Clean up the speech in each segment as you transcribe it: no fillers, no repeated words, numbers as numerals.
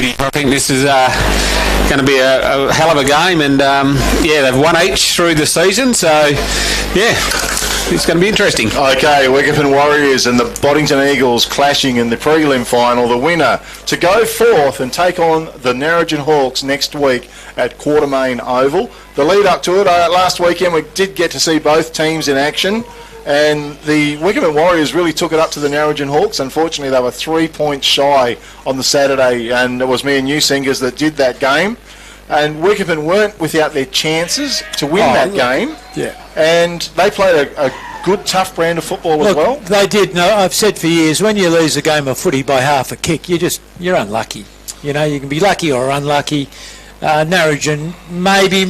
I think this is going to be a hell of a game, and they've won each through the season, so it's going to be interesting. Okay, Wickepin Warriors and the Boddington Eagles clashing in the prelim final. The winner to go forth and take on the Narrogin Hawks next week at Quartermain Oval. The lead up to it, last weekend we did get to see both teams in action, and the Wickepin Warriors really took it up to the Narrogin Hawks. Unfortunately, they were 3 points shy on the Saturday, and it was me and you, Singers, that did that game. And Wickepin weren't without their chances to win that game. Yeah. And they played a good, tough brand of football as well. They did. No, I've said for years, when you lose a game of footy by half a kick, you're unlucky. You know, you can be lucky or unlucky. Narrogin maybe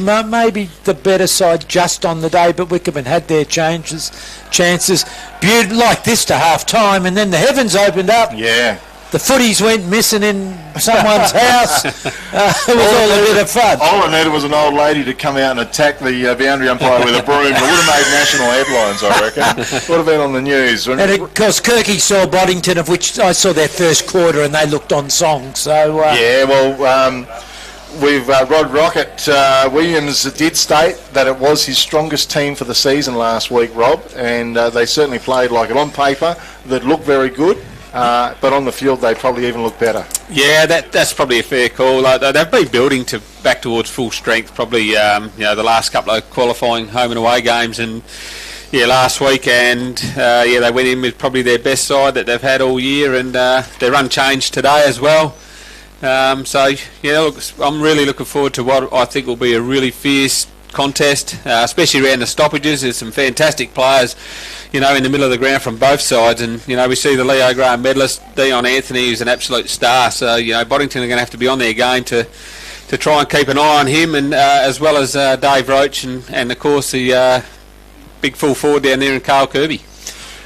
the better side just on the day, but Wickepin had their chances. Like this to half time, and then the heavens opened up. Yeah. The footies went missing in someone's house. It was all a bit of fun. All I needed was an old lady to come out and attack the boundary umpire with a broom. It would have made national headlines, I reckon. Would have been on the news. And of course, Kirky saw Boddington, of which I saw their first quarter, and they looked on song. So we've Rod Rocket Williams did state that it was his strongest team for the season last week, Rob, and they certainly played like it on paper. That looked very good. But on the field, they probably even look better. Yeah, that's probably a fair call. They've been building back towards full strength, probably the last couple of qualifying home and away games, and last week, and they went in with probably their best side that they've had all year, and their run changed today as well. I'm really looking forward to what I think will be a really fierce contest, especially around the stoppages. There's some fantastic players, in the middle of the ground from both sides, and we see the Leo Graham medalist Dion Anthony, who's an absolute star. So Boddington are going to have to be on their game to try and keep an eye on him, and as well as Dave Roach and of course the big full forward down there in Carl Kirby.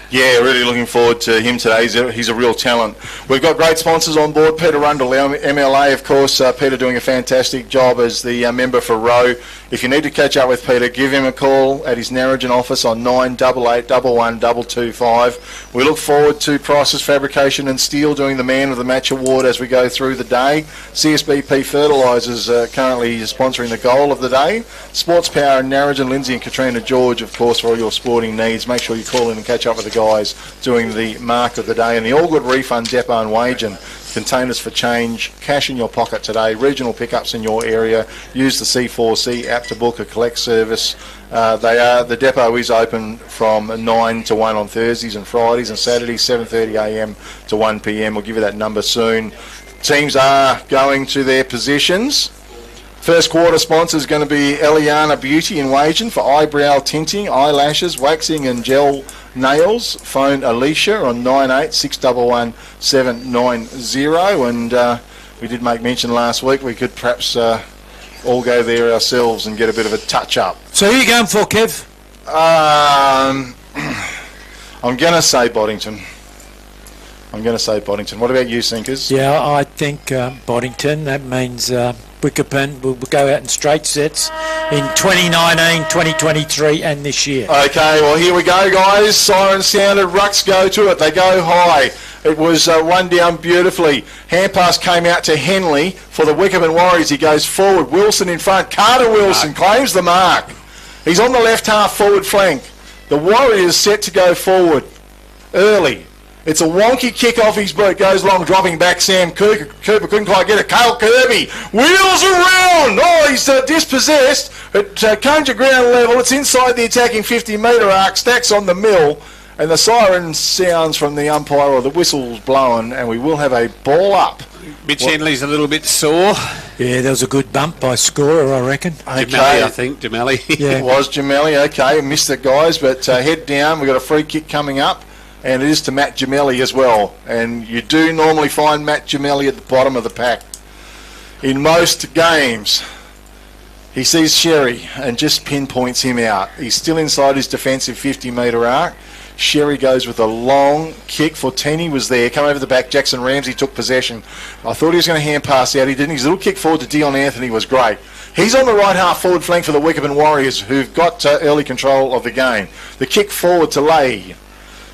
Yeah, really looking forward to him today. He's a real talent. We've got great sponsors on board. Peter Rundle, MLA, of course. Peter doing a fantastic job as the member for Rowe. If you need to catch up with Peter, give him a call at his Narrogin office on 988 11 225. We look forward to Price's Fabrication and Steel doing the Man of the Match award as we go through the day. CSBP Fertilisers currently sponsoring the goal of the day. Sports Power and Narrogin, Lindsay and Katrina George, of course, for all your sporting needs. Make sure you call in and catch up with the guys doing the mark of the day. And the All Good Refund Depot and Wagen, containers for change, cash in your pocket today, regional pickups in your area. Use the C4C app to book a collect service. The depot is open from 9 to 1 on Thursdays and Fridays, and Saturdays 7:30am to 1pm. We'll give you that number soon. Teams are going to their positions. First quarter sponsor is going to be Eliana Beauty in Wagen for eyebrow tinting, eyelashes, waxing and gel nails. Phone Alicia on 98611 790. And we did make mention last week we could perhaps all go there ourselves and get a bit of a touch-up. So who are you going for, Kev? I'm going to say Boddington. What about you, Sinkers? Yeah, I think Boddington. That means Wickepin will go out in straight sets in 2019, 2023 and this year. Okay, well, here we go, guys. Siren sounded. Rucks go to it. They go high. It was run down beautifully. Hand pass came out to Henley for the Wickepin Warriors. He goes forward. Wilson in front. Carter Wilson claims the mark. He's on the left half forward flank. The Warriors set to go forward early. It's a wonky kick off his boot, goes long, dropping back. Sam Cooper couldn't quite get it. Carl Kirby wheels around. Oh, he's dispossessed. It comes to ground level. It's inside the attacking 50-metre arc. Stacks on the mill. And the siren sounds from the umpire, or the whistle's blowing, and we will have a ball up. Mitch Henley's a little bit sore. Yeah, there was a good bump by scorer, I reckon. Okay. Gemelli, I think. Gemelli. Yeah. It was Gemelli. Okay, missed it, guys. But head down. We've got a free kick coming up. And it is to Matt Gemelli as well. And you do normally find Matt Gemelli at the bottom of the pack. In most games, he sees Sherry and just pinpoints him out. He's still inside his defensive 50-metre arc. Sherry goes with a long kick. Fortini was there. Come over the back. Jackson Ramsey took possession. I thought he was going to hand pass out. He didn't. His little kick forward to Dion Anthony was great. He's on the right half forward flank for the Wickepin Warriors, who've got early control of the game. The kick forward to Leigh.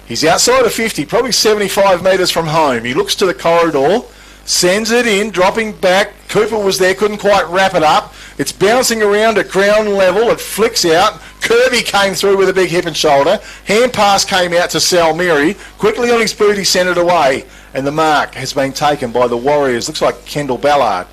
He's outside of 50, probably 75 metres from home. He looks to the corridor, Sends it in, dropping back. Cooper was there, couldn't quite wrap it up. It's bouncing around at ground level. It flicks out. Kirby came through with a big hip and shoulder. Hand pass came out to Salmiri. Quickly on his boot, he sent it away. And the mark has been taken by the Warriors. Looks like Kendall Ballard.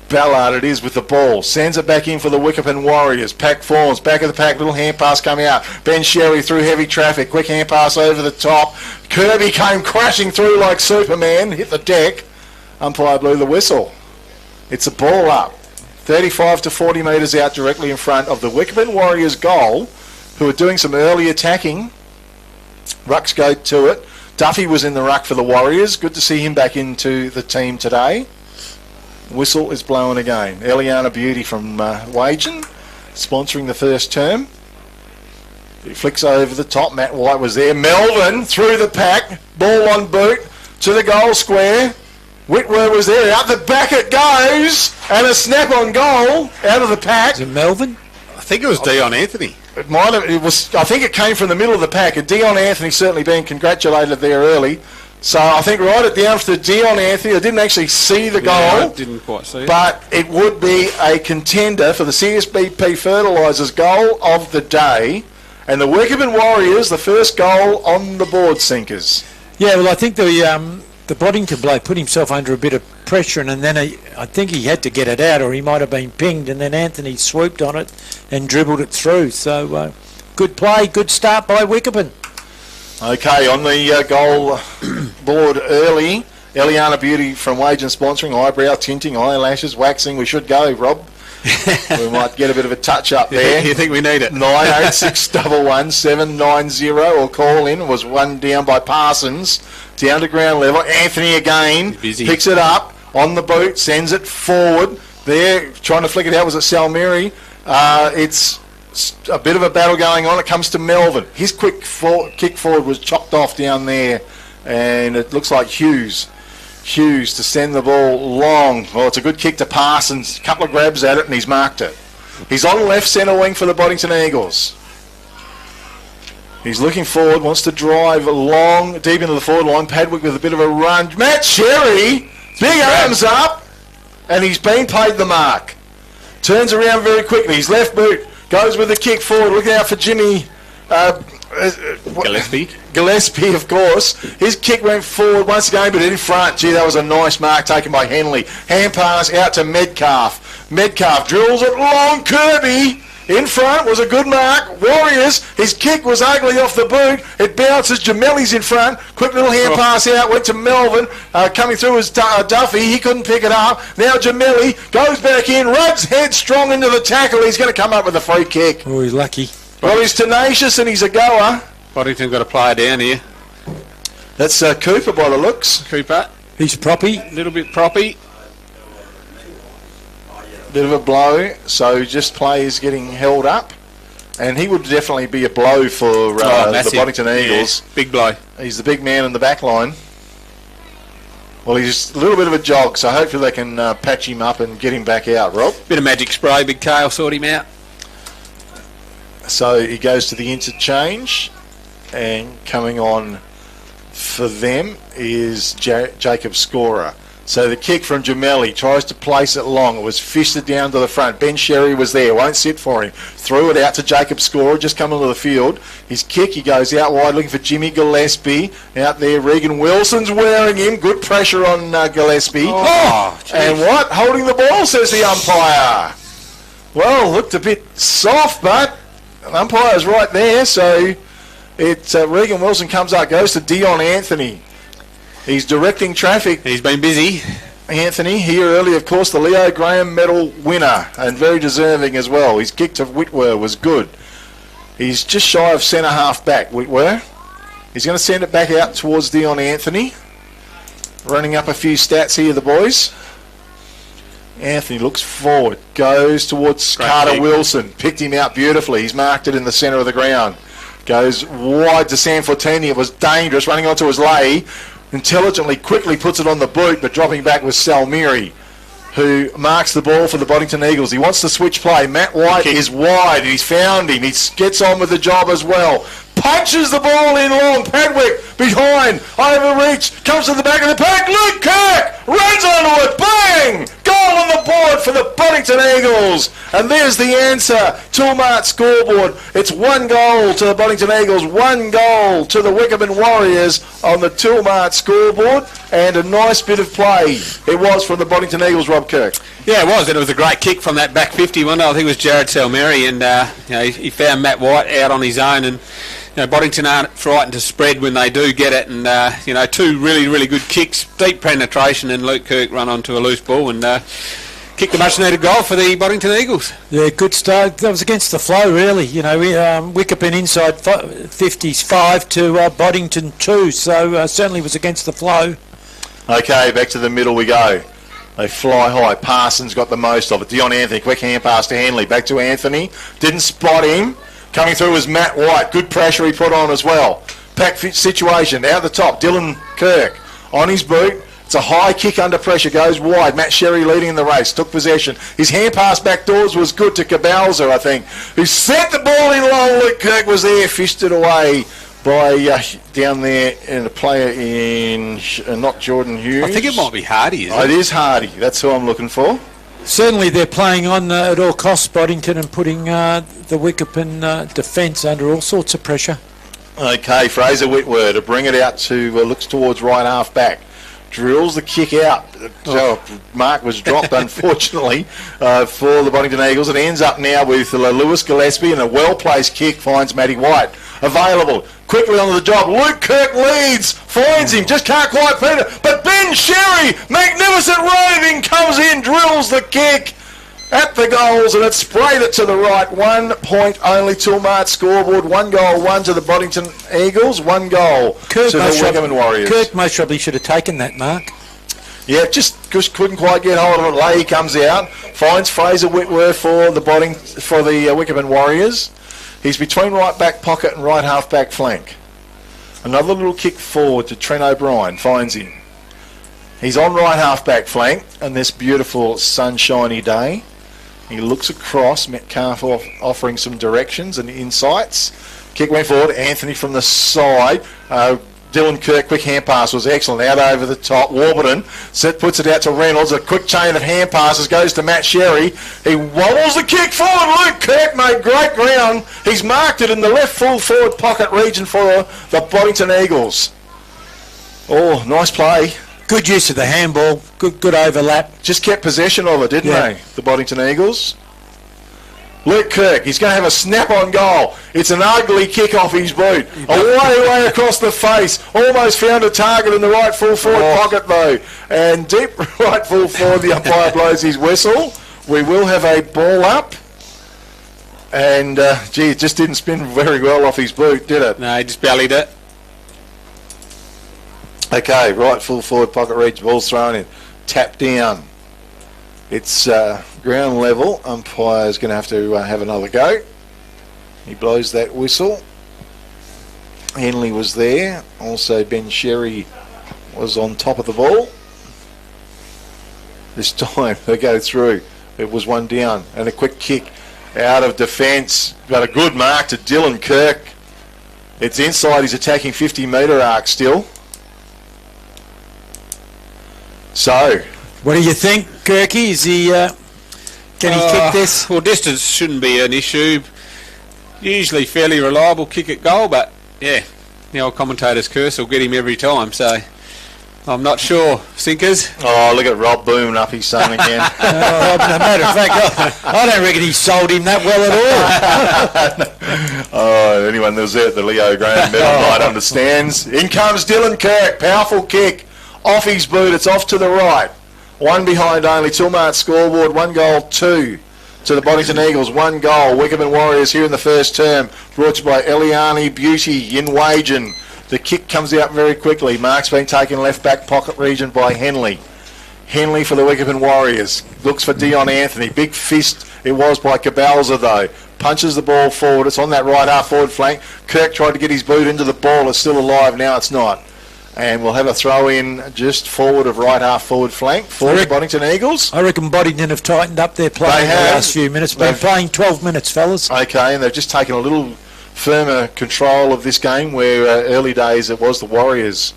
Ballard it is with the ball. Sends it back in for the Wickepin Warriors. Pack forms. Back of the pack. Little hand pass coming out. Ben Sherry through heavy traffic. Quick hand pass over the top. Kirby came crashing through like Superman. Hit the deck. Umpire blew the whistle. It's a ball up. 35 to 40 metres out directly in front of the Wickepin Warriors goal, who are doing some early attacking. Rucks go to it. Duffy was in the ruck for the Warriors. Good to see him back into the team today. Whistle is blowing again. Eliana Beauty from Wagen, sponsoring the first term. He flicks over the top. Matt White was there. Melvin through the pack. Ball on boot to the goal square. Whitwer was there. Out the back it goes. And a snap on goal out of the pack. Is it Melvin? I think it was Dion Anthony. It might have. It was. I think it came from the middle of the pack. And Dion Anthony certainly being congratulated there early. So I think right it down for Dion Anthony. I didn't actually see the goal. Yeah, I didn't quite see it. But it would be a contender for the CSBP Fertilisers goal of the day. And the Wickepin Warriors, the first goal on the board sinkers. Yeah, well, I think the Boddington bloke put himself under a bit of pressure, and then I think he had to get it out, or he might have been pinged, and then Anthony swooped on it and dribbled it through. So good play, good start by Wickepin. Okay, on the goal board early, Eliana Beauty from Wagen sponsoring, eyebrow tinting, eyelashes, waxing. We should go, Rob. We might get a bit of a touch up there. You think we need it? 98611 790 or call in. Was one down by Parsons. Down to ground level. Anthony again. Picks it up on the boot. Sends it forward. There, trying to flick it out. Was it Salmiri? It's a bit of a battle going on. It comes to Melvin. His quick kick forward was chopped off down there. And it looks like Hughes to send the ball long. Well, it's a good kick to Parsons. A couple of grabs at it and he's marked it. He's on left centre wing for the Boddington Eagles. He's looking forward, wants to drive long, deep into the forward line. Padwick with a bit of a run. Matt Sherry, big arms up, and he's been paid the mark. Turns around very quickly. His left boot goes with the kick forward. Looking out for Jimmy Gillespie, of course. His kick went forward once again, but in front. Gee, that was a nice mark taken by Henley. Hand pass out to Metcalf. Metcalf drills it long. Kirby in front was a good mark. Warriors, his kick was ugly off the boot. It bounces. Jamelli's in front. Quick little hand pass out. Went to Melvin. Coming through was Duffy. He couldn't pick it up. Now Jamelli goes back in. Rubs head strong into the tackle. He's going to come up with a free kick. Oh, he's lucky. Well, he's tenacious and he's a goer. Boddington got a player down here. That's Cooper by the looks. Cooper. He's proppy. A little bit proppy. Bit of a blow, so just players getting held up. And he would definitely be a blow for the Boddington Eagles. Yeah, big blow. He's the big man in the back line. Well, he's a little bit of a jog, so hopefully they can patch him up and get him back out, Rob. Bit of magic spray, Big Kale, sort him out. So he goes to the interchange, and coming on for them is Jacob Scorer. So the kick from Jamelli, tries to place it long. It was fisted down to the front. Ben Sherry was there, won't sit for him. Threw it out to Jacob Scorer, just coming onto the field. His kick, he goes out wide looking for Jimmy Gillespie. Out there, Regan Wilson's wearing him. Good pressure on Gillespie. And what? Holding the ball, says the umpire. Well, looked a bit soft, but the umpire's right there. So it's Regan Wilson comes up, goes to Dion Anthony. He's directing traffic. He's been busy. Anthony, here early, of course, the Leo Graham medal winner, and very deserving as well. His kick to Whitwer was good. He's just shy of centre-half back, Whitwer. He's going to send it back out towards Dion Anthony. Running up a few stats here, the boys. Anthony looks forward, goes towards Carter Wilson. Picked him out beautifully. He's marked it in the centre of the ground. Goes wide to Sanfortini. It was dangerous, running onto his lay. Intelligently, quickly puts it on the boot, but dropping back was Salmiri, who marks the ball for the Boddington Eagles. He wants to switch play. Matt White is wide. He's found him. He gets on with the job as well. punches the ball in long. Padwick behind, overreach, comes to the back of the pack. Luke Kirk runs onto it. Bang! Goal on the board for the Boddington Eagles. And there's the answer. Toolmart scoreboard. It's 1 goal to the Boddington Eagles, 1 goal to the Wickepin Warriors on the Toolmart scoreboard. And a nice bit of play it was from the Boddington Eagles, Rob Kirk. Yeah, it was, and it was a great kick from that back 50 one. I think it was Jared Salmeri, and he found Matt White out on his own, and Boddington aren't frightened to spread when they do get it, and 2 really, really good kicks, deep penetration, and Luke Kirk run onto a loose ball and kicked a much-needed goal for the Boddington Eagles. Yeah, good start. That was against the flow, really. Wickepin inside 50s 5 to Boddington 2, so certainly was against the flow. Okay, back to the middle we go. They fly high. Parsons got the most of it. Dion Anthony, quick hand pass to Hanley. Back to Anthony. Didn't spot him. Coming through was Matt White. Good pressure he put on as well. Pack situation. Out the top. Dylan Kirk on his boot. It's a high kick under pressure. Goes wide. Matt Sherry leading in the race. Took possession. His hand pass back doors was good to Cabalza, I think, who sent the ball in long. Luke Kirk was there. Fished it away by down there, and a player in not Jordan Hughes. I think it might be Hardy, isn't it? It is Hardy. That's who I'm looking for. Certainly they're playing on at all costs, Boddington, and putting the Wickepin defence under all sorts of pressure. Okay, Fraser Whitworth to bring it out to looks towards right half back. Drills the kick out. Mark was dropped, unfortunately, for the Boddington Eagles. It ends up now with Lewis Gillespie, and a well-placed kick finds Matty White. Available. Quickly onto the job. Luke Kirk leads. Finds him. Just can't quite beat it. But Ben Sherry, magnificent roving, comes in, drills the kick at the goals, and it sprayed it to the right. 1 point only. Toolmart scoreboard. 1 goal, 1 to the Boddington Eagles. 1 goal to the Wickepin Warriors. Kirk most probably should have taken that, Mark. Yeah, just couldn't quite get hold of it. Leahy comes out, finds Fraser Whitworth for the Wickepin Warriors. He's between right back pocket and right half back flank. Another little kick forward to Trent O'Brien, finds him. He's on right half back flank on this beautiful sunshiny day. He looks across, Metcalf offering some directions and insights. Kick went forward, Anthony from the side. Dylan Kirk, quick hand pass was excellent. Out over the top, Warburton puts it out to Reynolds. A quick chain of hand passes goes to Matt Sherry. He wobbles the kick forward. Luke Kirk made great ground. He's marked it in the left full forward pocket region for the Boddington Eagles. Oh, nice play. Good use of the handball. Good overlap. Just kept possession of it, didn't they, the Boddington Eagles? Luke Kirk, he's going to have a snap-on goal. It's an ugly kick off his boot. Way across the face. Almost found a target in the right full forward pocket, though. And deep right full forward, the umpire blows his whistle. We will have a ball up. And, it just didn't spin very well off his boot, did it? No, he just bellied it. Okay, right full forward pocket reach, ball's thrown in. Tap down. It's ground level. Umpire's going to have another go. He blows that whistle. Henley was there. Also Ben Sherry was on top of the ball. This time they go through. It was 1 down and a quick kick out of defence. Got a good mark to Dylan Kirk. It's inside his attacking 50-metre arc still. So, what do you think, Kirky? Is he? Can he kick this? Well, distance shouldn't be an issue. Usually fairly reliable kick at goal, but yeah, the old commentator's curse will get him every time. So I'm not sure. Sinkers. Oh, look at Rob booming up his son again. As a matter of fact, I don't reckon he sold him that well at all. Anyone that was there at the Leo Graham medal night understands. In comes Dylan Kirk. Powerful kick. Off his boot, it's off to the right. 1 behind only. Toolmart scoreboard, 1 goal, 2 to the Boddington Eagles. 1 goal. Wickepin Warriors here in the first term. Brought to you by Eliani Beauty in Wagen. The kick comes out very quickly. Mark's been taken left back pocket region by Henley. Henley for the Wickepin Warriors. Looks for Dion Anthony. Big fist it was by Cabalza though. Punches the ball forward. It's on that right half forward flank. Kirk tried to get his boot into the ball. It's still alive. Now it's not. And we'll have a throw in just forward of right half forward flank for the Boddington Eagles. I reckon Boddington have tightened up their play in the last few minutes. Been playing 12 minutes, fellas. Okay, and they've just taken a little firmer control of this game, where early days it was the Warriors.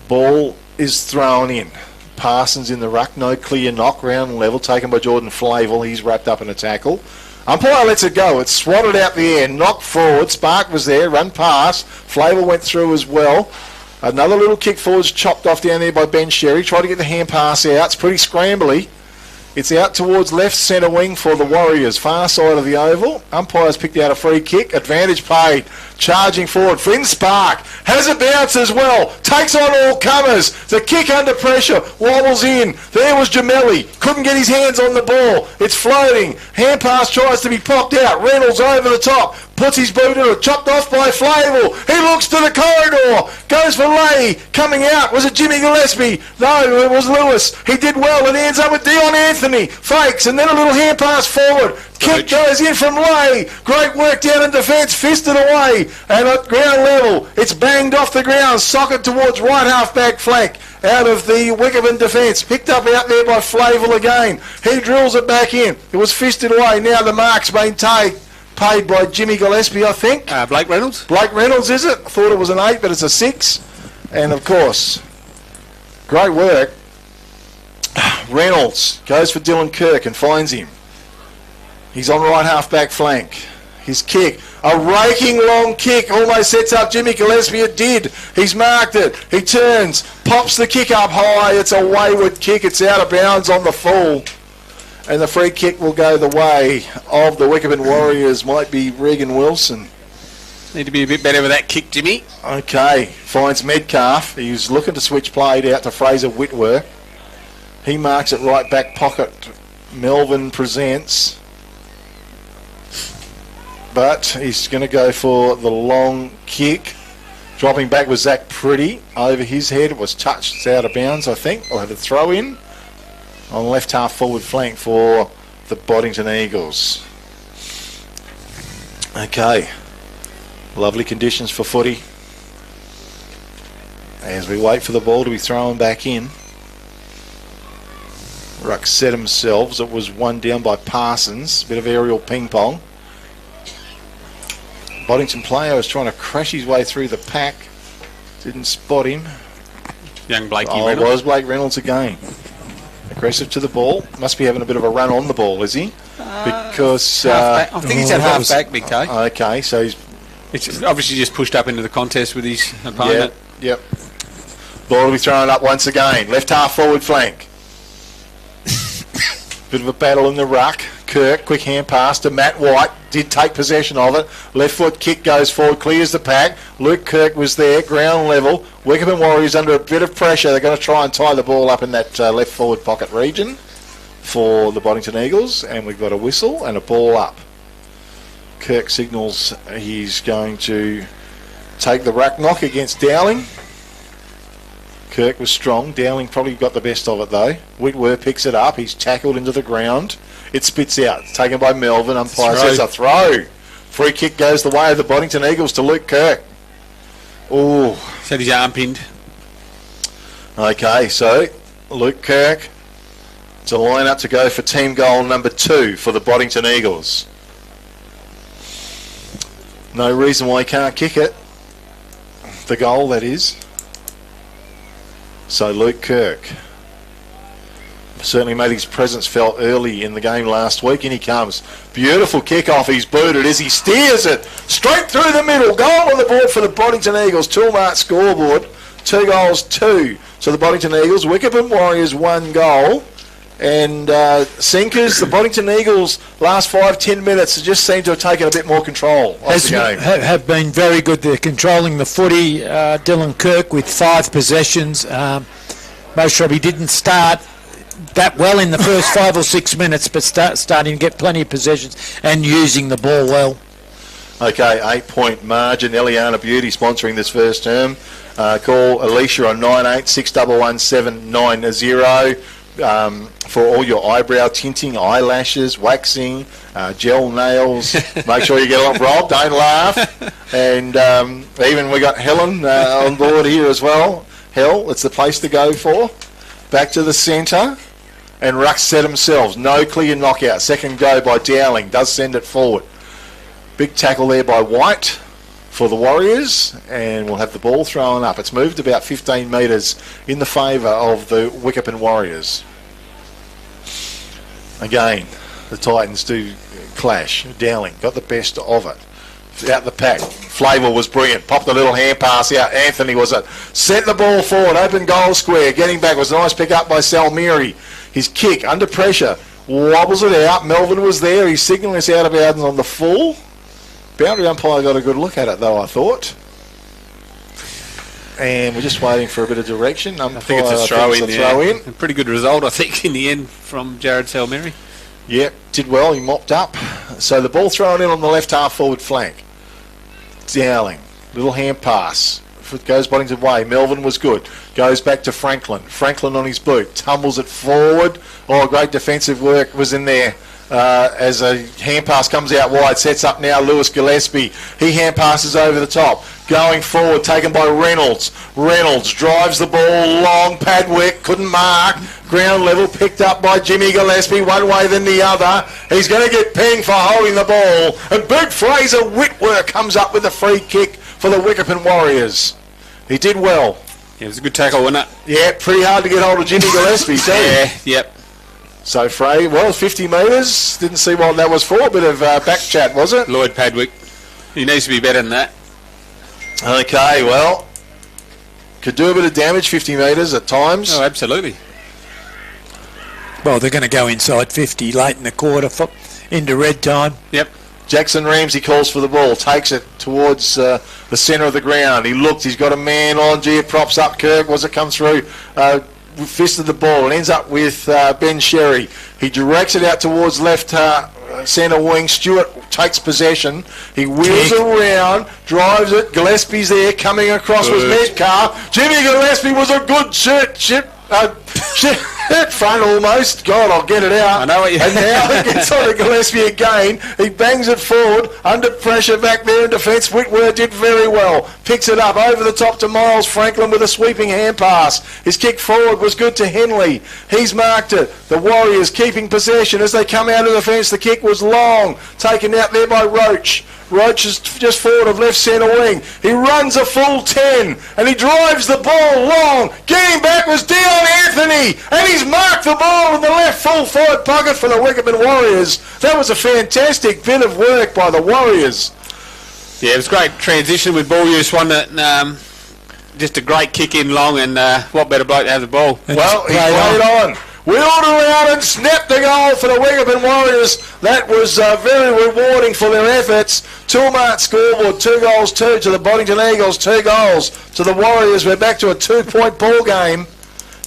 Ball is thrown in. Parsons in the ruck, no clear knock, round level, taken by Jordan Flavel. He's wrapped up in a tackle. Umpire lets it go. It's swatted out the air, knocked forward. Spark was there, run past. Flavel went through as well. Another little kick forwards chopped off down there by Ben Sherry. Tried to get the hand pass out. It's pretty scrambly. It's out towards left centre wing for the Warriors, far side of the oval. Umpires picked out a free kick. Advantage paid. Charging forward. Finn Spark has a bounce as well. Takes on all comers. The kick under pressure. Wobbles in. There was Gemelli. Couldn't get his hands on the ball. It's floating. Hand pass tries to be popped out. Reynolds over the top. Puts his boot in it. Chopped off by Flavel. He looks to the corridor. Goes for Leigh. Coming out. Was it Jimmy Gillespie? No, it was Lewis. He did well. It ends up with Dion Anthony. Fakes. And then a little hand pass forward. Kick goes in from Leigh. Great work down in defence. Fisted away. And at ground level, it's banged off the ground. Socket towards right half-back flank. Out of the Wickepin defence. Picked up out there by Flavel again. He drills it back in. It was fisted away. Now the mark's been paid by Jimmy Gillespie, I think. Blake Reynolds. Blake Reynolds, is it? I thought it was an 8, but it's a 6. And, of course, great work. Reynolds goes for Dylan Kirk and finds him. He's on right half-back flank. His kick, a raking long kick, almost sets up Jimmy Gillespie. It did. He's marked it. He turns, pops the kick up high. It's a wayward kick. It's out of bounds on the full. And the free kick will go the way of the Wickepin Warriors. Might be Regan Wilson. Need to be a bit better with that kick, Jimmy. Okay, finds Metcalf. He's looking to switch played out to Fraser Whitworth. He marks it right back pocket. Melvin presents. But he's going to go for the long kick. Dropping back was Zach Pretty. Over his head. It was touched. It's out of bounds, I think. I'll have a throw in on the left half forward flank for the Boddington Eagles. Okay. Lovely conditions for footy. As we wait for the ball to be thrown back in. Ruck set themselves. It was one down by Parsons. Bit of aerial ping pong. Boddington player was trying to crash his way through the pack. Didn't spot him. Young Blakey Reynolds. Reynolds. It was Blake Reynolds again. Aggressive to the ball. Must be having a bit of a run on the ball, is he? Because I think he's at half-back, Big K. Okay, so he's... It's obviously just pushed up into the contest with his opponent. Yep. Ball will be thrown up once again. Left half forward flank. Bit of a battle in the ruck. Kirk, quick hand pass to Matt White. Did take possession of it. Left foot kick goes forward, clears the pack. Luke Kirk was there, ground level. Wickepin Warriors under a bit of pressure. They're going to try and tie the ball up in that left forward pocket region for the Boddington Eagles. And we've got a whistle and a ball up. Kirk signals he's going to take the ruck knock against Dowling. Kirk was strong. Dowling probably got the best of it though. Whitworth picks it up. He's tackled into the ground. It spits out. It's taken by Melvin. Umpire says a throw. Free kick goes the way of the Boddington Eagles to Luke Kirk. Oh. Said his arm pinned. Okay, so Luke Kirk to line up to go for team goal number 2 for the Boddington Eagles. No reason why he can't kick it. The goal, that is. So Luke Kirk certainly made his presence felt early in the game last week. In he comes. Beautiful kick off. He's booted as he steers it straight through the middle. Goal on the board for the Boddington Eagles. Toolmart scoreboard. 2 goals, 2. So the Boddington Eagles. Wickepin Warriors 1 goal. And Sinkers, the Boddington Eagles, last 5-10 minutes just seem to have taken a bit more control of the game. Have been very good. They're controlling the footy. Dylan Kirk with 5 possessions. Most probably didn't start that well in the first 5 or 6 minutes, but starting to get plenty of possessions and using the ball well. Okay, 8-point margin. Eliana Beauty sponsoring this first term. Call Alicia on 9861117990. For all your eyebrow tinting, eyelashes, waxing, gel nails. Make sure you get it Rob, don't laugh. And even we got Helen on board here as well. Hell, it's the place to go for. Back to the centre. And Ruck set themselves. No clear knockout. Second go by Dowling. Does send it forward. Big tackle there by White for the Warriors, and we'll have the ball thrown up. It's moved about 15 metres in the favour of the Wickepin Warriors. Again, the Titans do clash. Dowling got the best of it. Out the pack. Flavour was brilliant. Popped a little hand pass out. Anthony was it. Sent the ball forward. Open goal square. Getting back was a nice pick up by Salmiri. His kick under pressure. Wobbles it out. Melvin was there. He's signalling us out of bounds on the full. Boundary umpire got a good look at it though, I thought. And we're just waiting for a bit of direction. I think it's a throw in. A pretty good result, I think, in the end from Jared Salmiri. Yep, did well. He mopped up. So the ball thrown in on the left half forward flank. Dowling, little hand pass. It goes Boddington way. Melvin was good. Goes back to Franklin. Franklin on his boot. Tumbles it forward. Oh, great defensive work was in there. As a hand pass comes out wide, sets up now Lewis Gillespie. He hand passes over the top. Going forward, taken by Reynolds. Reynolds drives the ball long. Padwick couldn't mark. Ground level, picked up by Jimmy Gillespie, one way then the other. He's going to get pinged for holding the ball. And Big Fraser Whitworth comes up with a free kick for the Wickepin Warriors. He did well. Yeah, it was a good tackle, wasn't it? Yeah, pretty hard to get hold of Jimmy Gillespie, too. Yeah, yep. So Frey, well, 50 metres. Didn't see what that was for. A bit of back chat, was it? Lloyd Padwick. He needs to be better than that. Okay, well, could do a bit of damage, 50 metres at times. Oh, absolutely. Well, they're going to go inside 50 late in the quarter into red time. Yep. Jackson Ramsey calls for the ball, takes it towards the centre of the ground. He looked, he's got a man on. Gee, it props up Kirk. Was it come through? Fisted the ball and ends up with Ben Sherry. He directs it out towards left centre wing. Stewart takes possession. He wheels around, drives it. Gillespie's there. Coming across was Metcalf. Jimmy Gillespie was a good shit front almost. God, I'll get it out. I know what you And now he gets on to Gillespie again. He bangs it forward. Under pressure back there in defence. Whitworth did very well. Picks it up over the top to Miles Franklin with a sweeping hand pass. His kick forward was good to Henley. He's marked it. The Warriors keeping possession as they come out of the fence. The kick was long. Taken out there by Roach. Roach is just forward of left centre wing. He runs a full 10 and he drives the ball long. Getting back was Dion Anthony and he's marked the ball in the left full forward pocket for the Wickepin Warriors. That was a fantastic bit of work by the Warriors. Yeah, it was great transition with ball use, wasn't it? Just a great kick in long, and what better bloke to have the ball? Well, he played on. Wheeled around and snapped the goal for the Wickepin Warriors. That was very rewarding for their efforts. Toolmart scoreboard, 2 goals, 2 to the Boddington Eagles, 2 goals to the Warriors. We're back to a 2-point ball game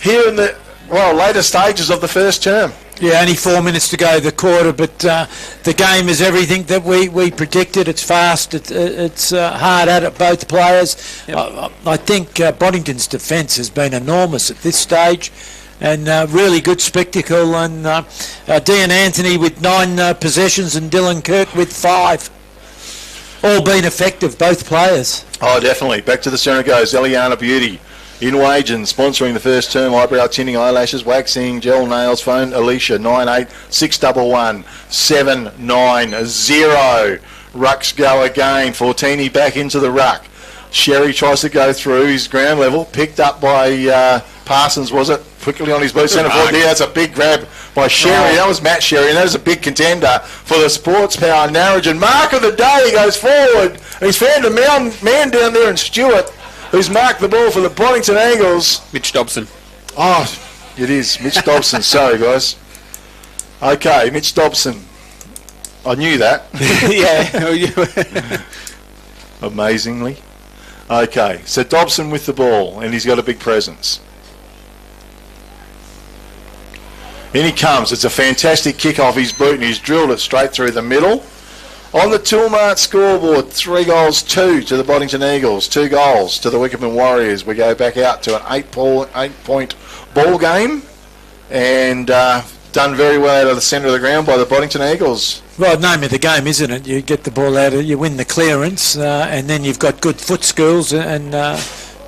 here in the later stages of the first term. Yeah, only 4 minutes to go the quarter, but the game is everything that we predicted. It's fast, it's hard at it, both players. Yep. I think Boddington's defence has been enormous at this stage. And really good spectacle. And Dion Anthony with 9 possessions and Dylan Kirk with 5. All been effective, both players. Oh, definitely. Back to the centre goes Eliana Beauty. In Wagen, sponsoring the first term, eyebrow tinting, eyelashes, waxing, gel nails, phone, Alicia, 986111 790. Rucks go again. Fortini back into the ruck. Sherry tries to go through his ground level, picked up by Parsons, was it? Quickly on his boot, centre forward. Yeah, that's a big grab by Sherry. That was Matt Sherry, and that was a big contender for the Sports Power Narrogin. Mark of the day, he goes forward, and he's found a man down there in Stewart, who's marked the ball for the Boddington Eagles. Mitch Dobson. Oh, it is Mitch Dobson. Sorry, guys. Okay, Mitch Dobson. I knew that. Yeah. Amazingly. Okay, so Dobson with the ball, and he's got a big presence. In he comes. It's a fantastic kick off his boot, and he's drilled it straight through the middle. On the Toolmart scoreboard, 3 goals, 2 to the Boddington Eagles, 2 goals to the Wickepin Warriors. We go back out to an 8-point ball game, and done very well out of the centre of the ground by the Boddington Eagles. Well, name of the game, isn't it? You get the ball out, you win the clearance, and then you've got good foot skills and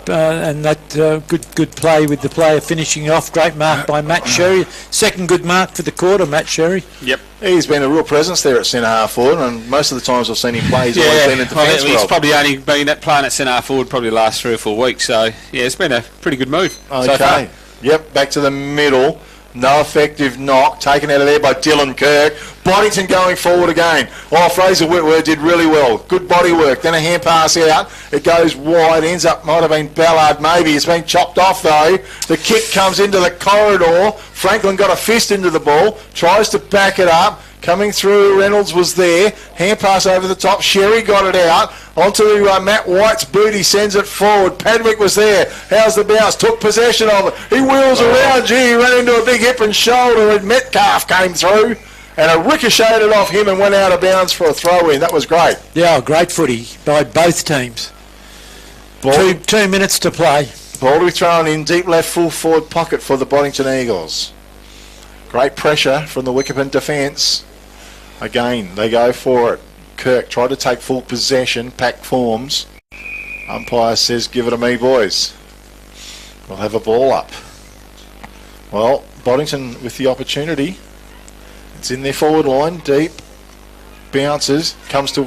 and that good play with the player finishing off. Great mark by Matt Sherry. Second good mark for the quarter, Matt Sherry. Yep. He's been a real presence there at centre half forward, and most of the times I've seen him play, he's always been in defence. He's probably only been playing at centre half forward probably the last 3 or 4 weeks. So yeah, it's been a pretty good move. Okay. So far. Yep. Back to the middle. No effective knock, taken out of there by Dylan Kirk. Boddington going forward again. Oh, Fraser Whitworth did really well. Good body work. Then a hand pass out. It goes wide. Ends up, might have been Ballard maybe. It's been chopped off though. The kick comes into the corridor. Franklin got a fist into the ball. Tries to back it up. Coming through, Reynolds was there. Hand pass over the top. Sherry got it out. Onto Matt White's boot. He sends it forward. Padwick was there. How's the bounce? Took possession of it. He wheels around. Gee, he ran into a big hip and shoulder, and Metcalf came through. And it ricocheted off him and went out of bounds for a throw-in. That was great. Yeah, great footy by both teams. 2 minutes to play. Ball to be thrown in deep left full forward pocket for the Boddington Eagles. Great pressure from the Wickepin defence. Again, they go for it. Kirk tried to take full possession. Pack forms. Umpire says, give it to me, boys. We'll have a ball up. Well, Boddington with the opportunity. It's in their forward line, deep. Bounces. Comes to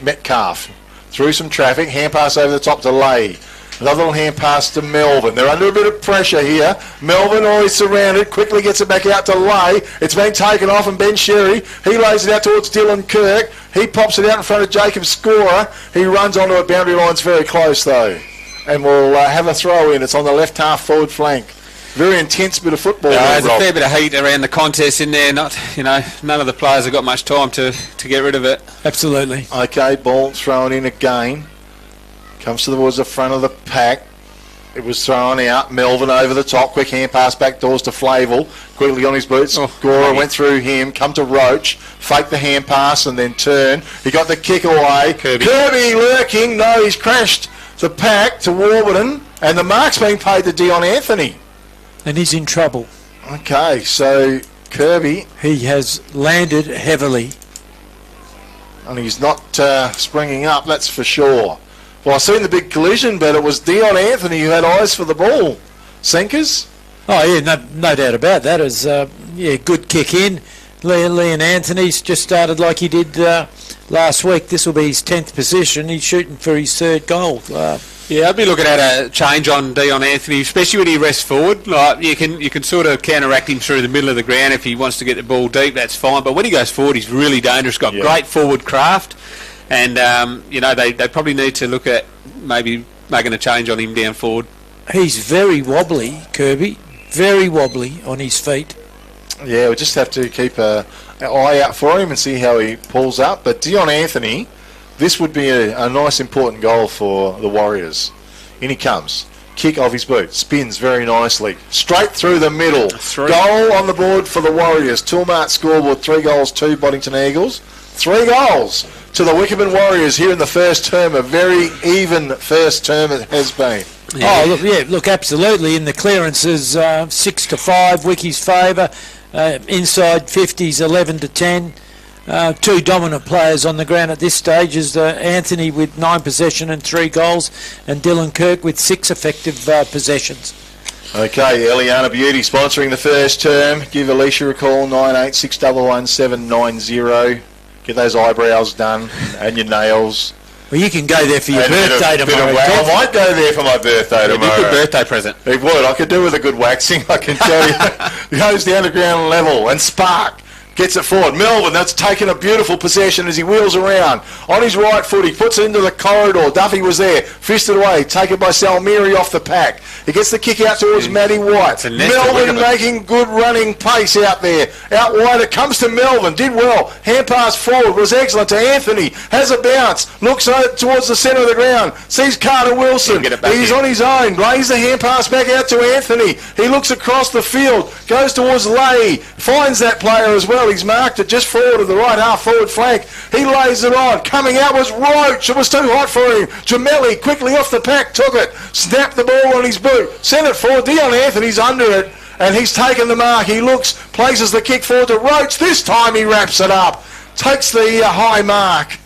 Metcalf. Through some traffic. Hand pass over the top to Lay. Another little hand pass to Melvin. They're under a bit of pressure here. Melvin always surrounded. Quickly gets it back out to Lay. It's been taken off, and Ben Sherry, he lays it out towards Dylan Kirk. He pops it out in front of Jacob Scorer. He runs onto it. Boundary line's very close though. And we'll have a throw in. It's on the left half forward flank. Very intense bit of football. There's a fair bit of heat around the contest in there. None of the players have got much time to get rid of it. Absolutely. Okay, ball thrown in again. Comes towards the front of the pack. It was thrown out. Melvin over the top. Quick hand pass back doors to Flavel. Quickly on his boots. Gora went through him. Come to Roach. Fake the hand pass and then turn. He got the kick away. Kirby lurking. No, he's crashed the pack to Warburton. And the mark's being paid to Dion Anthony. And he's in trouble. Okay, so Kirby. He has landed heavily. And he's not springing up, that's for sure. Well, I seen the big collision, but it was Dion Anthony who had eyes for the ball. Sinkers? Oh, yeah, no doubt about that. It was, good kick in. Leon Anthony's just started like he did last week. This will be his 10th position. He's shooting for his 3rd goal. Yeah, I'd be looking at a change on Dion Anthony, especially when he rests forward. Like you can sort of counteract him through the middle of the ground if he wants to get the ball deep. That's fine. But when he goes forward, he's really dangerous. Got great forward craft, and they probably need to look at maybe making a change on him down forward. He's very wobbly, Kirby. Very wobbly on his feet. Yeah, we just have to keep an eye out for him and see how he pulls up. But Dion Anthony. This would be a nice, important goal for the Warriors. In he comes. Kick off his boot. Spins very nicely. Straight through the middle. Goal on the board for the Warriors. Toolmart scoreboard, 3 goals, 2 Boddington Eagles. 3 goals to the Wickepin Warriors here in the first term. A very even first term it has been. Yeah. Oh, look, absolutely. In the clearances, 6-5, Wiki's favour. Inside 50s, 11-10. 2 dominant players on the ground at this stage is Anthony with 9 possession and 3 goals, and Dylan Kirk with 6 effective possessions. Okay, Eliana Beauty sponsoring the first term. Give Alicia a call, 9861111790. Get those eyebrows done and your nails. Well, you can go there for your birthday tomorrow. I might go there for my birthday tomorrow. It'd be a good birthday present. It would. I could do with a good waxing, I can tell you. He goes the underground level and spark. Gets it forward. Melvin, that's taken a beautiful possession as he wheels around. On his right foot, he puts it into the corridor. Duffy was there. Fisted away. Taken by Salmiri off the pack. He gets the kick out towards Matty White. Melvin making good running pace out there. Out wide, it comes to Melvin. Did well. Hand pass forward was excellent to Anthony. Has a bounce. Looks towards the centre of the ground. Sees Carter Wilson. He's on his own. Lays the hand pass back out to Anthony. He looks across the field. Goes towards Lay. Finds that player as well. He's marked it just forward of the right half forward flank. He lays it on. Coming out was Roach. It was too hot for him. Jamelli quickly off the pack, took it, snapped the ball on his boot, sent it forward. Dion Anthony's under it, and he's taken the mark. He looks, places the kick forward to Roach. This time he wraps it up, takes the high mark,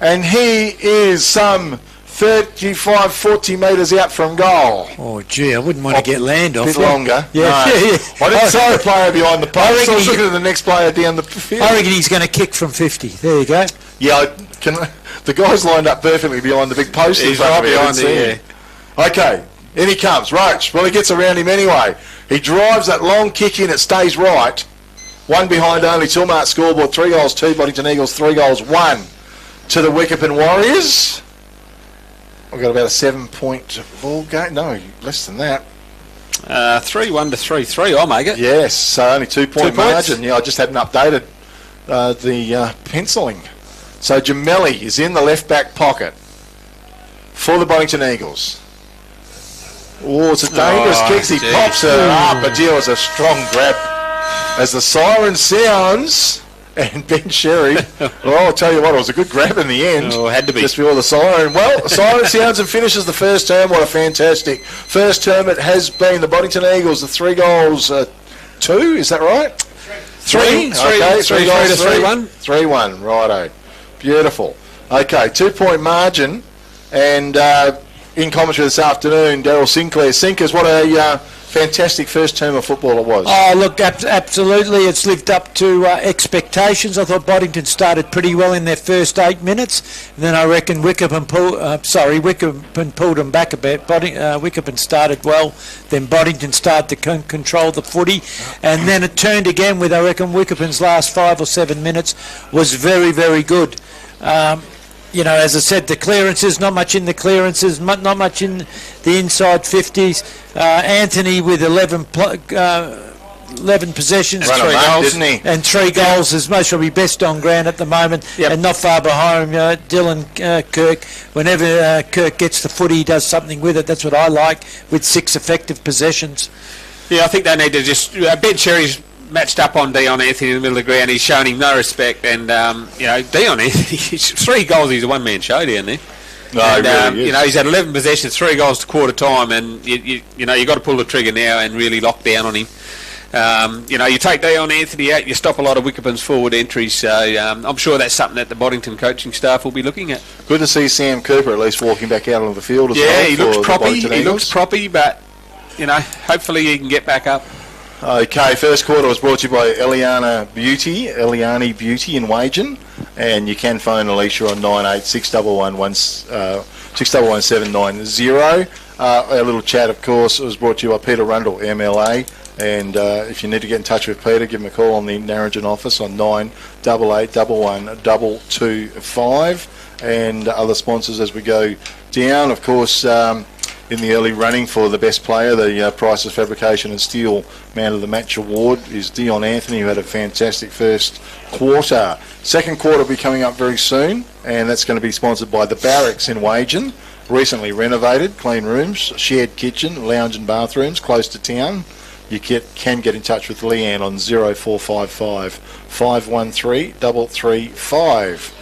and he is some 35, 40 metres out from goal. Oh, gee, I wouldn't want to get land off. A bit longer. Yeah, No. yeah. I didn't see the player behind the post. I reckon was looking at the next player down the field. I reckon he's going to kick from 50. There you go. Yeah, the guy's lined up perfectly behind the big post. He's right behind it, yeah. Okay, in he comes. Roach. Well, he gets around him anyway. He drives that long kick in. It stays right. One behind only. Tilmart scoreboard. 3 goals, 2. Boddington Eagles, 3 goals, 1 to the Wickepin Warriors. We've got about a 7-point ball game. No, less than that. 3-1 to 3-3. I'll make it. Yes, so only 2-point 2 points. margin. Yeah, I just hadn't updated the pencilling. So Gemelli is in the left back pocket for the Boddington Eagles. Oh, it's a dangerous kick. He geez. pops her up, but it was a strong grab. As the siren sounds, and Ben Sherry, well, I'll tell you what, it was a good grab in the end. Oh, had to be. Just before the siren. Well, the siren sounds and finishes the first term. What a fantastic first term it has been. The Boddington Eagles, the 3 goals, 2, is that right? 3? Okay, 3 goals, 3-1. 3-1, righto. Beautiful. Okay, 2-point margin, and in commentary this afternoon, Daryl Sinclair. Sinkers, what a fantastic first term of football it was. Oh, look, absolutely. It's lived up to expectations. I thought Boddington started pretty well in their first 8 minutes. And then I reckon Wickepin pulled them back a bit. Wickepin started well. Then Boddington started to control the footy. And then it turned again with, I reckon, Wickepin's last 5 or 7 minutes was very, very good. You know, as I said, the clearances, not much in the clearances, not much in the inside 50s. Anthony with 11 possessions, Run 3 a mark, goals, didn't he? and 3 goals is most probably best on ground at the moment, Yep. and not far behind Dylan Kirk. Whenever Kirk gets the footy, he does something with it. That's what I like, with 6 effective possessions. Yeah, I think they need to just... Ben Sherry's matched up on Dion Anthony in the middle of the ground. He's shown him no respect, and you know, Dion Anthony, 3 goals, he's a one-man show down there. No, And, he really is. you know, he's had 11 possessions, 3 goals to quarter time, and you know, you've got to pull the trigger now and really lock down on him. You know, you take Dion Anthony out, you stop a lot of Wickepin's forward entries, so I'm sure that's something that the Boddington coaching staff will be looking at. Good to see Sam Cooper at least walking back out onto the field as well. Yeah, he for looks the proppy, Boddington he Eagles. looks proppy, but, you know, hopefully he can get back up. Okay, first quarter was brought to you by Eliani Beauty in Wagen, and you can phone Alicia on 611-790. Our little chat, of course, was brought to you by Peter Rundle, MLA, and if you need to get in touch with Peter, give him a call on the Narrogin office on 988111225, and other sponsors as we go down, of course. In the early running for the best player, the Prices Fabrication and Steel Man of the Match Award is Dion Anthony, who had a fantastic first quarter. Second quarter will be coming up very soon, and that's going to be sponsored by the Barracks in Wagen, recently renovated, clean rooms, shared kitchen, lounge and bathrooms, close to town. You can get in touch with Leanne on 0455 513 335.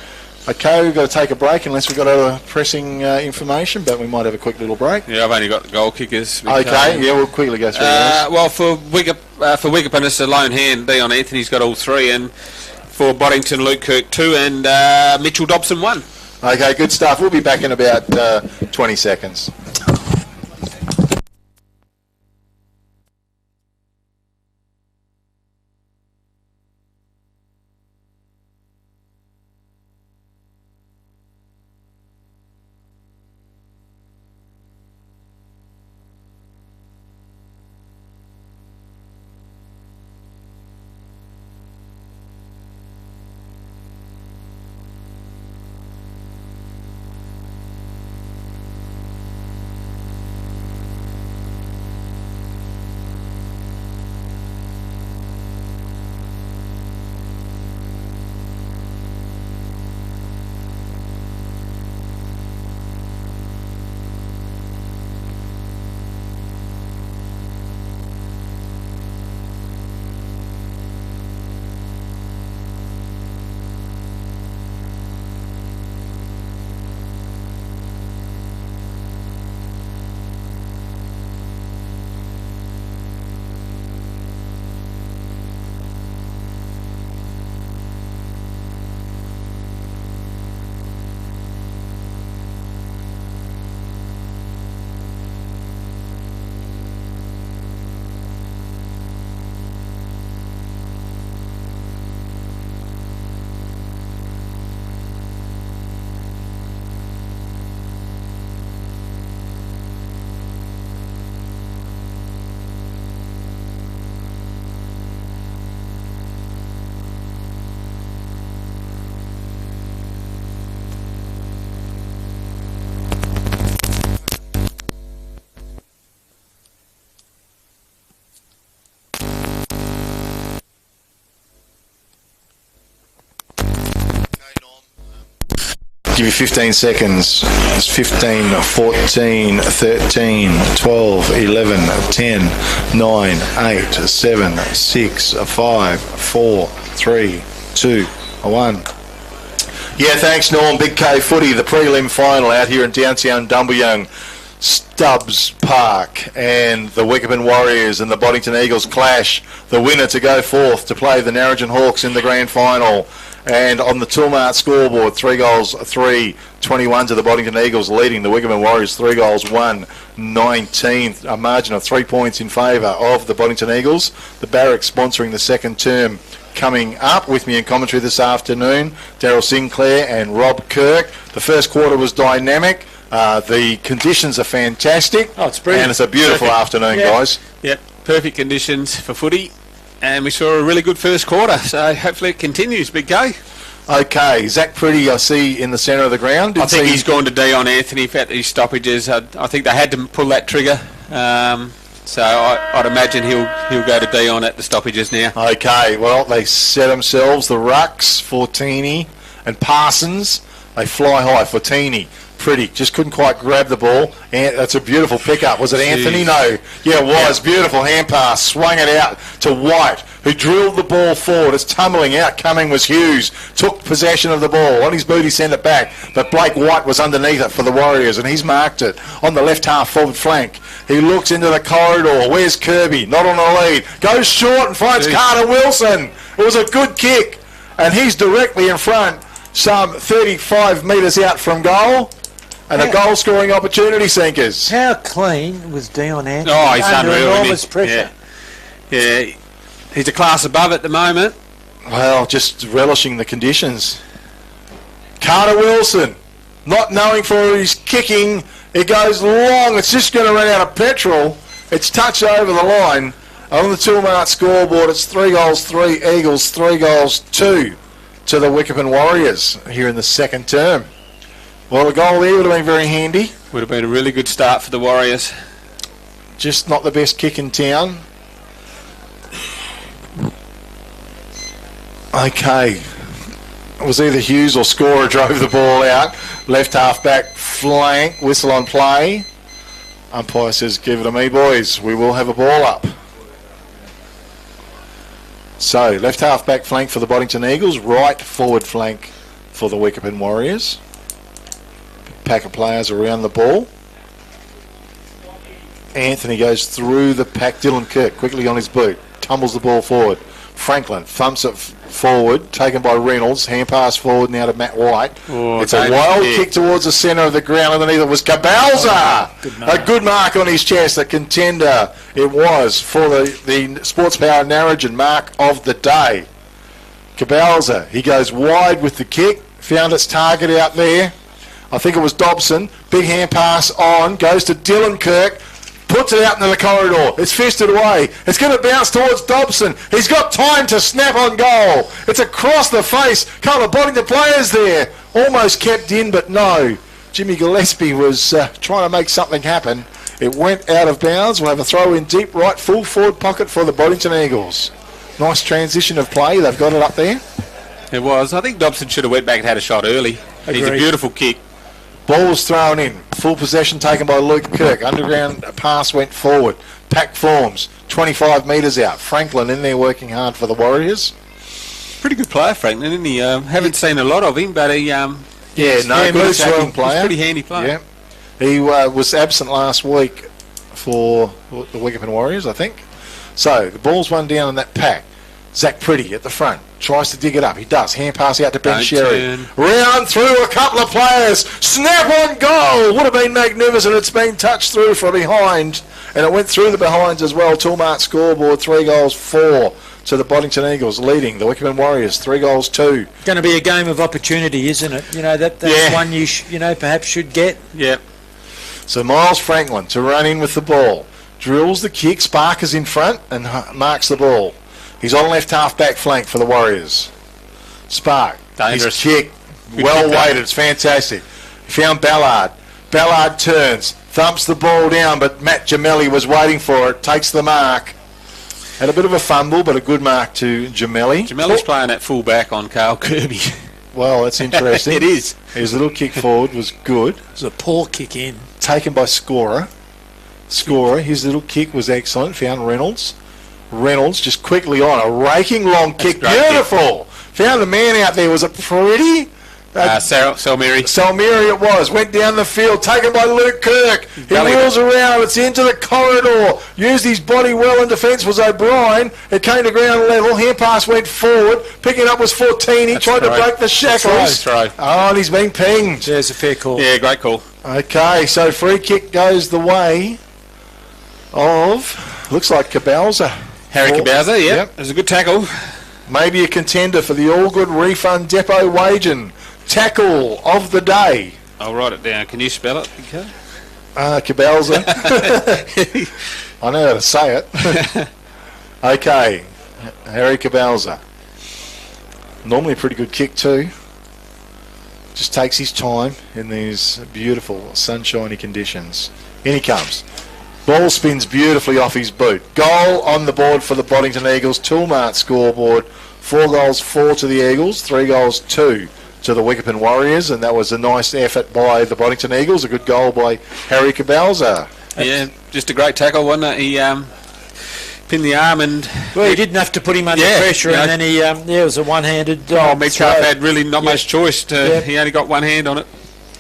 Okay, we've got to take a break unless we've got other pressing information, but we might have a quick little break. Yeah, I've only got the goal kickers. Okay, yeah, we'll quickly go through those. Well, for Wickepin, it's a lone hand. Dion Anthony's got all 3, and for Boddington, Luke Kirk 2, and Mitchell Dobson 1. Okay, good stuff. We'll be back in about 20 seconds. Give you 15 seconds. It's 15, 14, 13, 12, 11, 10, 9, 8, 7, 6, 5, 4, 3, 2, 1. Yeah, thanks, Norm. Big K footy, the prelim final out here in downtown Dumbleyung. Stubbs Park, and the Wickepin Warriors and the Boddington Eagles clash. The winner to go forth to play the Narrogin Hawks in the grand final. And on the Toolmart scoreboard, 3 goals, 3, 21 to the Boddington Eagles, leading the Wickepin Warriors 3 goals, 1, 19. A margin of 3 points in favour of the Boddington Eagles. The Barracks sponsoring the second term. Coming up with me in commentary this afternoon, Daryl Sinclair and Rob Kirk. The first quarter was dynamic. The conditions are fantastic. Oh, it's brilliant. And it's a beautiful afternoon, guys. Yep, perfect conditions for footy. And we saw a really good first quarter, so hopefully it continues, Big K. Okay, Zach Pretty, I see in the centre of the ground. I think he's gone to Dion Anthony for these stoppages. I think they had to pull that trigger. So I'd imagine he'll go to Dion at the stoppages now. Okay, well, they set themselves, the Rucks, Fortini and Parsons. They fly high. Fortini, Pretty, just couldn't quite grab the ball. And that's a beautiful pickup. Was it Anthony? No. Yeah, it was. Yeah. Beautiful hand pass. Swung it out to White, who drilled the ball forward. It's tumbling out. Coming was Hughes. Took possession of the ball. On his boot, he sent it back. But Blake White was underneath it for the Warriors, and he's marked it on the left half forward flank. He looks into the corridor. Where's Kirby? Not on the lead. Goes short and finds Carter Wilson. It was a good kick. And he's directly in front, some 35 metres out from goal. And a goal-scoring opportunity, Sinkers. How clean was Dion Anthony? Oh, he's under unreal, enormous pressure. Yeah, he's a class above at the moment. Well, just relishing the conditions. Carter Wilson, not knowing for his kicking, it goes long. It's just going to run out of petrol. It's touched over the line. On the Toolmart scoreboard, it's 3 goals, 3 Eagles, 3 goals, 2 to the Wickepin Warriors here in the second term. Well, the goal there would have been very handy. Would have been a really good start for the Warriors. Just not the best kick in town. Okay. It was either Hughes or Scorer drove the ball out. Left half back flank, whistle on play. Umpire says, give it to me, boys. We will have a ball up. So, left half back flank for the Boddington Eagles. Right forward flank for the Wickepin Warriors. Pack of players around the ball. Anthony goes through the pack. Dylan Kirk quickly on his boot. Tumbles the ball forward. Franklin thumps it forward. Taken by Reynolds. Hand pass forward now to Matt White. Oh, it's a wild kick towards the centre of the ground. Underneath it was Cabalza. A good mark on his chest. A contender it was for the Sports Power Narrogin mark of the day. Cabalza. He goes wide with the kick. Found its target out there. I think it was Dobson. Big hand pass on. Goes to Dylan Kirk. Puts it out into the corridor. It's fisted away. It's going to bounce towards Dobson. He's got time to snap on goal. It's across the face. Couple of Boddington players there. Almost kept in, but no. Jimmy Gillespie was trying to make something happen. It went out of bounds. We'll have a throw in deep right, full forward pocket for the Boddington Eagles. Nice transition of play. They've got it up there. It was. I think Dobson should have went back and had a shot early. Agreed. He's a beautiful kick. Ball was thrown in. Full possession taken by Luke Kirk. Underground pass went forward. Pack forms. 25 metres out. Franklin in there working hard for the Warriors. Pretty good player, Franklin, isn't he? Haven't seen a lot of him, but he... good moves attacking player. He's a pretty handy player. Yeah. He was absent last week for the Wickepin Warriors, I think. So, the ball's one down in that pack. Zach Pretty at the front. Tries to dig it up. He does. Hand pass out to Ben Sherry. Round through a couple of players. Snap on goal. Would have been magnificent. It's been touched through from behind. And it went through the behinds as well. Toolmart scoreboard. 3 goals, 4 to the Boddington Eagles, leading the Wickepin Warriors. 3 goals, 2. Going to be a game of opportunity, isn't it? You know, that's one you perhaps should get. Yep. So Miles Franklin to run in with the ball. Drills the kick. Sparker's in front and marks the ball. He's on left half back flank for the Warriors. Spark. Dangerous. His kick. Well weighted. It's fantastic. He found Ballard. Ballard turns. Thumps the ball down, but Matt Gemelli was waiting for it. Takes the mark. Had a bit of a fumble, but a good mark to Gemelli. Gemelli's playing at full back on Carl Kirby. Well, that's interesting. It is. His little kick forward was good. It was a poor kick in. Taken by Scorer. His little kick was excellent. Found Reynolds. Reynolds just quickly on. A raking long kick. Beautiful. Found the man out there. Was it pretty? Salmiri. Salmiri it was. Went down the field. Taken by Luke Kirk. He wheels around. It's into the corridor. Used his body well in defence was O'Brien. It came to ground level. Hand pass went forward. Picking up was Fortini. Tried to break the shackles. That's right. Oh, and he's been pinged. There's a fair call. Yeah, great call. Okay, so free kick goes the way of, looks like Cabalza. Harry Cabalza, yep. It was a good tackle. Maybe a contender for the All Good Refund Depot Wagen tackle of the day. I'll write it down. Can you spell it? Okay. Cabalza. I know how to say it. Okay, Harry Cabalza. Normally a pretty good kick too. Just takes his time in these beautiful sunshiny conditions. In he comes. Ball spins beautifully off his boot. Goal on the board for the Boddington Eagles. Toolmart scoreboard. 4 goals, 4 to the Eagles. 3 goals, 2 to the Wickepin Warriors. And that was a nice effort by the Boddington Eagles. A good goal by Harry Cabalza. Yeah, just a great tackle, wasn't it? He pinned the arm and... Well, he didn't have to put him under pressure, and then he, it was a one-handed... Metcalf had really not much choice. He only got one hand on it.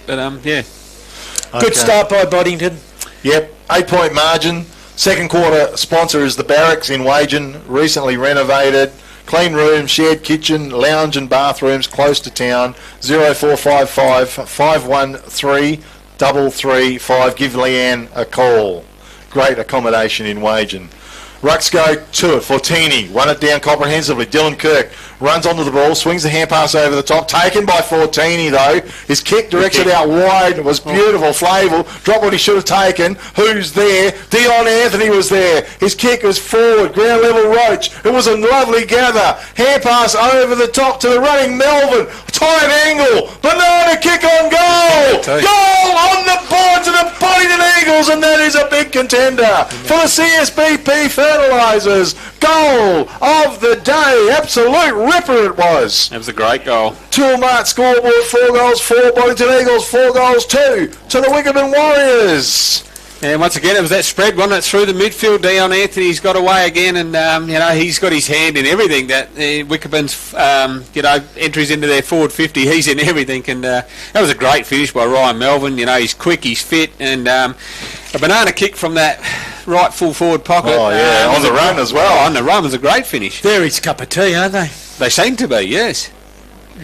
But, yeah. Good start by Boddington. Yep, 8-point margin. Second quarter sponsor is the Barracks in Wagen, recently renovated. Clean room, shared kitchen, lounge and bathrooms close to town. 0455 513 335. Give Leanne a call. Great accommodation in Wagen. Rucks go to it. Fortini run it down comprehensively. Dylan Kirk runs onto the ball, swings the hand pass over the top. Taken by Fortini though. His kick directs it out wide. It was beautiful. Flavel dropped what he should have taken. Who's there? Dion Anthony was there. His kick was forward. Ground level Roach. It was a lovely gather. Hand pass over the top to the running Melvin. Tight angle. Banana kick on goal. Goal on the board to the Boddington Eagles, and that is a big contender for the CSBP Fertilisers. Goal of the day. Absolute ripper it was. That was a great goal. Toolmart scoreboard, 4 goals, 4 Boddington Eagles, 4 goals, 2 to the Wickepin Warriors. And once again, it was that spread, wasn't it, through the midfield. Dion Anthony's got away again, and he's got his hand in everything. That Wickepin's entries into their forward 50, he's in everything. And that was a great finish by Ryan Melvin. He's quick, he's fit, and a banana kick from that right full forward pocket. Oh yeah, on the run as well. On the run was a great finish. They're his cup of tea, aren't they? They seem to be, yes.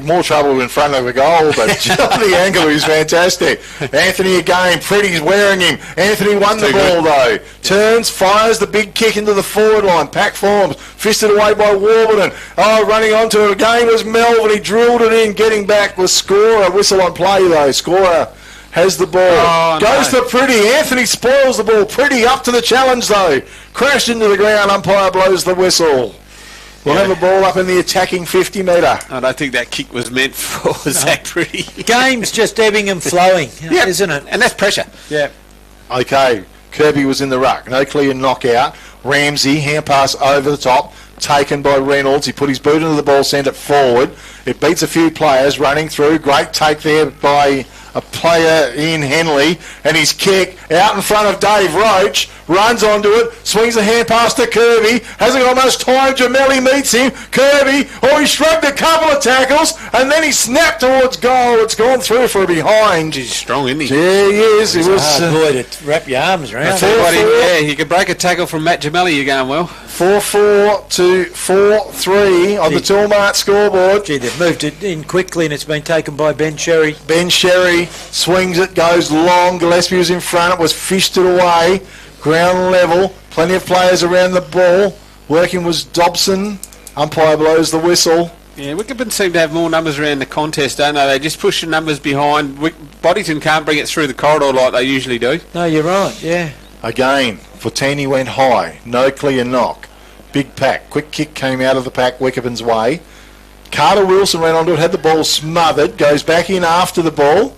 More trouble in front of the goal, but the angle is fantastic. Anthony again, Pretty's wearing him. Anthony won the ball though. Turns, fires the big kick into the forward line. Pack forms, fisted away by Warburton. Oh, running onto it again was Melvin. He drilled it in, getting back was Scorer. Whistle on play though. Scorer has the ball. Goes to Pretty. Anthony spoils the ball. Pretty up to the challenge though. Crashed into the ground. Umpire blows the whistle. We'll have a ball up in the attacking 50 metre. I don't think that kick was meant for Zach Pretty. Game's just ebbing and flowing, isn't it? And that's pressure. Yeah. Okay, Kirby was in the ruck. No clear knockout. Ramsey, hand pass over the top. Taken by Reynolds. He put his boot into the ball, sent it forward. It beats a few players running through. Great take there by a player in Henley, and his kick out in front of Dave Roach, runs onto it, swings the hand pass to Kirby, hasn't got much time, Jamelli meets him, Kirby, he shrugged a couple of tackles, and then he snapped towards goal. It's gone through for a behind. He's strong, isn't he? Yeah, he is. It was a hard boy to wrap your arms around. You could break a tackle from Matt Jamelli, you're going well. 4-4 to 4-3 on the Toolmart scoreboard. Gee, they've moved it in quickly, and it's been taken by Ben Sherry. Ben Sherry swings it, goes long. Gillespie was in front. It was fished it away. Ground level. Plenty of players around the ball. Working was Dobson. Umpire blows the whistle. Yeah, Wickepin seem to have more numbers around the contest, don't they? They just push the numbers behind. Boddington can't bring it through the corridor like they usually do. No, you're right, yeah. Again, Fortini went high. No clear knock. Big pack. Quick kick came out of the pack Wickepin's way. Carter Wilson ran onto it, had the ball smothered, goes back in after the ball.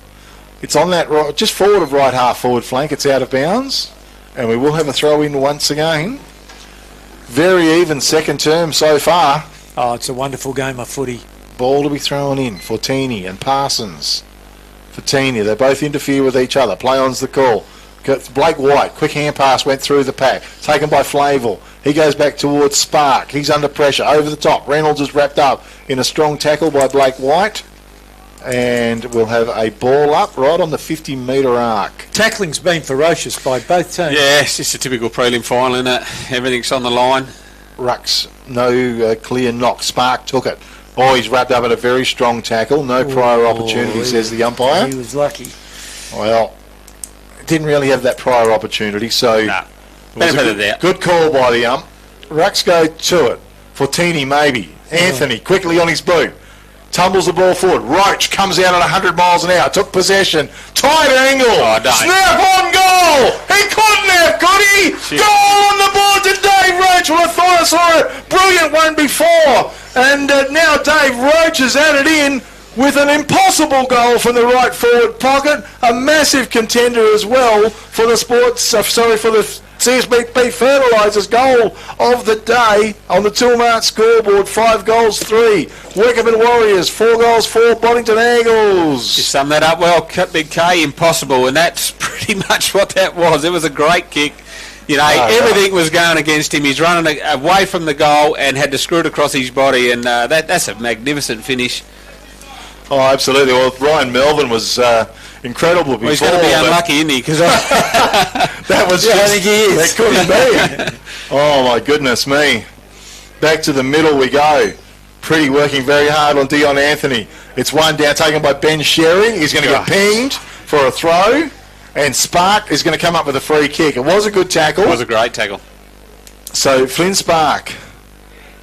It's on that right, just forward of right half forward flank. It's out of bounds, and we will have a throw in once again. Very even second term so far. Oh, it's a wonderful game of footy. Ball to be thrown in. Fortini and Parsons. Fortini, they both interfere with each other. Play on's the call. Blake White, quick hand pass, went through the pack. Taken by Flavel. He goes back towards Spark. He's under pressure. Over the top. Reynolds is wrapped up in a strong tackle by Blake White. And we'll have a ball up right on the 50-metre arc. Tackling's been ferocious by both teams. Yeah, it's just a typical prelim final, isn't it? Everything's on the line. Rucks, no clear knock. Spark took it. Oh, he's wrapped up in a very strong tackle. No prior opportunity, says the umpire. He was lucky. Well, didn't really have that prior opportunity, so benefit of that. Good call by the ump. Rucks go to it. Fortini maybe. Anthony quickly on his boot. Tumbles the ball forward. Roach comes out at 100 miles an hour. Took possession. Tight angle. Snap on goal. He couldn't have, could he? Shit. Goal on the board to Dave Roach. Well, I thought I saw a brilliant one before. And now Dave Roach has added in with an impossible goal from the right forward pocket. A massive contender as well for the for the CSBP Fertilisers goal of the day on the Toolmart scoreboard. 5 goals, 3. Wickepin Warriors, 4 goals, 4. Boddington Eagles. You summed that up well, Big K, impossible, and that's pretty much what that was. It was a great kick. You know, everything was going against him. He's running away from the goal and had to screw it across his body, and that's a magnificent finish. Oh, absolutely. Well, Ryan Melvin was incredible before. Well, he's going to be unlucky, isn't he? Because that was I think he is. That couldn't be. Oh, my goodness me. Back to the middle we go. Pretty working very hard on Dion Anthony. It's one down, taken by Ben Sherry. He's going to get pinged for a throw. And Spark is going to come up with a free kick. It was a good tackle. It was a great tackle. So Flynn Spark,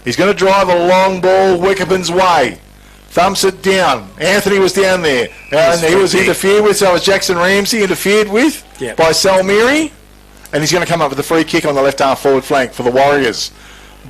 he's going to drive a long ball Wickepin's way. Thumps it down. Anthony was down there. And he was interfered with, so it was Jackson Ramsey interfered with by Salmiri. And he's going to come up with a free kick on the left-half forward flank for the Warriors.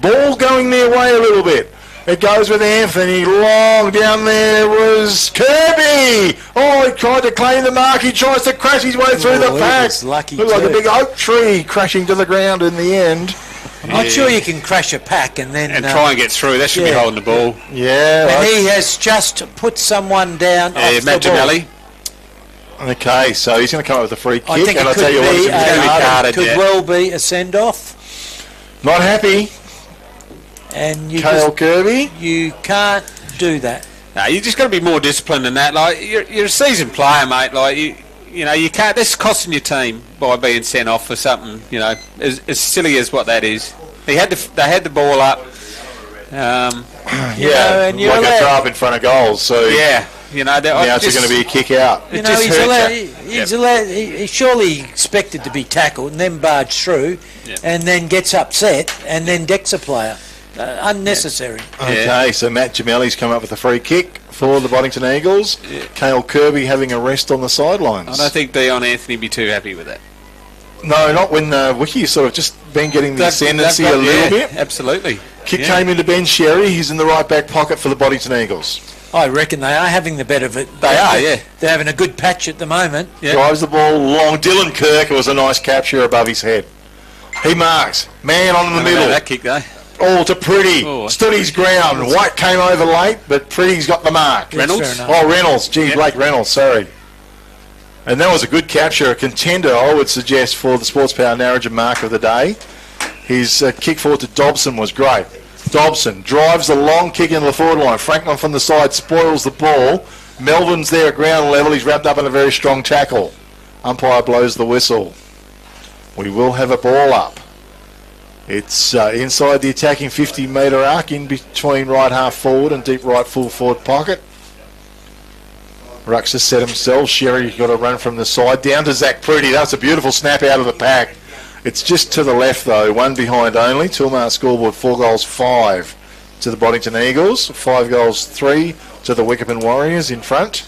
Ball going their way a little bit. It goes with Anthony. Long down there was Kirby. Oh, he tried to claim the mark. He tries to crash his way through the pack. Lucky Looked like a big oak tree crashing to the ground in the end. I'm not sure you can crash a pack and then... And try and get through. That should be holding the ball. Yeah. And he has just put someone down off Matt the ball. Gemelli. Okay, so he's going to come up with a free kick. I think and it I'll tell you what, it could well be a send-off. Not happy. And you Cale Kirby. You can't do that. No, you just got to be more disciplined than that. Like you're a seasoned player, mate. Like you know, you can't. That's costing your team by being sent off for something. You know, as silly as what that is. They had the ball up. And you're like a throw up in front of goals. So you know, now it's going to be a kick out. You know, he's allowed. He's surely expected to be tackled and then barged through, and then gets upset and then decks a player. Unnecessary. Okay, so Matt Gemelli's come up with a free kick for the Boddington Eagles. Cale Kirby having a rest on the sidelines. I don't think Dion Anthony would be too happy with that. No, not when Wiki's sort of just been getting the ascendancy a little bit. Absolutely. Kick came into Ben Sherry. He's in the right back pocket for the Boddington Eagles. I reckon they are having the better of it. They are, They're having a good patch at the moment. Drives the ball long. Dylan Kirk, it was a nice capture above his head. He marks. Man on in the middle. That kick, though. Oh, to Pretty. Stood his ground. White came over late, but Pretty's got the mark. Reynolds? Reynolds. Gee, Blake Reynolds, sorry. And that was a good capture. A contender, I would suggest, for the Sports Power Narrogin mark of the day. His kick forward to Dobson was great. Dobson drives the long kick into the forward line. Franklin from the side spoils the ball. Melvin's there at ground level. He's wrapped up in a very strong tackle. Umpire blows the whistle. We will have a ball up. It's inside the attacking 50-metre arc, in between right half forward and deep right full forward pocket. Rux has set himself. Sherry got a run from the side down to Zach Pretty. That's a beautiful snap out of the pack. It's just to the left though, one behind only. Toolmart scoreboard 4 goals 5 to the Boddington Eagles, 5 goals 3 to the Wickepin Warriors in front.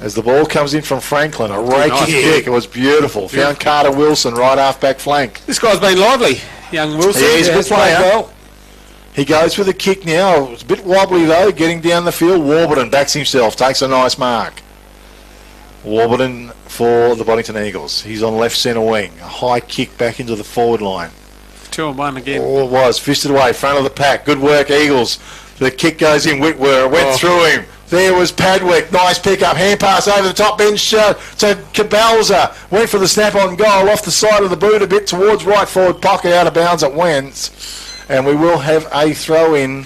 As the ball comes in from Franklin, a raking kick. It was beautiful. Found Carter Wilson right half back flank. This guy's been lively, young Wilson. Yeah, he's a good player. He goes for the kick now. It's a bit wobbly though, getting down the field. Warburton backs himself, takes a nice mark. Warburton for the Boddington Eagles. He's on left centre wing. A high kick back into the forward line. 2-on-1 again. Oh, it was. Fisted away, front of the pack. Good work, Eagles. The kick goes in. Whitwer went through him. There was Padwick. Nice pick up. Hand pass over the top bench to Cabalza. Went for the snap on goal off the side of the boot a bit towards right forward pocket. Out of bounds it went. And we will have a throw in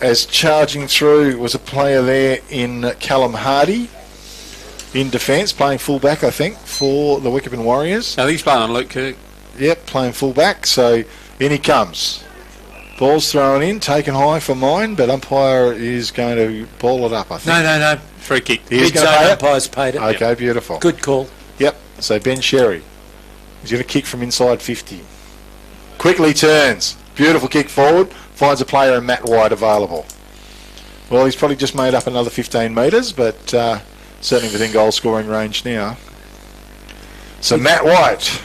as charging through was a player there in Callum Hardy in defence, playing full-back, I think, for the Wickepin Warriors. I think he's playing on Luke Kirk. Yep, playing full-back. So in he comes. Ball's thrown in, taken high for mine, but umpire is going to ball it up, I think. No. Free kick. He's Big going to zone pay it? umpire's paid it. Okay, beautiful. Good call. Yep, so Ben Sherry. He's going to kick from inside 50. Quickly turns. Beautiful kick forward. Finds a player in Matt White available. Well, he's probably just made up another 15 metres, but certainly within goal scoring range now. So Matt White.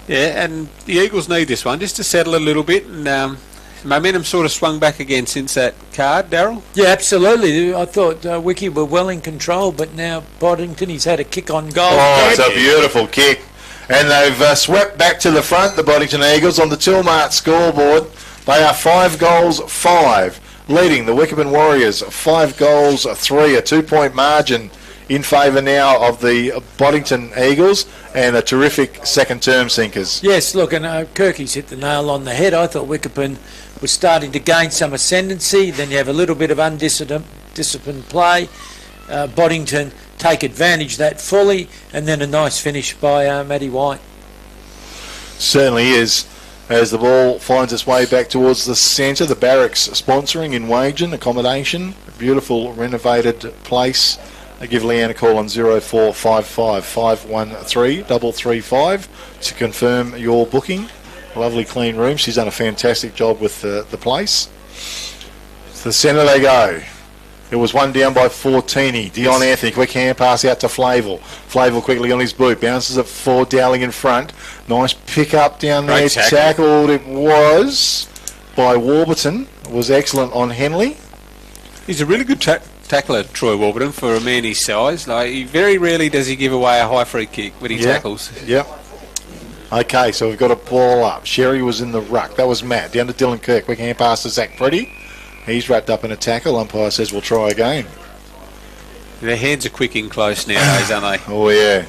Yeah, and the Eagles need this one just to settle a little bit, and momentum sort of swung back again since that card, Darryl. Yeah, absolutely. I thought Wiki were well in control, but now Boddington, he's had a kick on goal. Oh, it's a beautiful kick. And they've swept back to the front, the Boddington Eagles, on the Tilmart scoreboard. They are 5 goals 5, leading the Wickepin Warriors 5 goals 3, a 2-point margin in favour now of the Boddington Eagles, and a terrific second term sinkers. Yes, look, and Kirky's hit the nail on the head. I thought Wickepin was starting to gain some ascendancy. Then you have a little bit of undisciplined play. Boddington take advantage of that fully, and then a nice finish by Matty White. Certainly is. As the ball finds its way back towards the centre, the Barracks sponsoring in Wagen accommodation, a beautiful renovated place. Give Leanne a call on 0455 513 335 to confirm your booking. Lovely clean room. She's done a fantastic job with the place. To the centre they go. It was one down by Fortini. Dion Anthony, quick hand pass out to Flavel. Flavel quickly on his boot. Bounces it for Dowling in front. Nice pick up down there. Tackled it was by Warburton. It was excellent on Henley. He's a really good tackler, Troy Warburton, for a man his size. Like, he very rarely does he give away a high free kick when he tackles. Yep. Okay, so we've got a ball up. Sherry was in the ruck. That was Matt. Down to Dylan Kirk. Quick hand pass to Zach Pretty. He's wrapped up in a tackle. Umpire says we'll try again. Their hands are quick in close nowadays, aren't they? Oh, yeah.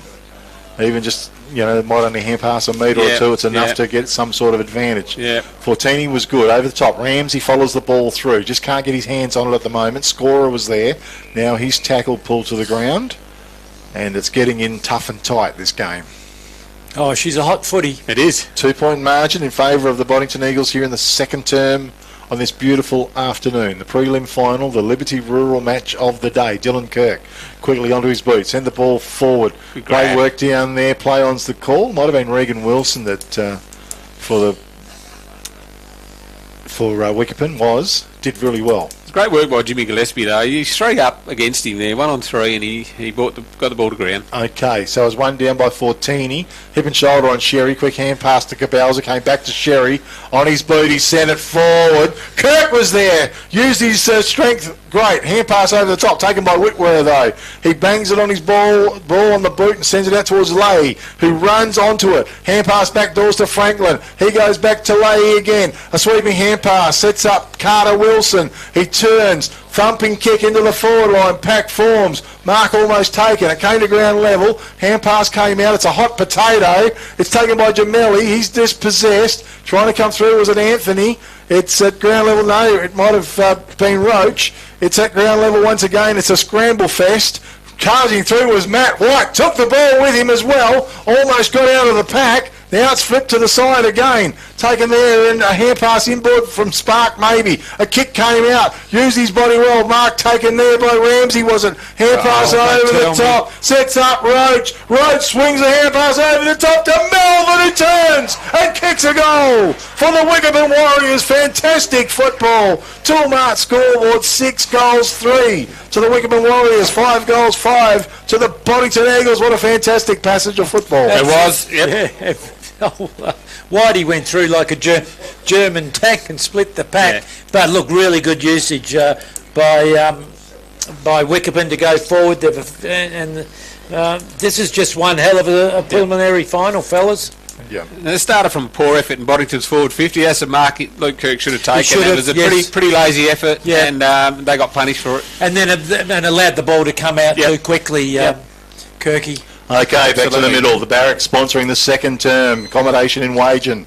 Even just, might only hand pass a metre or two. It's enough to get some sort of advantage. Yeah. Fortini was good. Over the top. Ramsey follows the ball through. Just can't get his hands on it at the moment. Scorer was there. Now he's tackled, pulled to the ground. And it's getting in tough and tight, this game. Oh, she's a hot footy. It is. 2-point margin in favour of the Boddington Eagles here in the second term on this beautiful afternoon. The prelim final, the Liberty Rural match of the day. Dylan Kirk quickly onto his boot. Send the ball forward. Great work down there. Play on's the call. Might have been Regan Wilson that for Wickepin did really well. Great work by Jimmy Gillespie, though. He's 3 up against him there, 1 on 3, and he got the ball to ground. Okay, so it was 1 down by Fortini. Hip and shoulder on Sherry. Quick hand pass to Cabalza. Came back to Sherry. On his boot, he sent it forward. Kirk was there. Used his strength. Great. Hand pass over the top. Taken by Whitwer, though. He bangs it on his ball on the boot and sends it out towards Leahy, who runs onto it. Hand pass back doors to Franklin. He goes back to Leahy again. A sweeping hand pass. Sets up Carter Wilson. He turns. Thumping kick into the forward line. Pack forms. Mark almost taken. It came to ground level. Hand pass came out. It's a hot potato. It's taken by Jamelli. He's dispossessed. Trying to come through. Was it Anthony? It's at ground level. No, it might have been Roach. It's at ground level once again. It's a scramble fest. Charging through was Matt White. Took the ball with him as well. Almost got out of the pack. Now it's flipped to the side again. Taken there and a hand pass inboard from Spark maybe. A kick came out. Used his body well. Mark taken there by Ramsey, was it? Hand pass over the top. Sets up Roach. Roach swings a hand pass over the top to Melvin, who turns and kicks a goal for the Wickepin Warriors. Fantastic football. Toolmart scoreboard 6 goals 3 to the Wickepin Warriors. 5 goals 5 to the Boddington Eagles. What a fantastic passage of football. It was. Yep. Yeah. Whitey went through like a German tank and split the pack. But look, really good usage by Wickepin to go forward. And this is just one hell of a preliminary final, fellas. Yeah. And it started from a poor effort in Boddington's forward 50. That's a mark Luke Kirk should have taken. should have, It was a yes. pretty lazy effort, Yeah. and they got punished for it. And then and allowed the ball to come out Yep. too quickly, Yep. Kirky. Okay, back to the Absolutely. middle. The Barracks sponsoring the second term. Accommodation in Wagen.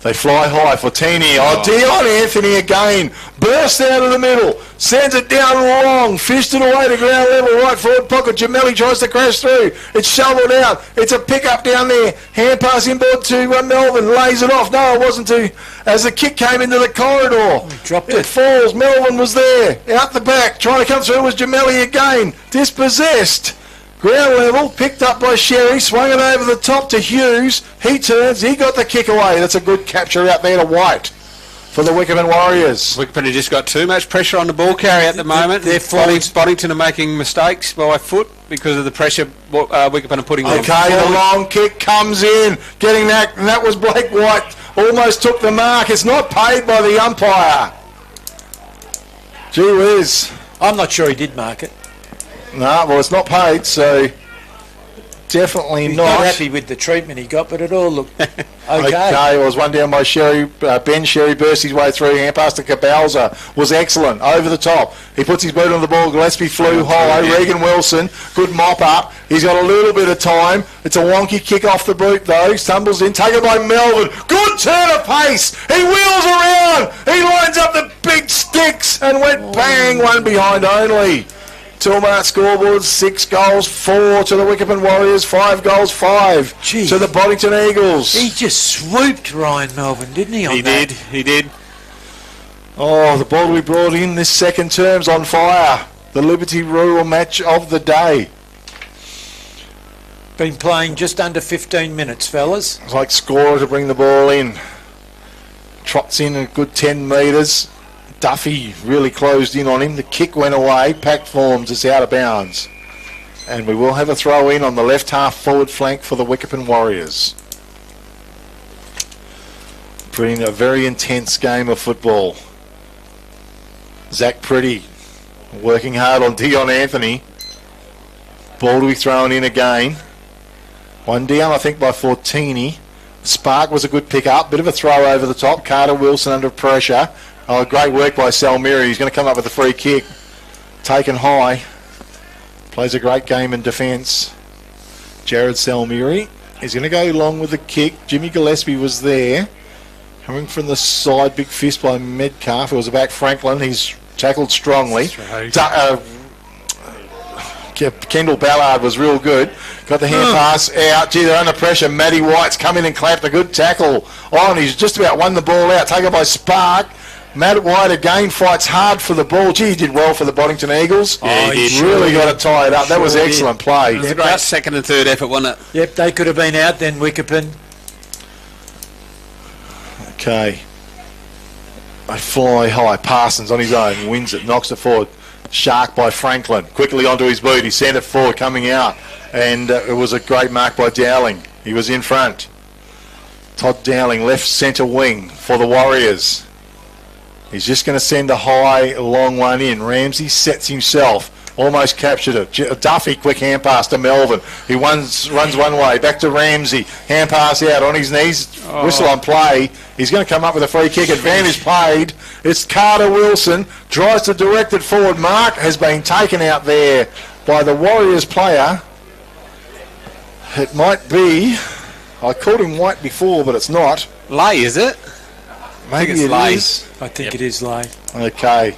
They fly high. Fortini. Oh, Dion Anthony again. Bursts out of the middle. Sends it down long. Fished it away to ground level. Right forward pocket. Gemelli tries to crash through. It's shoveled out. It's a pick-up down there. Hand pass inboard to Melvin. Lays it off. No, it wasn't to. As the kick came into the corridor. Dropped It it. falls. Melvin was there. Out the back. Trying to come through was Gemelli again. Dispossessed. Ground level, picked up by Sherry, swung it over the top to Hughes. He turns, he got the kick away. That's a good capture out there to White for the Wickepin Warriors. Wickepin have just got too much pressure on the ball carry at the moment. They're forwards. Boddington are making mistakes by foot because of the pressure Wickepin are putting on. Okay, the long kick comes in, getting that, and that was Blake White. Almost took the mark. It's not paid by the umpire. Gee whiz. I'm not sure he did mark it. No, well, it's not paid, so definitely He's not. not happy with the treatment he got, but it all looked okay. Okay, well, was one down by Sherry. Ben Sherry burst his way through. Hand pass to Cabalza was excellent. Over the top. He puts his boot on the ball. Gillespie flew high. yeah. Regan Wilson, good mop up. He's got a little bit of time. It's a wonky kick off the boot, though. Stumbles in. Taken by Melvin. Good turn of pace. He wheels around. He lines up the big sticks and went bang. One behind only. Tilmart scoreboard, 6 goals, 4 to the Wickepin Warriors, 5 goals, 5 Gee. to the Boddington Eagles. He just swooped Ryan Melvin, didn't he, on He that? did, he did. Oh, the ball we brought in this second term's on fire. The Liberty Rural match of the day. Been playing just under 15 minutes, fellas. It's like scorer to bring the ball in. Trots in a good 10 metres. Duffy really closed in on him. The kick went away. Pack forms. It's out of bounds. And we will have a throw in on the left half forward flank for the Wickepin Warriors. Been a very intense game of football. Zach Pretty working hard on Dion Anthony. Ball to be thrown in again. One down, I think, by Fortini. Spark was a good pick up. Bit of a throw over the top. Carter Wilson under pressure. Oh, great work by Salmiri. He's going to come up with a free kick. Taken high. Plays a great game in defence. Jared Salmiri. He's going to go long with the kick. Jimmy Gillespie was there. Coming from the side, big fist by Metcalf. It was about Franklin. He's tackled strongly. Kendall Ballard was real good. Got the hand pass out. Gee, they're under pressure. Matty White's come in and clapped a good tackle on. He's just about won the ball out. Taken by Spark. Matt White again fights hard for the ball. Gee, he did well for the Boddington Eagles. Yeah, he did. Really got it tied up. That was Sure excellent play. It was a great second and third effort, wasn't it? Yep, they could have been out then, Wickepin. Okay. They fly high. Parsons on his own. Wins it. Knocks it forward. Shark by Franklin. Quickly onto his boot. He sent it forward coming out. And it was a great mark by Dowling. He was in front. Todd Dowling, left centre wing for the Warriors. He's just going to send a high, long one in. Ramsey sets himself. Almost captured it. Duffy, quick hand pass to Melvin. He runs one way. Back to Ramsey. Hand pass out on his knees. Whistle on play. He's going to come up with a free kick. Advantage played. It's Carter Wilson. Tries to direct it forward. Mark has been taken out there by the Warriors player. It might be... I called him White before, but it's not. Lay, is it? Maybe it's it Lay. is. I think it is Lay. Okay.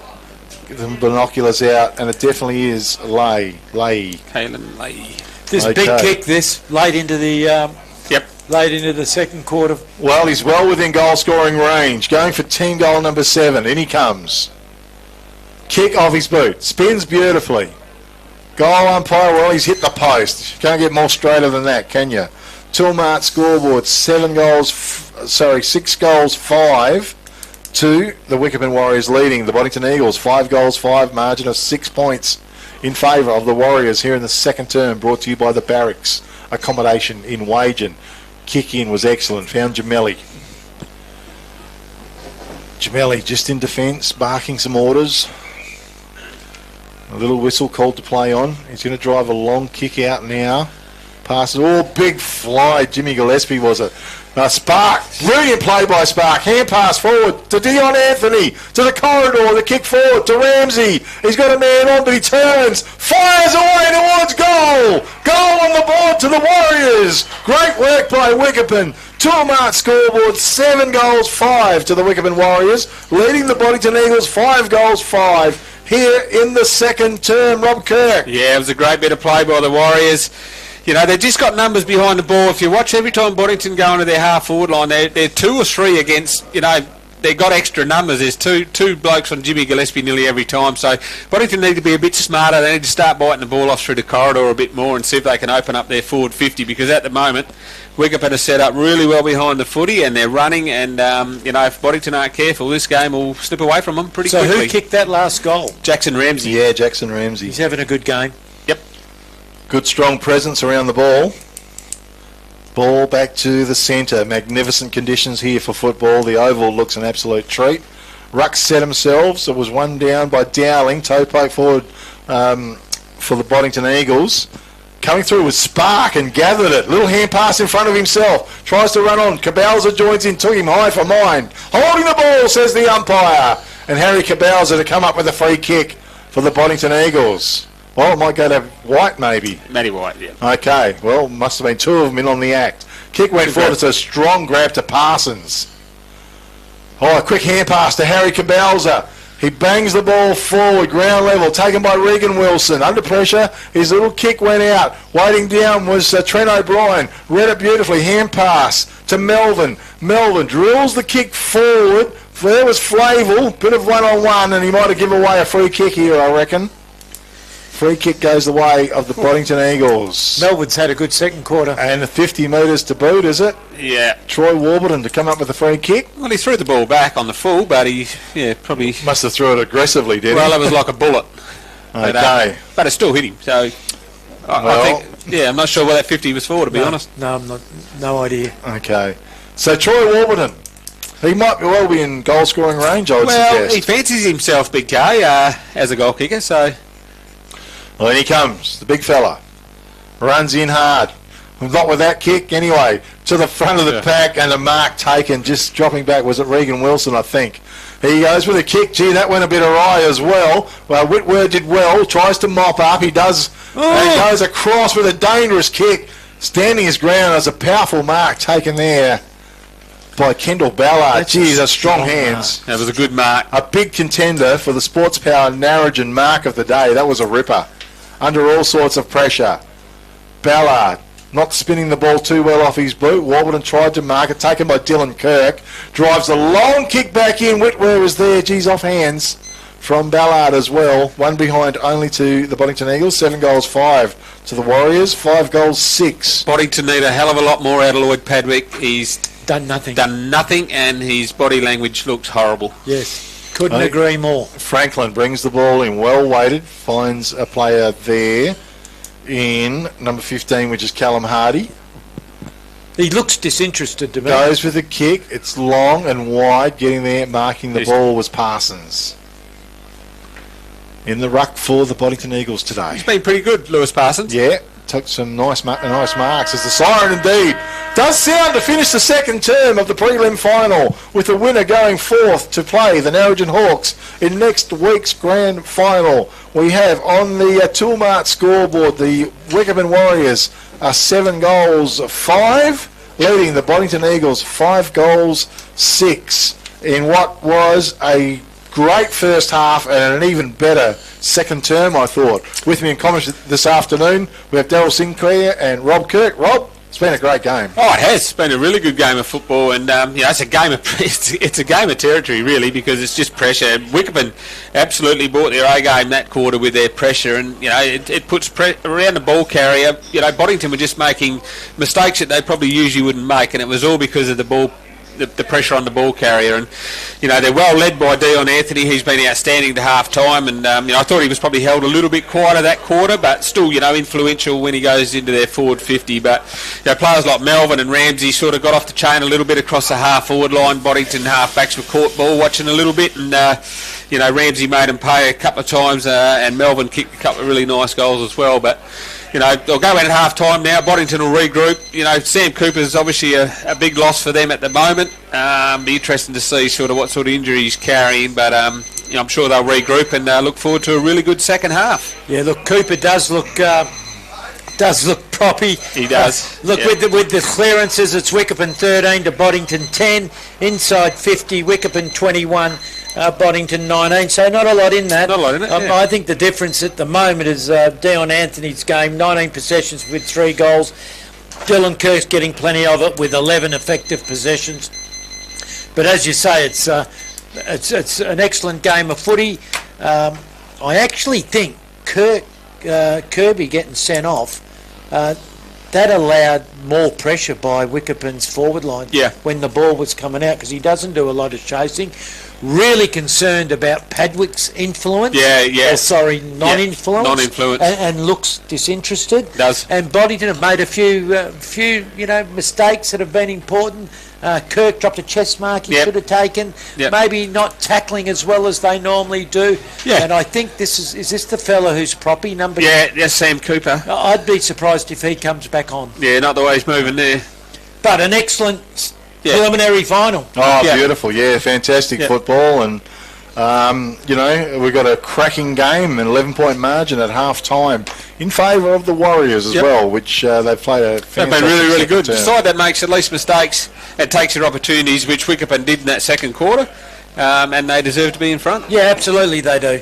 Get the binoculars out, and it definitely is Lay. Kalen Lay. This Okay. big kick, this late into the Yep. late into the second quarter. Well, he's well within goal scoring range. Going for team goal number 7. In he comes. Kick off his boot. Spins beautifully. Goal umpire, well, he's hit the post. Can't get more straighter than that, can you? Tilmart scoreboard, 6 goals, 5 to the Wickepin Warriors leading. The Boddington Eagles, 5 goals, 5, margin of 6 points in favour of the Warriors here in the second term, brought to you by the Barracks accommodation in Wagen. Kick in was excellent, found Gemelli. Gemelli just in defence, barking some orders. A little whistle called to play on. He's going to drive a long kick out now. passes. Oh, big fly, Jimmy Gillespie was it. Spark, brilliant play by Spark. Hand pass forward to Dion Anthony, to the corridor, the kick forward to Ramsey. He's got a man on, but he turns, fires away towards goal. Goal on the board to the Warriors. Great work by Wickepin. 2-mark scoreboard, 7 goals, 5 to the Wickepin Warriors, leading the Boddington Eagles 5 goals, 5 here in the second term. Rob Kirk. Yeah, it was a great bit of play by the Warriors. You know, they've just got numbers behind the ball. If you watch every time Boddington go into their half-forward line, they're 2 or 3 against, you know, they've got extra numbers. There's two blokes on Jimmy Gillespie nearly every time. So Boddington need to be a bit smarter. They need to start biting the ball off through the corridor a bit more and see if they can open up their forward 50, because at the moment, Wickepin are set up really well behind the footy and they're running, and, you know, if Boddington aren't careful, this game will slip away from them pretty quickly. So who kicked that last goal? Jackson Ramsey. Yeah, Jackson Ramsey. He's having a good game. Yep. Good strong presence around the ball. Ball back to the centre. Magnificent conditions here for football. The oval looks an absolute treat. Rucks set themselves. It was one down by Dowling. Toe poke forward for the Boddington Eagles. Coming through with Spark and gathered it. Little hand pass in front of himself. Tries to run on. Cabalza joins in. Took him high for mine. Holding the ball, says the umpire. And Harry Cabalza to come up with a free kick for the Boddington Eagles. Well, it might go to White, maybe. Matty White, yeah. Okay, well, must have been 2 of them in on the act. Kick went forward. It's a strong grab to Parsons. Oh, a quick hand pass to Harry Cabalza. He bangs the ball forward, ground level, taken by Regan Wilson. Under pressure, his little kick went out. Waiting down was Trent O'Brien. Read it beautifully. Hand pass to Melvin. Melvin drills the kick forward. There was Flavel. Bit of one-on-one, and he might have given away a free kick here, I reckon. Free kick goes the way of the Boddington Eagles. Melbourne's had a good second quarter. And the 50 metres to boot, is it? Yeah. Troy Warburton to come up with a free kick. Well, he threw the ball back on the full, but he, probably... Must have threw it aggressively, did he? Well, it was like a bullet. Okay. But it still hit him, so... I think, I'm not sure what that 50 was for, to be honest. No, I'm not. No idea. Okay. So Troy Warburton, he might well be in goal-scoring range, I would suggest. Well, he fancies himself, Big K, as a goal kicker, so... Well, then he comes, the big fella. Runs in hard. Not with that kick, anyway. To the front of the pack, and a mark taken, just dropping back. Was it Regan Wilson, I think? He goes with a kick. Gee, that went a bit awry as well. Well, Whitworth did well. Tries to mop up. He does. And he goes across with a dangerous kick. Standing his ground. As a powerful mark taken there by Kendall Ballard. Geez, those strong hands. That was a good mark. A big contender for the Sports Power Narrogin mark of the day. That was a ripper. Under all sorts of pressure. Ballard not spinning the ball too well off his boot. Warburton tried to mark it. Taken by Dylan Kirk. Drives a long kick back in. Whitware was there. Geez, off hands from Ballard as well. One behind only to the Boddington Eagles. 7 goals, 5 to the Warriors. 5 goals, 6. Boddington need a hell of a lot more out of Lloyd Padwick. He's done nothing. And his body language looks horrible. Yes. Couldn't agree more. Franklin brings the ball in, well weighted, finds a player there in number 15, which is Callum Hardy. He looks disinterested to me. Goes with a kick. It's long and wide. Getting there, marking the ball was Parsons. In the ruck for the Boddington Eagles today. He's been pretty good, Lewis Parsons. Yeah. Took some nice marks as the siren indeed does sound to finish the second term of the prelim final, with the winner going forth to play the Narrogin Hawks in next week's grand final. We have on the Toolmart scoreboard the Wickepin Warriors are 7 goals 5, leading the Boddington Eagles 5 goals 6 in what was a great first half and an even better second term, I thought. With me in comments this afternoon, we have Daryl Sinclair and Rob Kirk. Rob, it's been a great game. Oh, it has. It's been a really good game of football, and it's a game of it's a game of territory, really, because it's just pressure. Wickepin absolutely brought their A game that quarter with their pressure, and it puts around the ball carrier. Boddington were just making mistakes that they probably usually wouldn't make, and it was all because of the ball. The pressure on the ball carrier, and they're well led by Dion Anthony. He's been outstanding to half time, and I thought he was probably held a little bit quieter that quarter, but still influential when he goes into their forward 50. But players like Melvin and Ramsey sort of got off the chain a little bit across the half forward line. Boddington half-backs were caught ball watching a little bit, and Ramsey made him pay a couple of times, and Melvin kicked a couple of really nice goals as well. But they'll go in at half time now. Boddington will regroup. Sam Cooper's obviously a big loss for them at the moment. Be interesting to see what sort of injury he's carrying, but I'm sure they'll regroup and look forward to a really good second half. Yeah, look, Cooper does look proppy. He does. With the clearances, it's Wickepin 13 to Boddington 10. Inside 50, Wickepin 21, Boddington 19. So not a lot in that. Not a lot in it, yeah. I think the difference at the moment is Dion Anthony's game, 19 possessions with 3 goals. Dylan Kirk's getting plenty of it with 11 effective possessions. But as you say, it's an excellent game of footy. I actually think Kirby getting sent off, that allowed more pressure by Wickepin's forward line when the ball was coming out, because he doesn't do a lot of chasing. Really concerned about Padwick's influence. Non-influence. Non-influence. And looks disinterested. Does. And Boddington have made a few mistakes that have been important. Kirk dropped a chest mark he should have taken. Maybe not tackling as well as they normally do. And I think is this the fella who's proppy, number? Yes, Sam Cooper. I'd be surprised if he comes back on. Yeah, not the way he's moving there. But an excellent preliminary final. Oh, beautiful. Yeah, fantastic football. And, we've got a cracking game, an 11-point margin at half-time in favour of the Warriors as well, which they've played a fantastic They've been really, really good. term. The side that makes the least mistakes and takes their opportunities, which Wickepin did in that second quarter, and they deserve to be in front. Yeah, absolutely they do.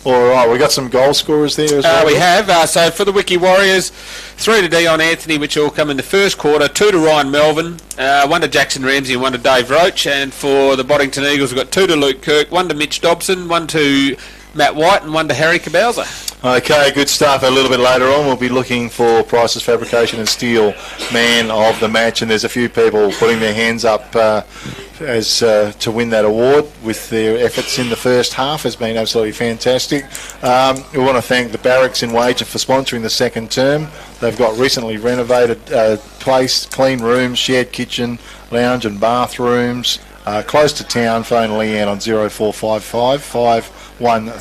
All right, we've got some goal scorers there as well. We have. So for the Wiki Warriors, 3 to Dion Anthony, which all come in the first quarter, 2 to Ryan Melvin, 1 to Jackson Ramsey and 1 to Dave Roach. And for the Boddington Eagles, we've got 2 to Luke Kirk, 1 to Mitch Dobson, 1 to Matt White and 1 to Harry Cabelza. Okay, good stuff. A little bit later on, we'll be looking for Price's Fabrication and Steel Man of the Match, and there's a few people putting their hands up as to win that award with their efforts in the first half. Has been absolutely fantastic. We want to thank the Barracks in Wager for sponsoring the second term. They've got recently renovated place, clean rooms, shared kitchen, lounge and bathrooms. Close to town. Phone Leanne on 0455 513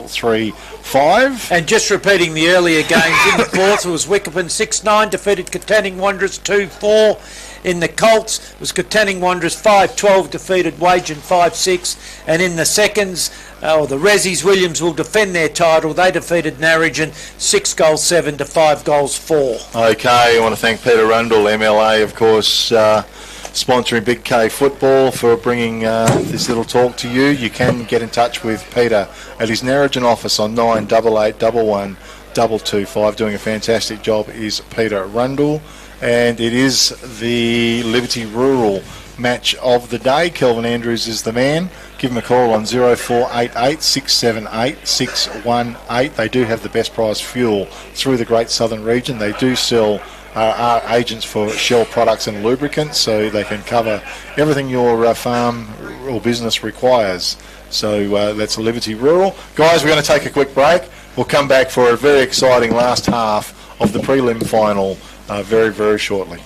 335. And just repeating the earlier games, in the fourth it was Wickepin 6-9 defeated Katanning Wanderers 2-4. In the Colts it was Katanning Wanderers 5-12 defeated Wagen 5-6. And in the seconds, the Rezzies Williams will defend their title. They defeated Narrogin 6-7 to 5-4. Okay, I want to thank Peter Rundle, MLA, of course, sponsoring Big K Football, for bringing this little talk to you. You can get in touch with Peter at his Narrogin office on 9881 225. Doing a fantastic job is Peter Rundle. And it is the Liberty Rural match of the day. Kelvin Andrews is the man. Give him a call on 0488 678 618. They do have the best price fuel through the Great Southern region. They do sell are agents for Shell products and lubricants, so they can cover everything your farm or business requires. So that's Liberty Rural. Guys, we're going to take a quick break. We'll come back for a very exciting last half of the prelim final very, very shortly.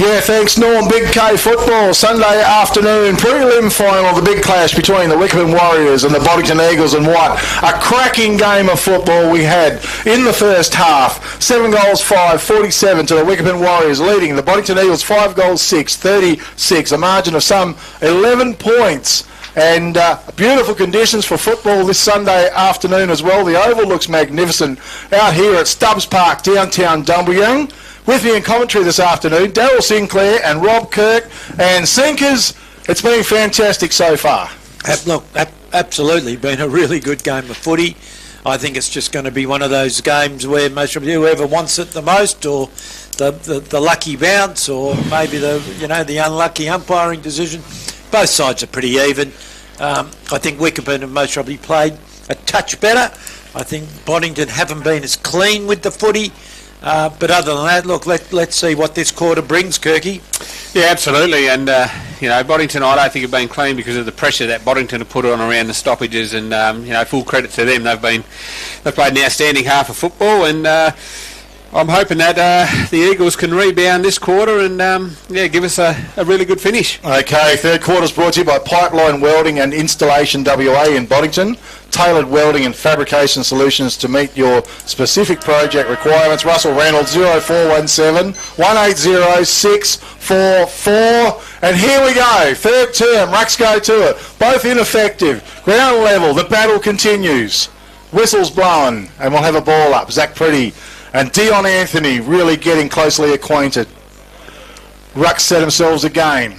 Yeah, thanks, Norm. Big K football, Sunday afternoon, prelim final, the big clash between the Wickepin Warriors and the Boddington Eagles, and what a cracking game of football we had in the first half. 7 goals, 5, 47 to the Wickepin Warriors, leading the Boddington Eagles 5 goals, 6, 36, a margin of some 11 points. And beautiful conditions for football this Sunday afternoon as well. The oval looks magnificent out here at Stubbs Park, downtown Dumbleyung. With me in commentary this afternoon, Daryl Sinclair and Rob Kirk. And Sinkers, it's been fantastic so far. Look, absolutely been a really good game of footy. I think it's just going to be one of those games where most of whoever wants it the most, or the lucky bounce, or maybe the unlucky umpiring decision. Both sides are pretty even. I think Wickepin have most probably played a touch better. I think Boddington haven't been as clean with the footy. But other than that, look, let's see what this quarter brings, Kirky. Yeah, absolutely. And, Boddington, I don't think have been clean because of the pressure that Boddington have put on around the stoppages. And, full credit to them. They've played an outstanding half of football. And I'm hoping that the Eagles can rebound this quarter and, give us a really good finish. Okay, third quarter's brought to you by Pipeline Welding and Installation WA in Boddington. Tailored welding and fabrication solutions to meet your specific project requirements. Russell Reynolds, 0417 180 644. And here we go, third term, rucks go to it. Both ineffective. Ground level, the battle continues. Whistles blowing, and we'll have a ball up. Zach Pretty and Dion Anthony really getting closely acquainted. Rucks set themselves again.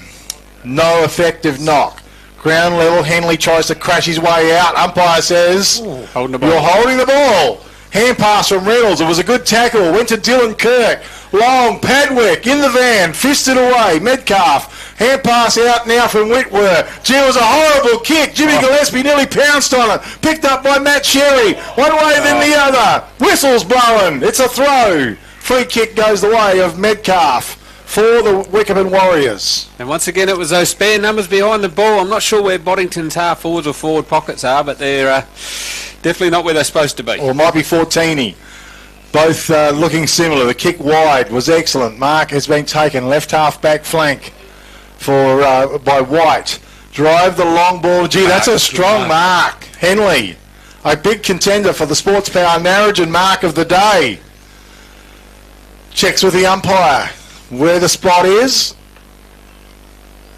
No effective knock. Ground level, Henley tries to crash his way out. Umpire says, you're holding the ball. Hand pass from Reynolds. It was a good tackle. Went to Dylan Kirk. Long, Padwick in the van. Fisted away. Metcalf. Hand pass out now from Whitworth. Gee, it was a horrible kick. Jimmy Gillespie nearly pounced on it. Picked up by Matt Sherry. One way then the other. Whistle's blowing. It's a throw. Free kick goes the way of Metcalf for the Wickepin Warriors. And once again, it was those spare numbers behind the ball. I'm not sure where Boddington's half forwards or forward pockets are, but they're definitely not where they're supposed to be. Or it might be Fortini. Both looking similar. The kick wide was excellent. Mark has been taken left half back flank by White. Drive the long ball. Gee, that's a strong mark. Henley, a big contender for the Sports Power Narrogin mark of the day. Checks with the umpire where the spot is.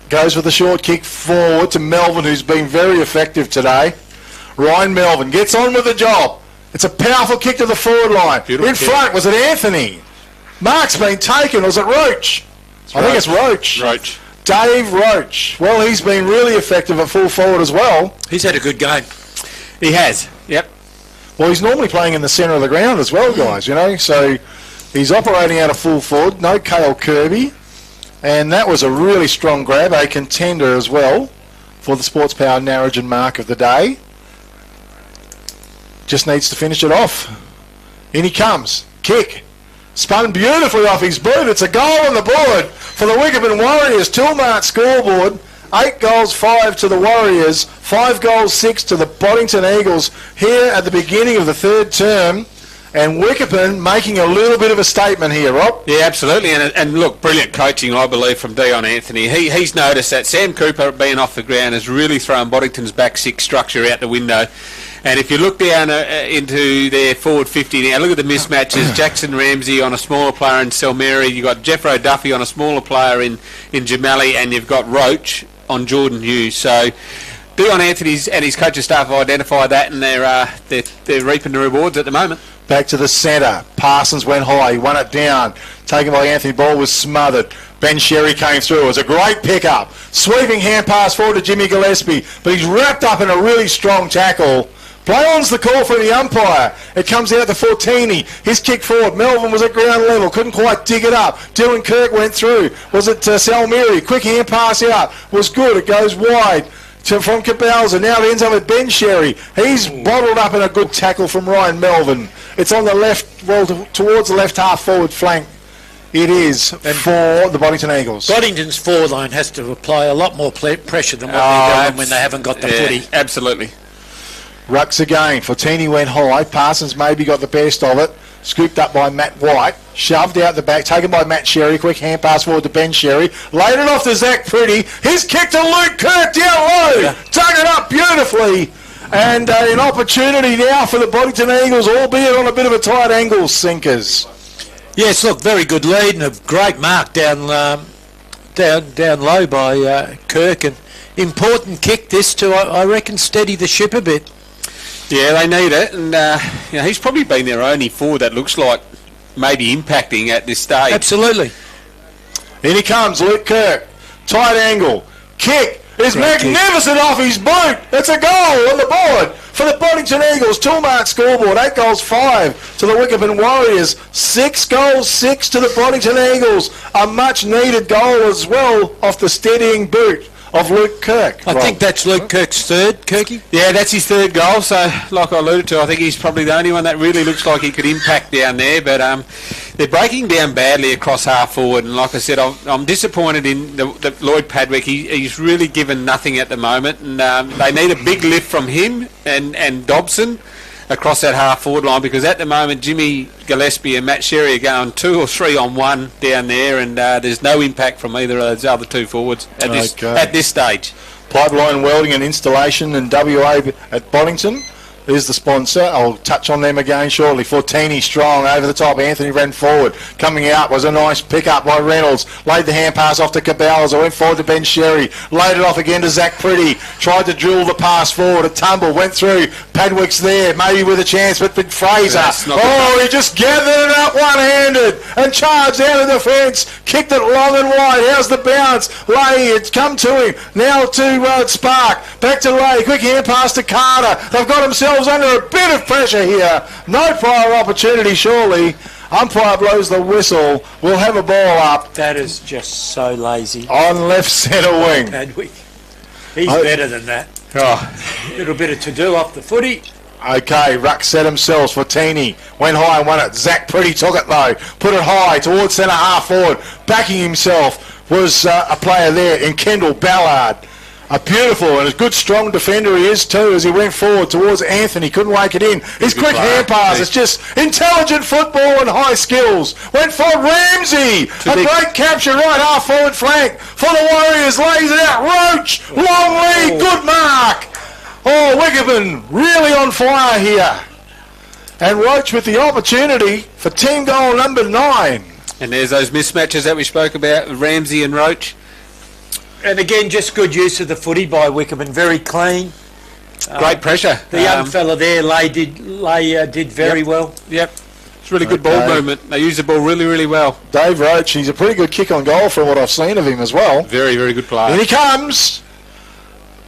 Goes with the short kick forward to Melvin, who's been very effective today. Ryan Melvin gets on with the job. It's a powerful kick to the forward line. Beautiful in front, was it Anthony? Mark's been taken, or was it Roach? I think it's Roach. Roach. Dave Roach. Well, he's been really effective at full forward as well. He's had a good game. He has, yep. Well, he's normally playing in the centre of the ground as well, guys, so he's operating out of full forward. No Cale Kirby. And that was a really strong grab, a contender as well for the Sports Power Narrogin mark of the day. Just needs to finish it off. In he comes. Kick. Spun beautifully off his boot. It's a goal on the board for the Wickepin Warriors. Toolmart scoreboard. 8 goals, 5 to the Warriors. 5 goals, 6 to the Boddington Eagles here at the beginning of the third term. And Wickepin making a little bit of a statement here, Rob. Yeah, absolutely. And look, brilliant coaching, I believe, from Dion Anthony. He's noticed that Sam Cooper being off the ground has really thrown Boddington's back six structure out the window. And if you look down into their forward 50 now, look at the mismatches. Jackson Ramsey on a smaller player in Selmeri. You've got Jeffro Duffy on a smaller player in Jamali. And you've got Roach on Jordan Hughes. So Dion Anthony's and his coaching staff have identified that, and they're reaping the rewards at the moment. Back to the centre. Parsons went high. He won it down. Taken by Anthony. Ball was smothered. Ben Sherry came through. It was a great pickup. Sweeping hand pass forward to Jimmy Gillespie. But he's wrapped up in a really strong tackle. Play on's the call from the umpire. It comes out to Fortini. His kick forward. Melvin was at ground level. Couldn't quite dig it up. Dylan Kirk went through. Was it Salmiri? Quick hand pass out. Was good. It goes wide from Cabalza. Now it ends up with Ben Sherry. He's bottled up in a good tackle from Ryan Melvin. It's on the left, well, towards the left half forward flank. It is for the Boddington Eagles. Boddington's forward line has to apply a lot more pressure than what they're doing when they haven't got the footy. Absolutely. Rucks again. Fortini went high. Parsons maybe got the best of it. Scooped up by Matt White. Shoved out the back. Taken by Matt Sherry. Quick hand pass forward to Ben Sherry. Laid it off to Zach Pretty. His kick to Luke Kirk down low. Yeah. Dug it up beautifully. And an opportunity now for the Boddington Eagles, albeit on a bit of a tight angle, sinkers. Yes, look, very good lead and a great mark down low by Kirk. And important kick this to, I reckon, steady the ship a bit. Yeah, they need it, and he's probably been their only forward that looks like maybe impacting at this stage. Absolutely. In he comes, Luke Kirk. Tight angle. Kick is magnificent off his boot. It's a goal on the board for the Boddington Eagles. Toolmark scoreboard, 8 goals, 5 to the Wickepin Warriors. 6 goals, 6 to the Boddington Eagles. A much needed goal as well off the steadying boot of Luke Kirk. I think that's Luke Kirk's third, Kirky. Yeah, that's his third goal. So, like I alluded to, I think he's probably the only one that really looks like he could impact down there. But they're breaking down badly across half forward. And like I said, I'm disappointed in the Lloyd Padwick. He's really given nothing at the moment. And they need a big lift from him and Dobson across that half forward line, because at the moment Jimmy Gillespie and Matt Sherry are going 2 or 3 on 1 down there, and there's no impact from either of those other two forwards at this stage. Pipeline Welding and Installation in WA at Boddington is the sponsor. I'll touch on them again shortly. Fortini strong over the top. Anthony ran forward. Coming out was a nice pick-up by Reynolds. Laid the hand pass off to Cabales. I went forward to Ben Sherry. Laid it off again to Zach Pretty. Tried to drill the pass forward. A tumble. Went through. Padwick's there. Maybe with a chance, but Big Fraser. He just gathered it up one-handed and charged out of the fence. Kicked it long and wide. How's the bounce? Lay, it's come to him. Now to Spark. Back to Lay. Quick hand pass to Carter. They've got themselves under a bit of pressure here. No prior opportunity, surely. Umpire blows the whistle. We'll have a ball up. That is just so lazy. On left centre wing. Padwick. He's better than that. A little bit of to-do off the footy. Okay, Ruck set themselves. Fortini went high and won it. Zach Pretty took it though. Put it high towards centre half forward. Backing himself was a player there in Kendall Ballard. A beautiful and a good strong defender he is too, as he went forward towards Anthony. Couldn't wake it in. His quick hand pass. It's just intelligent football and high skills. Went for Ramsey. A great capture right half forward flank for the Warriors. Lays it out. Roach. Long lead. Good mark. Oh, Wickepin really on fire here. And Roach with the opportunity for team goal number 9. And there's those mismatches that we spoke about, Ramsey and Roach. And again, just good use of the footy by Wickepin. Very clean. Great pressure. The young fella there, Lay did very well. Yep. It's really good ball movement. They use the ball really, really well. Dave Roach, he's a pretty good kick on goal from what I've seen of him as well. Very, very good player. And he comes.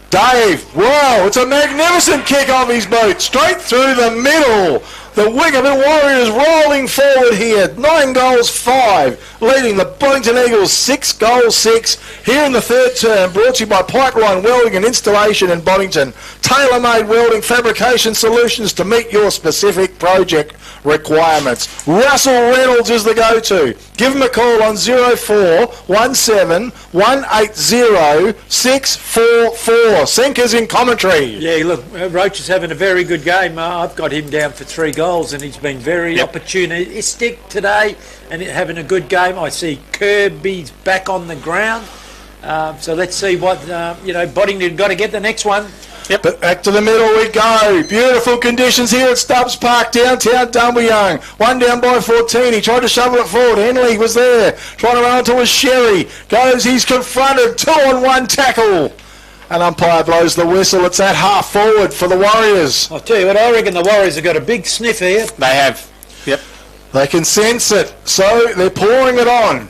Dave, wow, it's a magnificent kick off his boot. Straight through the middle. The Wickepin Warriors rolling forward here. 9 goals, 5. Leading the Boddington Eagles 6 goals, 6. Here in the third term, brought to you by Pipeline Welding and Installation in Boddington. Tailor-made welding fabrication solutions to meet your specific project requirements. Russell Reynolds is the go-to. Give him a call on 0417 180 644. Sinkers in commentary. Yeah, look, Roach is having a very good game. I've got him down for 3 goals, and he's been very opportunistic today and having a good game. I see Kirby's back on the ground. So let's see what, Boddington got to get the next one. Yep. But back to the middle we go. Beautiful conditions here at Stubbs Park, downtown Dumbleyung. One down by Fortini. Tried to shovel it forward. Henley was there. Trying to run onto a Sherry. He's confronted. 2-on-1 tackle. And umpire blows the whistle. It's at half forward for the Warriors. I'll tell you what, I reckon the Warriors have got a big sniff here. They have. Yep. They can sense it. So they're pouring it on.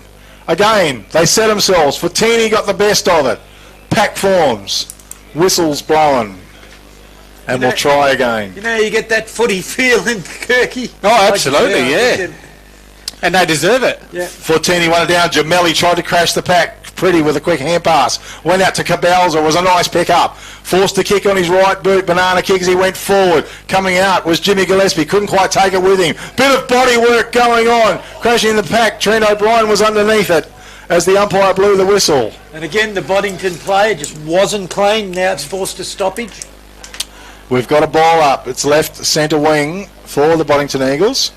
Again, they set themselves. Fortini got the best of it. Pack forms. Whistles blowing. And we'll try again. You get that footy feeling, Kirky. Oh, absolutely, yeah. And they deserve it. Yeah. Fortini won it down. Gemelli tried to crash the pack. Pretty with a quick hand pass. Went out to Cabales. It was a nice pick up. Forced to kick on his right boot. Banana kick as he went forward. Coming out was Jimmy Gillespie. Couldn't quite take it with him. Bit of body work going on. Crashing the pack. Trent O'Brien was underneath it as the umpire blew the whistle. And again, the Boddington player just wasn't clean. Now it's forced to stoppage. We've got a ball up. It's left centre wing for the Boddington Eagles.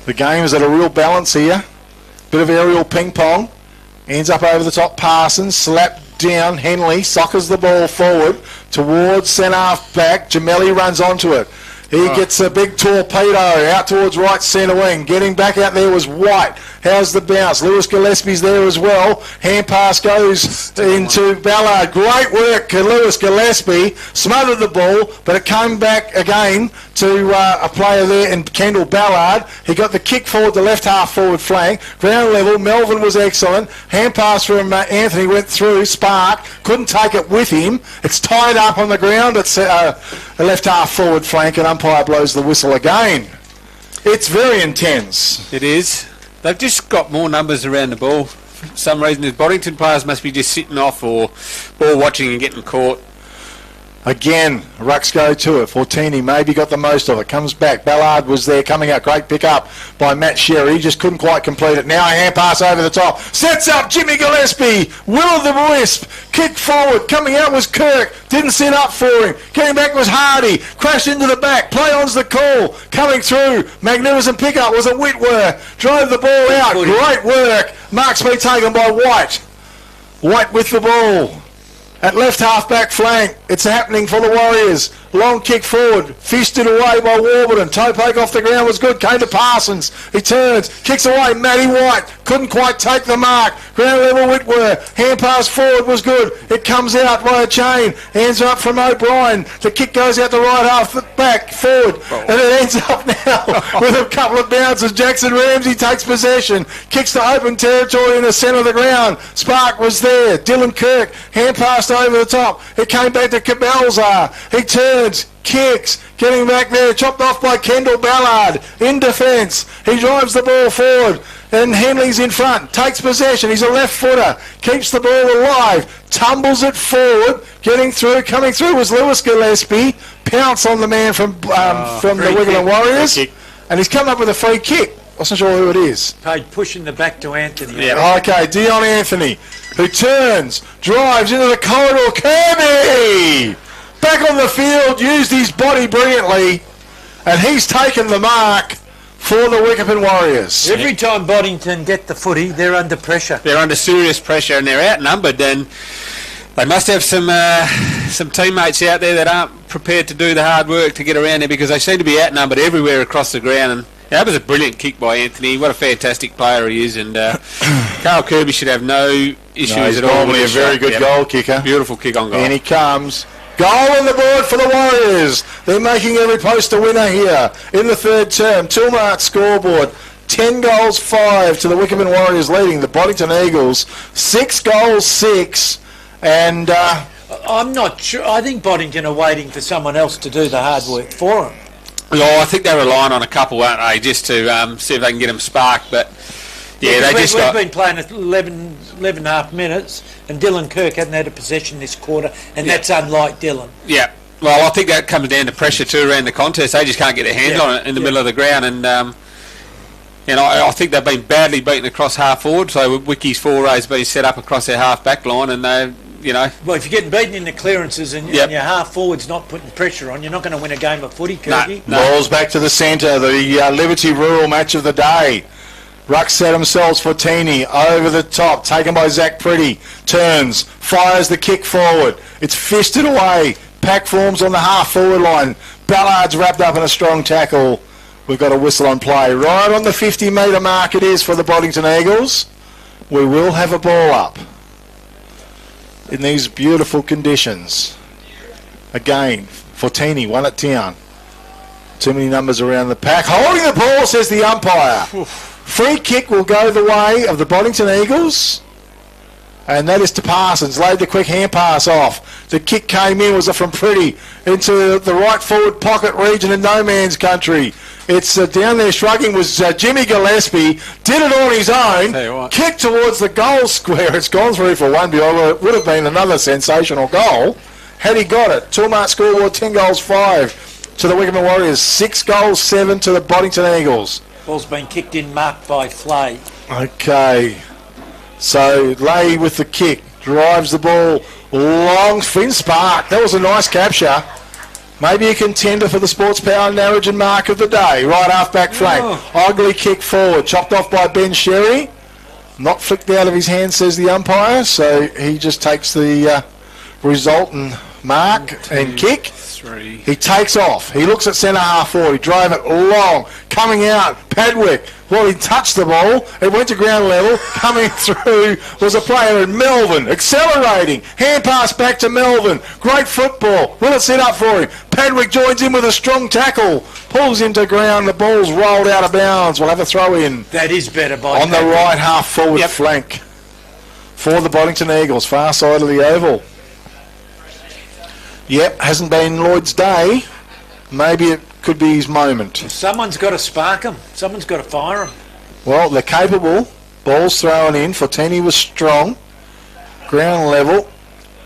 The game is at a real balance here. Bit of aerial ping pong. Ends up over the top. Parsons slapped down. Henley soccers the ball forward towards centre half back. Gemelli runs onto it. He gets a big torpedo out towards right centre wing. Getting back out there was White. How's the bounce? Lewis Gillespie's there as well. Hand pass goes into Ballard. Great work, Lewis Gillespie. Smothered the ball, but it came back again to a player there in Kendall Ballard. He got the kick forward, the left half forward flank. Ground level, Melvin was excellent. Hand pass from Anthony went through. Spark couldn't take it with him. It's tied up on the ground. It's the left half forward flank, and umpire blows the whistle again. It's very intense. It is. They've just got more numbers around the ball. For some reason, the Boddington players must be just sitting off or ball watching and getting caught. Again, Rucks go to it. Fortini maybe got the most of it. Comes back. Ballard was there coming out. Great pick up by Matt Sherry. Just couldn't quite complete it. Now a hand pass over the top. Sets up Jimmy Gillespie. Will of the Wisp. Kick forward. Coming out was Kirk. Didn't set up for him. Getting back was Hardy. Crashed into the back. Play on's the call. Coming through. Magnificent pick up was a Whitworth. Drove the ball out. Great work. Mark's been taken by White. White with the ball. At left half back flank, it's happening for the Warriors. Long kick forward, fisted away by Warburton. Toe poke off the ground was good, came to Parsons. He turns, kicks away, Matty White. Couldn't quite take the mark. Ground level Whitworth. Hand pass forward was good. It comes out by a chain. Hands up from O'Brien. The kick goes out the right half back, forward. And it ends up now with a couple of bounces. Jackson Ramsey takes possession. Kicks to open territory in the centre of the ground. Spark was there. Dylan Kirk, hand passed over the top. It came back to Cabelzar. He turns, kicks, getting back there, chopped off by Kendall Ballard in defence. He drives the ball forward and Henley's in front, takes possession. He's a left footer, keeps the ball alive, tumbles it forward, getting through, coming through was Lewis Gillespie. Pounce on the man from the Wickepin Warriors, and he's come up with a free kick. Wasn't sure who it is. Pushing the back to Anthony. Yeah. Okay, Dion Anthony, who turns, drives into the corridor. Kirby! Back on the field, used his body brilliantly, and he's taken the mark for the Wickepin Warriors. Every time Boddington get the footy, they're under pressure. They're under serious pressure and they're outnumbered, and they must have some teammates out there that aren't prepared to do the hard work to get around there, because they seem to be outnumbered everywhere across the ground. And that was a brilliant kick by Anthony. What a fantastic player he is, and Carl Kirby should have no issues at all. He's normally a very good goal kicker. Beautiful kick on goal. And he comes. Goal on the board for the Warriors. They're making every post a winner here in the third term. Tilmart scoreboard. 10 goals, 5 to the Wickepin Warriors, leading the Boddington Eagles. 6 goals, 6. And I'm not sure. I think Boddington are waiting for someone else to do the hard work for them. Oh, I think they're relying on a couple, aren't they, just to see if they can get them sparked. But yeah, we've been playing at 11 and a half minutes, and Dylan Kirk hasn't had a possession this quarter, and that's unlike Dylan. Yeah. Well, I think that comes down to pressure too around the contest. They just can't get their hands on it in the middle of the ground, and I think they've been badly beaten across half forward. So Wiki's foray's been set up across their half back line, and they. Well, if you're getting beaten in the clearances and your half forward's not putting pressure on, you're not going to win a game of footy, Kirby. No. Ball's back to the centre, the Liberty Rural match of the day. Ruck set themselves for Teeny, over the top, taken by Zach Pretty, turns, fires the kick forward, it's fisted away, pack forms on the half forward line, Ballard's wrapped up in a strong tackle. We've got a whistle on play. Right on the 50-metre mark it is for the Boddington Eagles. We will have a ball up in these beautiful conditions. Again, Fortini, won it down. Too many numbers around the pack. Holding the ball, says the umpire. Free kick will go the way of the Boddington Eagles. And that is to Parsons. Laid the quick hand pass off. The kick came in, was from Pretty, into the right forward pocket region in no man's country. It's down there shrugging was Jimmy Gillespie. Did it on his own. Kicked towards the goal square. It's gone through for one, but it would have been another sensational goal had he got it. Tilmart scoreboard 10 goals, 5 to the Wickepin Warriors. 6 goals, 7 to the Boddington Eagles. Ball's been kicked in, marked by Flay. Okay. So Lay with the kick. drives the ball long. Finn Spark, that was a nice capture. Maybe a contender for the Sports Power Narrogin mark of the day. Right half-back flank. Ugly kick forward. Chopped off by Ben Sherry. Not flicked out of his hand, says the umpire. So he just takes the resultant mark and kick. He takes off. He looks at centre half forward. He drove it long. Coming out. Padwick. Well, he touched the ball. It went to ground level. Coming through was a player in Melvin. Accelerating. Hand pass back to Melvin. Great football. Will it set up for him? Padwick joins in with a strong tackle. Pulls him to ground. The ball's rolled out of bounds. We'll have a throw in. That is better by on Padwick. The right half forward flank for the Boddington Eagles. Far side of the oval. Yep, hasn't been Lloyd's day. Maybe it could be his moment. Someone's got to spark him. Someone's got to fire him. Well, they're capable. Ball's thrown in. Fortini was strong. Ground level.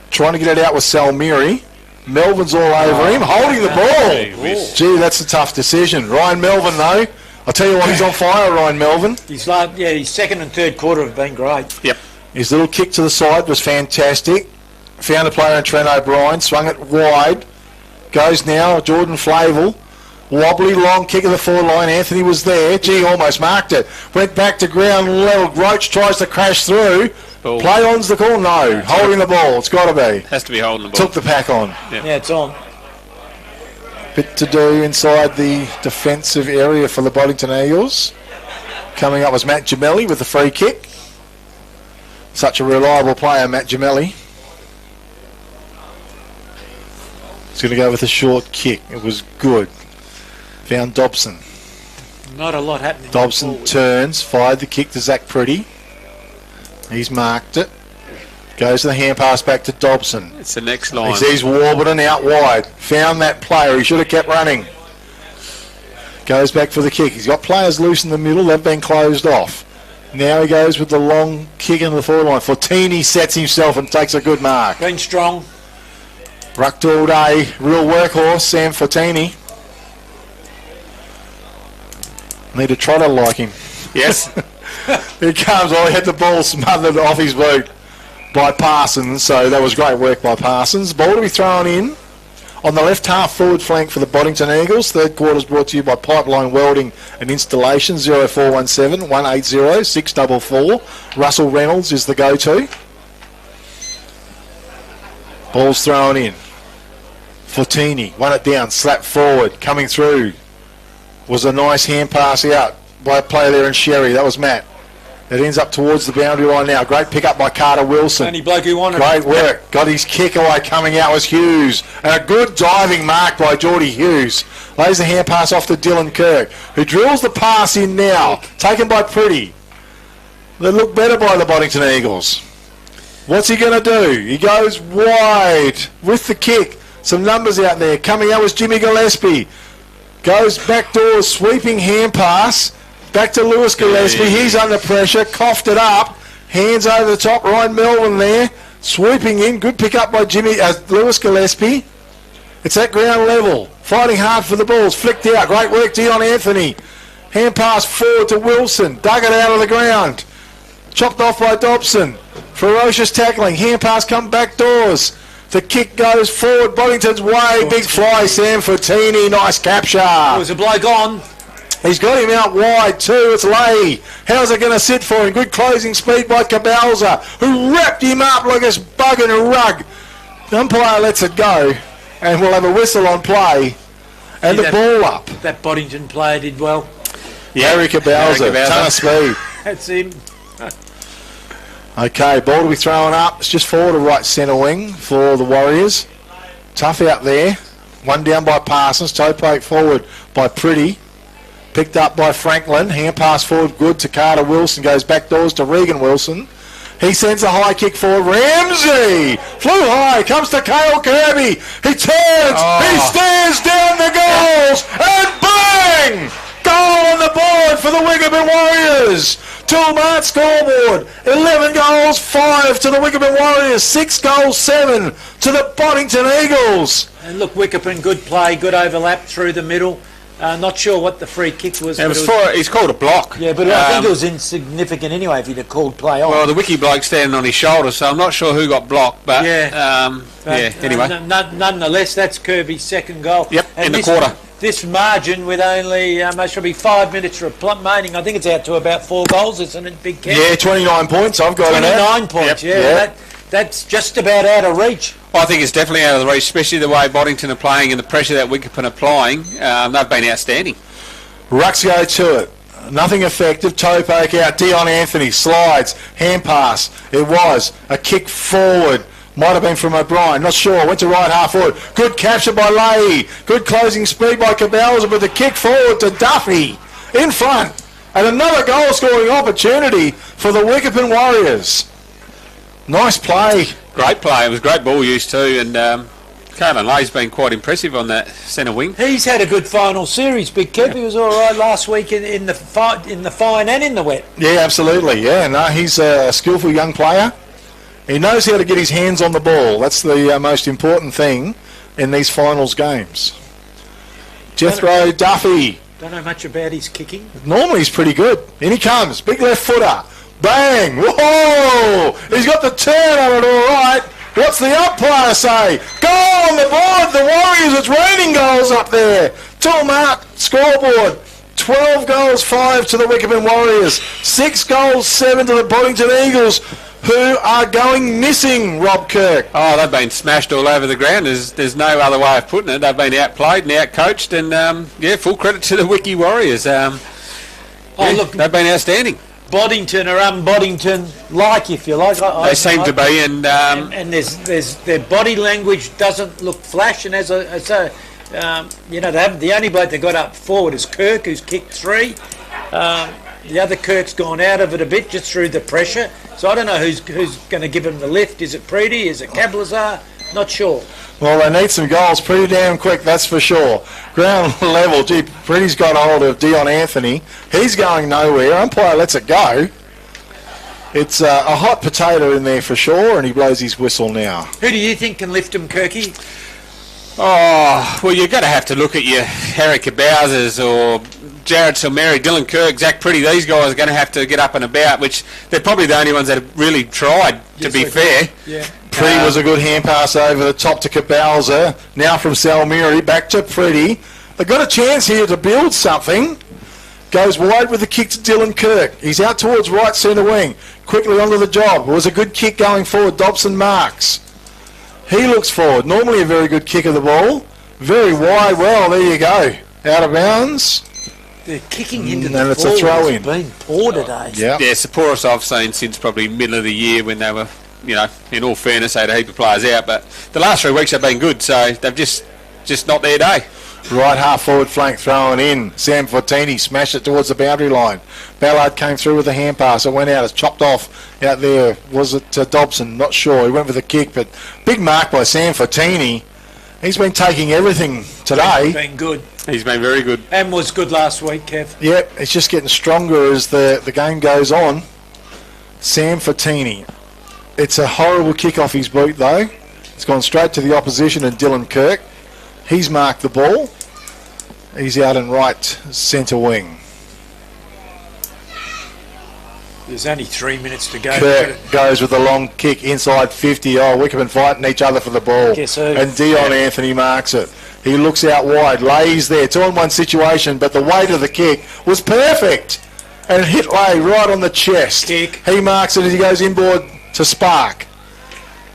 Trying to get it out with Salmiri. Melvin's all over him. Holding the ball. Gee, that's a tough decision. Ryan Melvin, though. I'll tell you what, he's on fire, Ryan Melvin. His second and third quarter have been great. Yep. His little kick to the side was fantastic. Found a player in Trent O'Brien, swung it wide. Goes now, Jordan Flavel. Wobbly, long kick of the forward line. Anthony was there. Gee, almost marked it. Went back to ground level. Roach tries to crash through. Ball. Play on's the call? No. Holding the ball. It's got to be. Has to be holding the ball. Took the pack on. Yep. Yeah, it's on. Bit to do inside the defensive area for the Boddington Eagles. Coming up was Matt Gemelli with the free kick. Such a reliable player, Matt Gemelli. He's going to go with a short kick. It was good. Found Dobson. Not a lot happening. Dobson turns, fired the kick to Zach Pretty. He's marked it. Goes to the hand pass back to Dobson. It's the next line. He sees Warburton out wide. Found that player. He should have kept running. Goes back for the kick. He's got players loose in the middle. They've been closed off. Now he goes with the long kick into the forward line. Fortini sets himself and takes a good mark. Been strong. Rucked all day. Real workhorse, Sam Fortini. Need a trotter like him. Yes. Here comes. He had the ball smothered off his boot by Parsons, so that was great work by Parsons. Ball to be thrown in on the left half forward flank for the Boddington Eagles. Third quarter's brought to you by Pipeline Welding and Installation. 0417 180 644. Russell Reynolds is the go-to. Ball's thrown in. Fortini won it down, slapped forward, coming through. Was a nice hand pass out by a player there in Sherry. That was Matt. It ends up towards the boundary line now. Great pick up by Carter Wilson. Only bloke who wanted Great work. Got his kick away. Coming out was Hughes. And a good diving mark by Geordie Hughes. Lays the hand pass off to Dylan Kirk, who drills the pass in now. Taken by Pretty. They look better by the Boddington Eagles. What's he going to do? He goes wide with the kick. Some numbers out there. Coming out was Jimmy Gillespie. Goes back door, sweeping hand pass. Back to Lewis Gillespie. He's under pressure. Coughed it up. Hands over the top. Ryan Melvin there. Sweeping in. Good pick up by Lewis Gillespie. It's at ground level. Fighting hard for the balls. Flicked out. Great work, Dion Anthony. Hand pass forward to Wilson. Dug it out of the ground. Chopped off by Dobson. Ferocious tackling. Hand pass come back doors. The kick goes forward. Boddington's way. Big fly. Sam Fortini. Nice capture. There was a bloke on. He's got him out wide too. It's Lay. How's it going to sit for him? Good closing speed by Cabalza, who wrapped him up like a bug in a rug. The umpire lets it go, and we'll have a whistle on play. And the ball up. That Boddington player did well. Yeah, Harry Cabalza. Ton of speed. That's him. Okay, ball to be thrown up. It's just forward to right centre wing for the Warriors. Tough out there. One down by Parsons. Toe poke forward by Pretty. Picked up by Franklin. Hand pass forward good to Carter Wilson. Goes back doors to Regan Wilson. He sends a high kick forward. Ramsey flew high. Comes to Cale Kirby. He turns. He stares down the goals. And bang! Goal on the board for the Wickepin Warriors. 2-mark scoreboard. 11 goals, 5 to the Wickepin Warriors. 6 goals, 7 to the Boddington Eagles. And look, Wickepin, good play, good overlap through the middle. Not sure what the free kick was. It was for, he's called a block. Yeah, but I think it was insignificant anyway if he'd have called play on. Well, the Wiki bloke standing on his shoulder, so I'm not sure who got blocked, but anyway. Nonetheless, that's Kirby's second goal. Yep, in the quarter. This margin with only most probably 5 minutes remaining, I think it's out to about 4 goals, isn't it, Big Ken? Yeah, 29 points. I've got 29 points, That's just about out of reach. I think it's definitely out of the reach, especially the way Boddington are playing and the pressure that Wickepin are applying. They've been outstanding. Rucks go to it. Nothing effective. Toe poke out. Dion Anthony slides. Hand pass. It was a kick forward. Might have been from O'Brien. Not sure. Went to right half forward. Good capture by Leahy. Good closing speed by Cabals with the kick forward to Duffy in front. And another goal scoring opportunity for the Wickepin Warriors. Nice play. Great play. It was great ball use too, and Caelan Leahy's been quite impressive on that centre wing. He's had a good final series, Big Kev. He was all right last week in the fine and in the wet. Yeah, absolutely. Yeah, no, he's a skillful young player. He knows how to get his hands on the ball. That's the most important thing in these finals games. Jethro Duffy. Don't know much about his kicking. Normally he's pretty good. In he comes. Big left footer. Bang! Whoa! He's got the turn on it all right. What's the umpire say? Goal on the board! The Warriors, it's raining goals up there. Till mark scoreboard. 12 goals, 5 to the Wickepin Warriors. 6 goals, 7 to the Boddington Eagles, who are going missing, Rob Kirk. Oh, they've been smashed all over the ground. There's no other way of putting it. They've been outplayed and outcoached, and full credit to the Wiki Warriors. Look, they've been outstanding. Boddington or Boddington-like, if you like. They seem to be, and there's their body language doesn't look flash, and the only bloke that got up forward is Kirk, who's kicked 3. The other Kirk's gone out of it a bit just through the pressure. So I don't know who's going to give him the lift. Is it Preedy? Is it Cablazar? Not sure. Well, they need some goals pretty damn quick, that's for sure. Ground level, Preedy's got hold of Dion Anthony. He's going nowhere. Umpire lets it go. It's a hot potato in there for sure, and he blows his whistle now. Who do you think can lift him, Kirky? Oh, well, you're going to have to look at your Harry Cabausers or Jared Silmeri, Dylan Kirk, Zach Pretty. These guys are going to have to get up and about, which they're probably the only ones that have really tried, to be fair. Yeah. Pretty was a good hand pass over the top to Cabauser. Now from Salmiri back to Pretty. They've got a chance here to build something. Goes wide with the kick to Dylan Kirk. He's out towards right centre wing. Quickly onto the job. It was a good kick going forward. Dobson marks. He looks forward. Normally a very good kick of the ball. Very wide. Well, there you go. Out of bounds. They're kicking into and it's a throw in. Been poor today. Yeah, it's the poorest I've seen since probably middle of the year when they were, in all fairness, they had a heap of players out. But the last 3 weeks have been good, so they've just not their day. Right half forward flank thrown in. Sam Fortini smashed it towards the boundary line. Ballard came through with a hand pass. It went out. It's chopped off out there. Was it Dobson? Not sure. He went with a kick, but big mark by Sam Fortini. He's been taking everything today. He's been good. He's been very good. And was good last week, Kev. Yep, it's just getting stronger as the game goes on. Sam Fortini. It's a horrible kick off his boot, though. It's gone straight to the opposition and Dylan Kirk. He's marked the ball. He's out in right centre wing. There's only 3 minutes to go. Kirk goes with a long kick inside 50. Oh, Wickepin fighting each other for the ball. And Dion Anthony marks it. He looks out wide, lays there, 2-on-1 situation, but the weight of the kick was perfect. And hit Leigh right on the chest. Kick. He marks it as he goes inboard to Spark.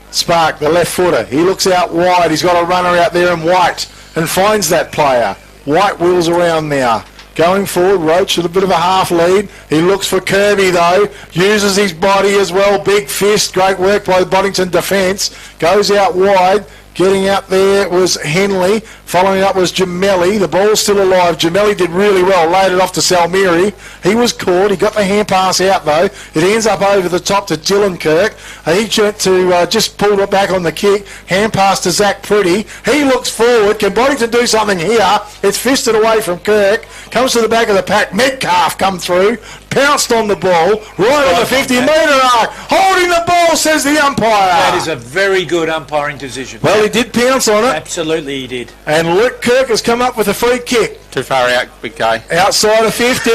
Spark, the left footer. He looks out wide. He's got a runner out there in white and finds that player. White wheels around now. Going forward, Roach at a bit of a half lead. He looks for Kirby though. Uses his body as well. Big fist. Great work by the Boddington defence. Goes out wide. Getting out there was Henley. Following up was Gemelli. The ball's still alive. Gemelli did really well. Laid it off to Salmiri. He was caught. He got the hand pass out though. It ends up over the top to Dylan Kirk. He went to just pulled it back on the kick. Hand pass to Zach Pretty. He looks forward. Can Boddington do something here? It's fisted away from Kirk. Comes to the back of the pack. Metcalf come through. pounced on the ball right on the 50-metre arc. Holding the ball, says the umpire. That is a very good umpiring decision. Well, he did pounce on it. Absolutely he did. And Luke Kirk has come up with a free kick. Too far out, Big K. Outside of 50.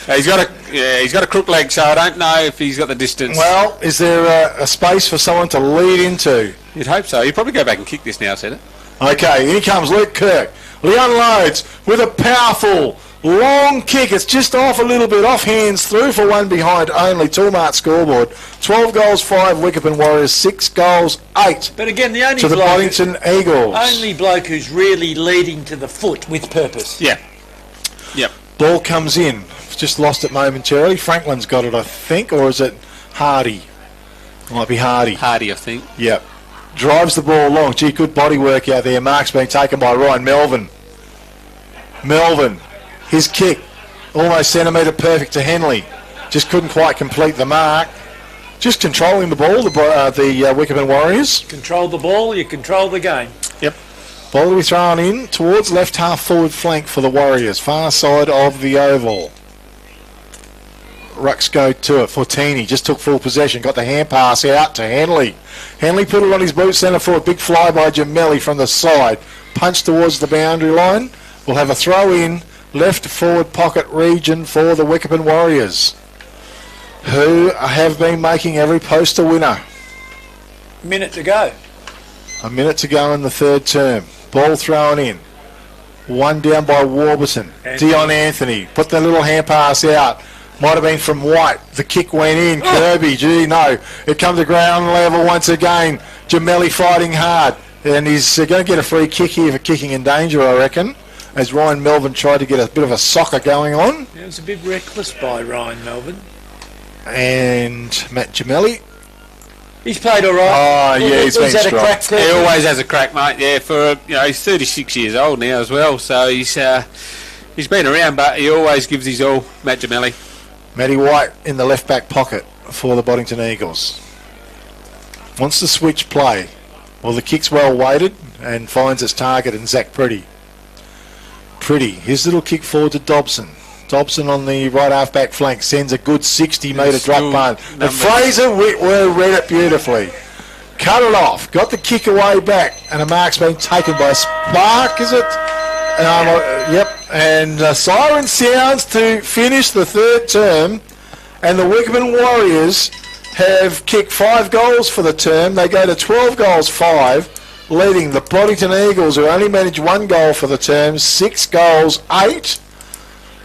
He's got a crook leg, so I don't know if he's got the distance. Well, is there a space for someone to lead into? You'd hope so. He'd probably go back and kick this now, Senna. Okay, here comes Luke Kirk. He unloads with a powerful, long kick. It's just off a little bit, off hands through for one behind only. Toolmart scoreboard. 12 goals, 5 Wickepin Warriors, 6 goals, 8. But again, the only to the Boddington Eagles. Only bloke who's really leading to the foot with purpose. Yeah. Yep. Ball comes in. Just lost it momentarily. Franklin's got it, I think, or is it Hardy? Might be Hardy. Hardy, I think. Yep. Drives the ball along. Gee, good body work out there. Mark's been taken by Ryan Melvin. Melvin, his kick, almost centimetre perfect to Henley. Just couldn't quite complete the mark. Just controlling the ball, the Wickepin Warriors. Control the ball, you control the game. Yep. Ball to be thrown in towards left half forward flank for the Warriors, far side of the oval. Rucks go to it. Fortini just took full possession, got the hand pass out to Henley. Henley put it on his boot, centre forward. Big fly by Gemelli from the side. Punch towards the boundary line. We'll have a throw in left forward pocket region for the Wickepin Warriors, who have been making every post a winner. Minute to go. A minute to go in the third term. Ball thrown in. One down by Warburton. Dion Anthony put the little hand pass out. Might have been from White. The kick went in. Kirby, gee, no. It comes to ground level once again. Gemelli fighting hard. And he's going to get a free kick here for kicking in danger, I reckon, as Ryan Melvin tried to get a bit of a soccer going on. It was a bit reckless by Ryan Melvin. And Matt Gemelli. He's played all right. Oh, yeah, he's been strong. He always has a crack, mate. Yeah, he's 36 years old now as well, so he's been around, but he always gives his all, Matt Gemelli. Matty White in the left back pocket for the Boddington Eagles. Wants to switch play. Well, the kick's well weighted and finds its target in Zach Pretty. His little kick forward to Dobson. Dobson on the right half back flank sends a good 60-metre drop punt. And Fraser Whitwell read it beautifully. Cut it off. Got the kick away back. And a mark's been taken by Spark, is it? Yep. And siren sounds to finish the third term. And the Wickepin Warriors have kicked 5 goals for the term. They go to 12 goals, 5, leading the Boddington Eagles, who only managed 1 goal for the term, 6 goals, 8.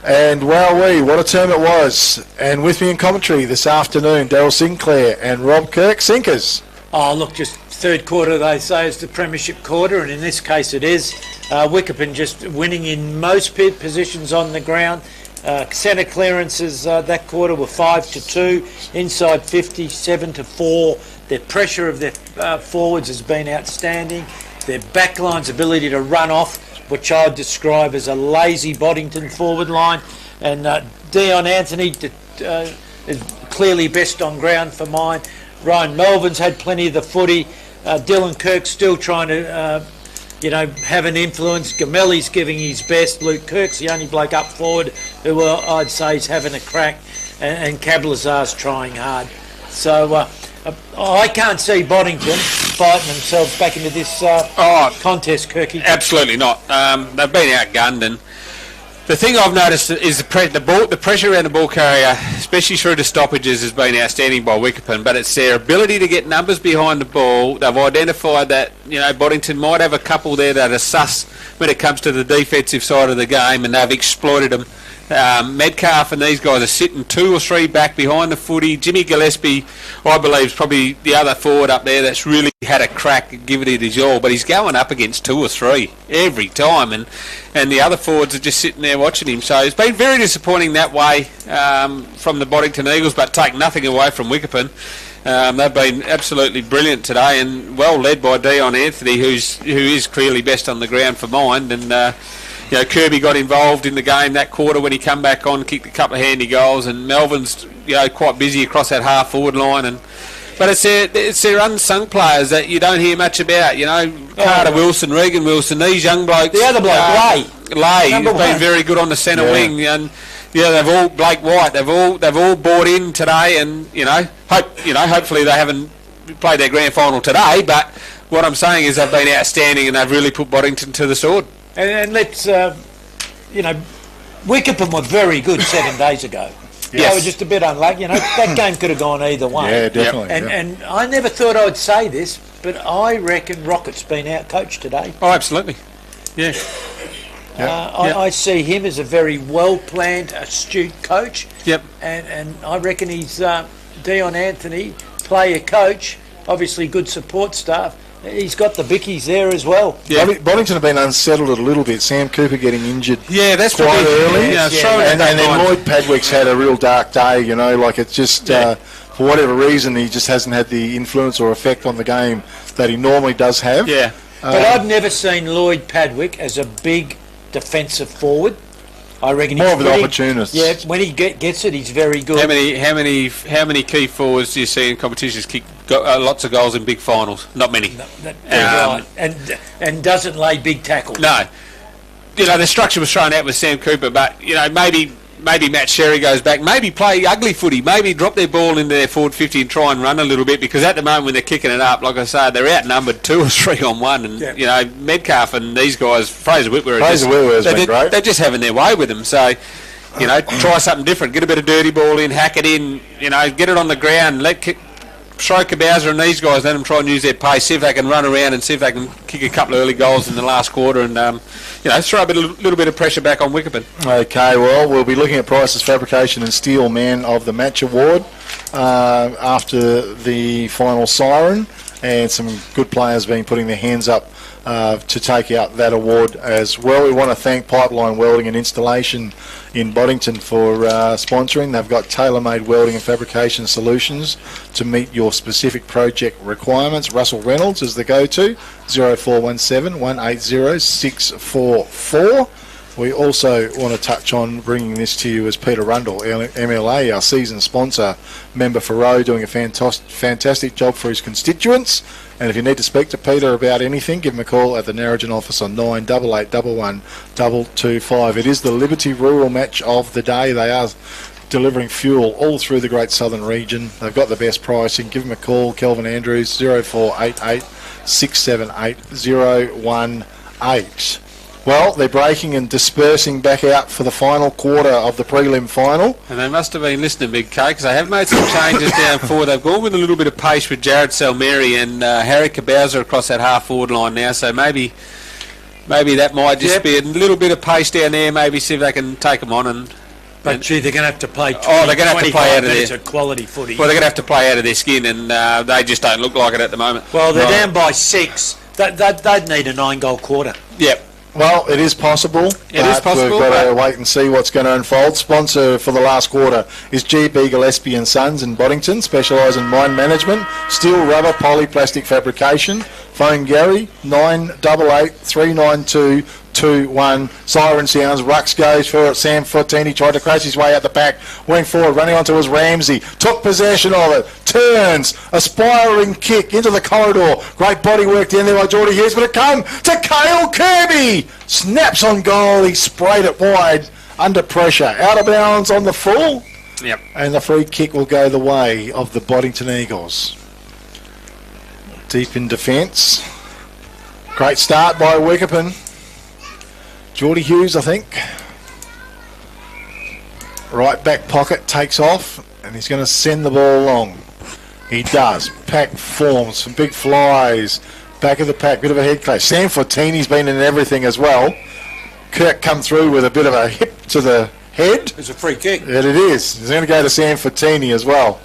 And wowee, what a term it was. And with me in commentary this afternoon, Daryl Sinclair and Rob Kirk. Sinkers. Oh, look, just third quarter, they say, is the premiership quarter, and in this case it is. Wickepin just winning in most positions on the ground. Centre clearances that quarter were 5-2, inside 50, 7-4. Their pressure of their forwards has been outstanding. Their backline's ability to run off, which I would describe as a lazy Boddington forward line. And Dion Anthony is clearly best on ground for mine. Ryan Melvin's had plenty of the footy. Dylan Kirk's still trying to have an influence. Gemelli's giving his best. Luke Kirk's the only bloke up forward who I'd say is having a crack, and Cablazar's trying hard. So I can't see Boddington fighting themselves back into this contest, Kirky. Absolutely not. They've been outgunned, and the thing I've noticed is the pressure around the ball carrier, especially through the stoppages, has been outstanding by Wickepin, but it's their ability to get numbers behind the ball. They've identified that Boddington might have a couple there that are sus when it comes to the defensive side of the game, and they've exploited them. Metcalf and these guys are sitting 2 or 3 back behind the footy. Jimmy Gillespie, I believe, is probably the other forward up there that's really had a crack and given it his all, but he's going up against 2 or 3 every time, and the other forwards are just sitting there watching him. So it's been very disappointing that way from the Boddington Eagles, but take nothing away from Wickepin. They've been absolutely brilliant today, and well led by Dion Anthony, who is clearly best on the ground for mine. And Kirby got involved in the game that quarter when he come back on, kicked a couple of handy goals, and Melvin's quite busy across that half forward line, and But it's their unsung players that you don't hear much about. You know, Carter Wilson, Regan Wilson, these young blokes. The other bloke, Lay, he's been very good on the centre wing, and they've all Blake White. They've all bought in today, and hopefully they haven't played their grand final today. But what I'm saying is they've been outstanding, and they've really put Boddington to the sword. And let's, Wickepin were very good 7 days ago. Yes. They were just a bit unlucky. That game could have gone either way. Yeah, definitely. And I never thought I'd say this, but I reckon Rocket's been out-coached today. Oh, absolutely. Yeah. I see him as a very well-planned, astute coach. Yep. And I reckon he's Dion Anthony, player coach, obviously good support staff. He's got the bickies there as well. Yeah. Boddington have been unsettled a little bit. Sam Cooper getting injured that's quite early. And then Lloyd Padwick's had a real dark day, it's just, for whatever reason, he just hasn't had the influence or effect on the game that he normally does have. Yeah. But I've never seen Lloyd Padwick as a big defensive forward. I reckon more he's of an opportunist. Yeah, when he gets it, he's very good. How many key forwards do you see in competitions kick lots of goals in big finals? Not many. Right. And doesn't lay big tackles. No. The structure was thrown out with Sam Cooper, but maybe Matt Sherry goes back. Maybe play ugly footy. Maybe drop their ball into their forward 50 and try and run a little bit, because at the moment when they're kicking it up, like I say, they're outnumbered 2 or 3 on 1, and Metcalf and these guys, Fraser Whitworth's been great. They're just having their way with them. So try something different. Get a bit of dirty ball in, hack it in. Get it on the ground. Throw Kabowser and these guys, let them try and use their pace, see if they can run around and see if they can kick a couple of early goals in the last quarter, and throw a little bit of pressure back on Wickepin. Okay, well, we'll be looking at Price's Fabrication and Steel Man of the Match Award after the final siren, and some good players being putting their hands up to take out that award as well. We want to thank Pipeline Welding and Installation in Boddington for sponsoring. They've got tailor-made welding and fabrication solutions to meet your specific project requirements. Russell Reynolds is the go-to, 0417 180 644. We also want to touch on bringing this to you as Peter Rundle, MLA, our season sponsor, member for Rowe, doing a fantastic job for his constituents. And if you need to speak to Peter about anything, give him a call at the Narrogin office on 9881 225. It is the Liberty Rural Match of the day. They are delivering fuel all through the Great Southern region. They've got the best pricing. Give him a call, Kelvin Andrews, 0488 678 018. Well, they're breaking and dispersing back out for the final quarter of the prelim final. And they must have been listening, Big K, because they have made some changes down forward. They've gone with a little bit of pace with Jared Salmeri and Harry Kabowser across that half-forward line now, so maybe that might just be a little bit of pace down there, maybe see if they can take them on. But gee, they're going to have to play 20, they're going to have to play out of their quality footy. Well, they're going to have to play out of their skin, and they just don't look like it at the moment. Well, they're down by 6. They'd need a 9-goal quarter. Yep. Well, it is possible. It is possible. We've got to wait and see what's going to unfold. Sponsor for the last quarter is GB Gillespie and Sons in Boddington, specialise in mine management, steel, rubber, polyplastic fabrication. Phone Gary, 988 392 2-1. Siren sounds. Rux goes for Sam Fortini. Tried to crash his way out the back. Went forward. Running onto his Ramsey. Took possession of it. Turns. A spiralling kick into the corridor. Great body work down there by Geordie Hughes. But it come to Cale Kirby. Snaps on goal. He sprayed it wide. Under pressure. Out of bounds on the full. Yep. And the free kick will go the way of the Boddington Eagles. Deep in defence. Great start by Wickepin. Geordie Hughes, I think. Right back pocket, takes off, and he's going to send the ball along. He does. Pack forms, some big flies. Back of the pack, bit of a head clash. Sam Fortini's been in everything as well. Kirk come through with a bit of a hip to the head. It's a free kick. And it is. He's going to go to Sam Fortini as well.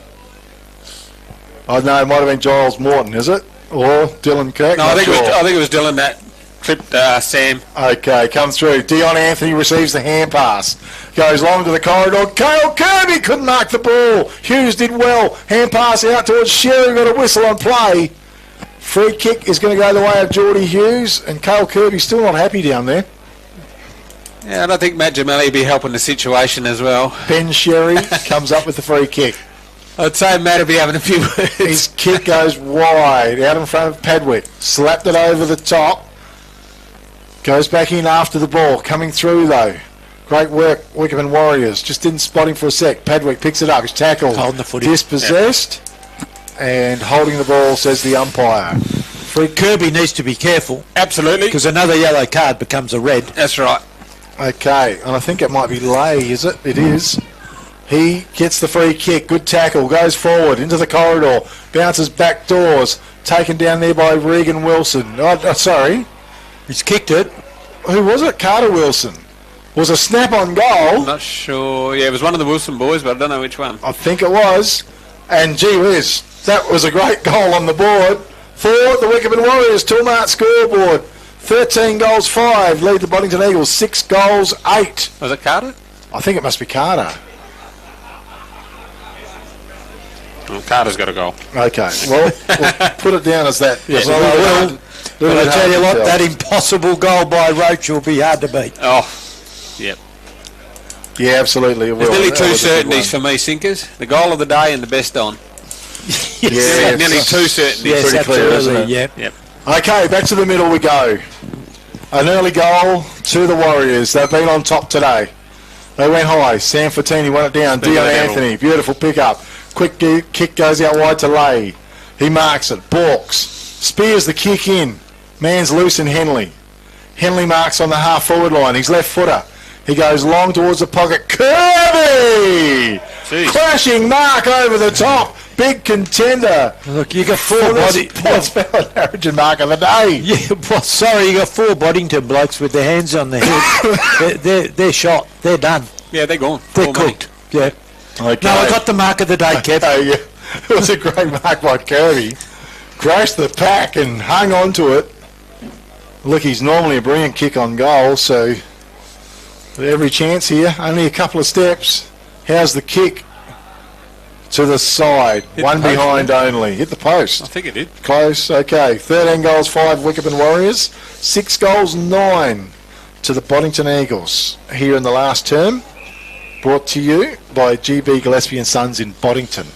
I know it might have been Giles Morton, is it? Or Dylan Kirk? No, I think it was Dylan that clipped Sam. Okay, come through. Dion Anthony receives the hand pass. Goes long to the corridor. Cale Kirby couldn't mark the ball. Hughes did well. Hand pass out towards Sherry. Got a whistle on play. Free kick is going to go the way of Geordie Hughes. And Cale Kirby's still not happy down there. Yeah, and I think Matt Gemelli will be helping the situation as well. Ben Sherry comes up with the free kick. I'd say Matt will be having a few words. His kick goes wide, out in front of Padwick. Slapped it over the top. Goes back in after the ball. Coming through, though. Great work, Wickepin Warriors. Just didn't spot him for a sec. Padwick picks it up. He's tackled. Holding the footy. Dispossessed. And holding the ball, says the umpire. Kirby needs to be careful. Absolutely. Because another yellow card becomes a red. That's right. Okay, and I think it might be Lay, is it? It is. He gets the free kick. Good tackle. Goes forward into the corridor. Bounces back doors. Taken down there by Regan Wilson. Oh, sorry. He's kicked it. Who was it? Carter Wilson. Was a snap on goal. I'm not sure. Yeah, it was one of the Wilson boys, but I don't know which one. I think it was. And gee whiz, that was a great goal on the board for the Wickepin Warriors. Toolmart scoreboard. 13 goals, 5. Lead the Boddington Eagles. 6 goals, 8. Was it Carter? I think it must be Carter. Well, Carter's got a goal. Okay, well, we'll put it down as that. Yeah. Well, I will. But I tell you what, that impossible goal by Roach will be hard to beat. Oh, yep. Yeah, absolutely. It will. There's nearly That two was a good certainties for me, Sinkers. The goal of the day and the best on. Yeah, Nearly two certainties. Yes, pretty clear, isn't it? Yep. Yep. Okay, back to the middle we go. An early goal to the Warriors. They've been on top today. They went high. Sam Fattini won it down. Dion Anthony, beautiful pickup. Quick kick goes out wide to Lay. He marks it. Balks. Spears the kick in. Man's loose in Henley. Henley marks on the half-forward line. He's left footer. He goes long towards the pocket. Kirby! Jeez. Crashing mark over the top. Big contender. Look, you got four Sports Ballot Origin mark of the day. Yeah, well, sorry, you got 4 Boddington blokes with their hands on their head. they're shot. They're done. Yeah, they're gone. They're Poor money. cooked. Yeah. Okay. No, I got the mark of the day, Kev. Yeah. It was a great mark by Kirby. Crashed the pack and hung on to it. Look, he's normally a brilliant kick on goal, so every chance here. Only a couple of steps. How's the kick? To the side. Hit One the post, behind only. Hit the post. I think it did. Close. Okay. 13 goals, 5 Wickepin Warriors. 6 goals, 9 to the Boddington Eagles here in the last term. Brought to you by GB Gillespie and Sons in Boddington.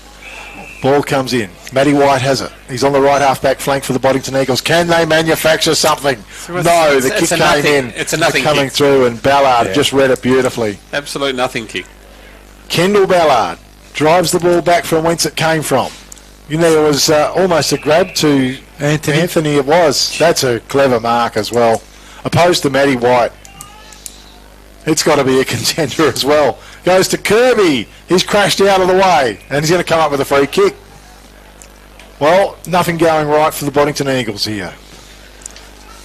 Ball comes in. Matty White has it. He's on the right half-back flank for the Boddington Eagles. Can they manufacture something? No, the kick came in. It's a nothing coming kick. through, and Ballard just read it beautifully. Absolute nothing kick. Kendall Ballard drives the ball back from whence it came from. You know, there was almost a grab to Anthony. It was. That's a clever mark as well. Opposed to Matty White. It's got to be a contender as well. Goes to Kirby. He's crashed out of the way, and he's going to come up with a free kick. Well, nothing going right for the Boddington Eagles here.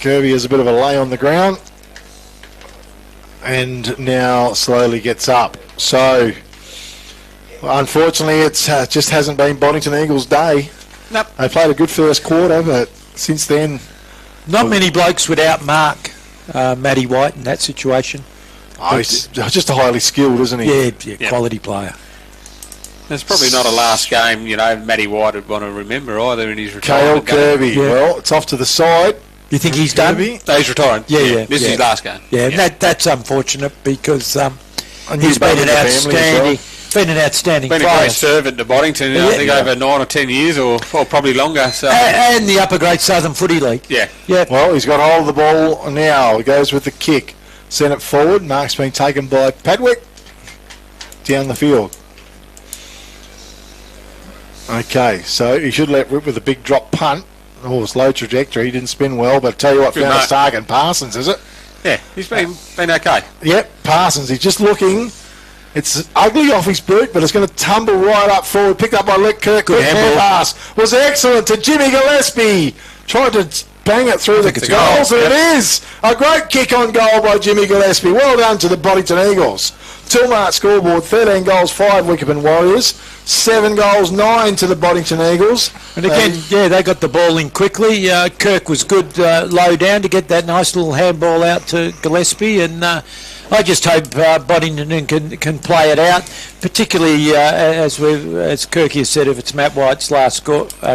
Kirby has a bit of a lay on the ground, and now slowly gets up. So, unfortunately, it just hasn't been Boddington Eagles' day. Nope. They played a good first quarter, but since then... Not many blokes would outmark Matty White in that situation. Oh, he's just a highly skilled, isn't he? Yeah, quality player. There's probably not a last game, Matty White would want to remember either in his Kale retirement. Kirby. Yeah. Well, it's off to the side. You think he's done? Kirby. No, he's retiring. Yeah. This is his last game. Yeah, that's unfortunate because And he's been an outstanding. outstanding Been a player. great servant to Boddington, I think over 9 or 10 years or probably longer. So And the Upper Grade Southern Footy League. yeah. Well, he's got hold of the ball now. He goes with the kick. Sent it forward. Mark's been taken by Padwick. Down the field. Okay, so he should let rip with a big drop punt. Oh, it's low trajectory. He didn't spin well, but tell you what, Good found mark. his target. Parsons, is it? Yeah, he's been okay. Yep, Parsons. He's just looking. It's ugly off his boot, but it's going to tumble right up forward. Picked up by Kirk. Good hand pass. Was excellent to Jimmy Gillespie. Tried to bang it through the it's a goals, goal. and it is. A great kick on goal by Jimmy Gillespie. Well done to the Boddington Eagles. Toolmart scoreboard, 13 goals, 5 Wickepin Warriors. 7 goals, 9 to the Boddington Eagles. And again, they got the ball in quickly. Kirk was good low down to get that nice little handball out to Gillespie, and I just hope Boddington can play it out, particularly as Kirky has said, if it's Matt White's last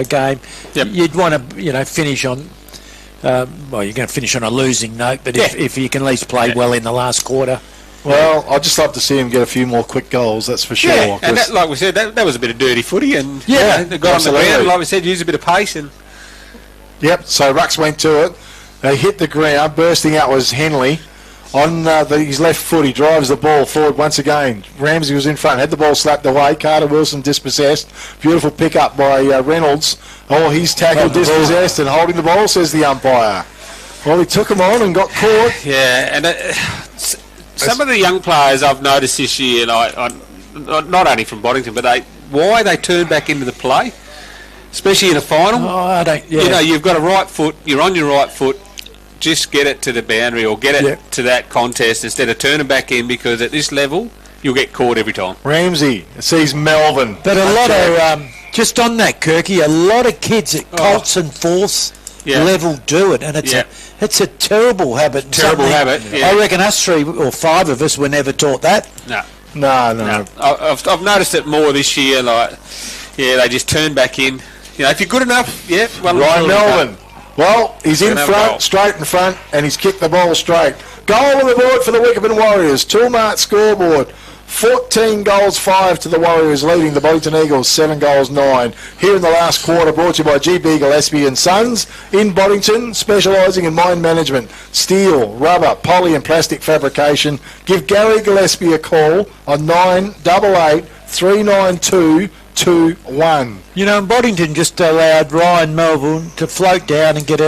game, you'd want to finish on. Well, you're going to finish on a losing note, but if you can at least play well in the last quarter, Well, I'd just love to see him get a few more quick goals, that's for sure. Yeah, and that, like we said, that was a bit of dirty footy, and they got on the absolutely. ground, like we said, used a bit of pace. And Yep, so Rucks went to it. They hit the ground. Bursting out was Henley. On his left foot, he drives the ball forward once again. Ramsey was in front, had the ball slapped away. Carter Wilson dispossessed. Beautiful pick up by Reynolds. Oh, he's tackled, dispossessed, and holding the ball, says the umpire. Well, he took him on and got caught. yeah, and some of the young players I've noticed this year, like, not only from Boddington, but why they turn back into the play, especially in a final. Oh, I don't. Yeah. You know, you've got a right foot. You're on your right foot. Just get it to the boundary or get it to that contest instead of turning back in, because at this level you'll get caught every time. Ramsey sees Melvin. But a lot of just on that, Kirky, a lot of kids at Colts and Force level do it, and it's a terrible habit. Terrible habit. Yeah. I reckon us 3 or 5 of us were never taught that. No. I've noticed it more this year. Like, they just turn back in. You know, if you're good enough, Ryan Melvin. Well, he's in front, straight in front, and he's kicked the ball straight. Goal on the board for the Wickepin Warriors. 2-mark scoreboard. 14 goals, 5 to the Warriors, leading the Boddington Eagles 7 goals, 9. Here in the last quarter, brought to you by GB Gillespie and Sons in Boddington, specialising in mine management, steel, rubber, poly and plastic fabrication. Give Gary Gillespie a call on 988 392 2-1. You know, Boddington just allowed Ryan Melvin to float down and get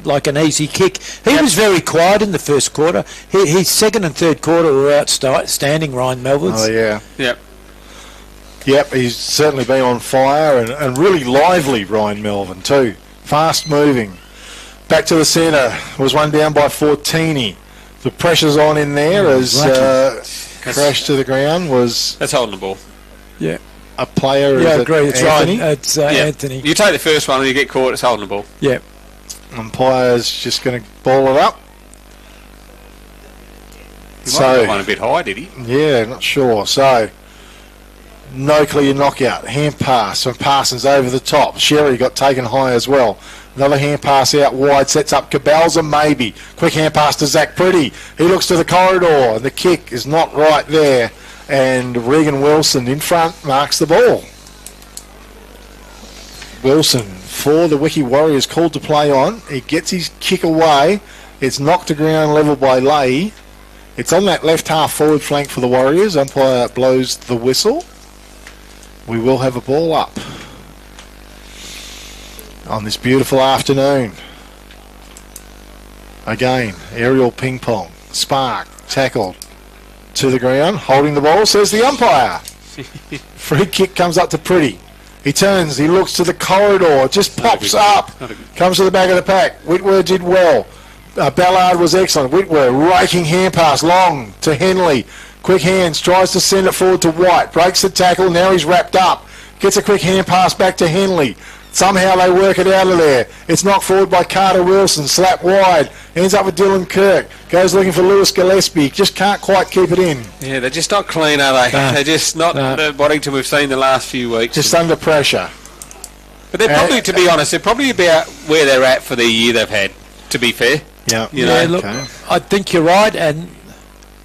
like an easy kick. He was very quiet in the first quarter. His second and third quarter were outstanding, Ryan Melvin's. Oh, yeah. Yep, he's certainly been on fire and really lively, Ryan Melvin, too. Fast moving. Back to the centre. Was one down by Fortini. The pressure's on in there as crashed to the ground was... That's holding the ball. Yeah. A player. Yeah, I agree. It's Anthony? right. It's Anthony. You take the first one and you get caught, it's holding the ball. Yeah. Umpire's just going to ball it up. He might have got one a bit high, did he? Yeah, not sure. So, no clear knockout. Hand pass from Parsons over the top. Sherry got taken high as well. Another hand pass out wide, sets up Cabalza maybe. Quick hand pass to Zach Pretty. He looks to the corridor and the kick is not right there. And Regan Wilson in front marks the ball. Wilson for the Wiki Warriors called to play on. He gets his kick away. It's knocked to ground level by Leahy. It's on that left half forward flank for the Warriors. Umpire blows the whistle. We will have a ball up on this beautiful afternoon. Again, aerial ping pong. Spark, tackled to the ground, holding the ball, says the umpire. Free kick comes up to Pretty. He turns, he looks to the corridor, just pops up, comes to the back of the pack. Whitwer did well. Ballard was excellent. Whitwer, raking hand pass, long to Henley. Quick hands, tries to send it forward to White. Breaks the tackle, now he's wrapped up. Gets a quick hand pass back to Henley. Somehow they work it out of there. It's knocked forward by Carter Wilson, slap wide. Ends up with Dylan Kirk. Goes looking for Lewis Gillespie. Just can't quite keep it in. Yeah, they're just not clean, are they? They're just not the Boddington we've seen the last few weeks. Just under pressure. But they're probably, to be honest, they're probably about where they're at for the year they've had, to be fair. Yeah. You know, look, I think you're right, and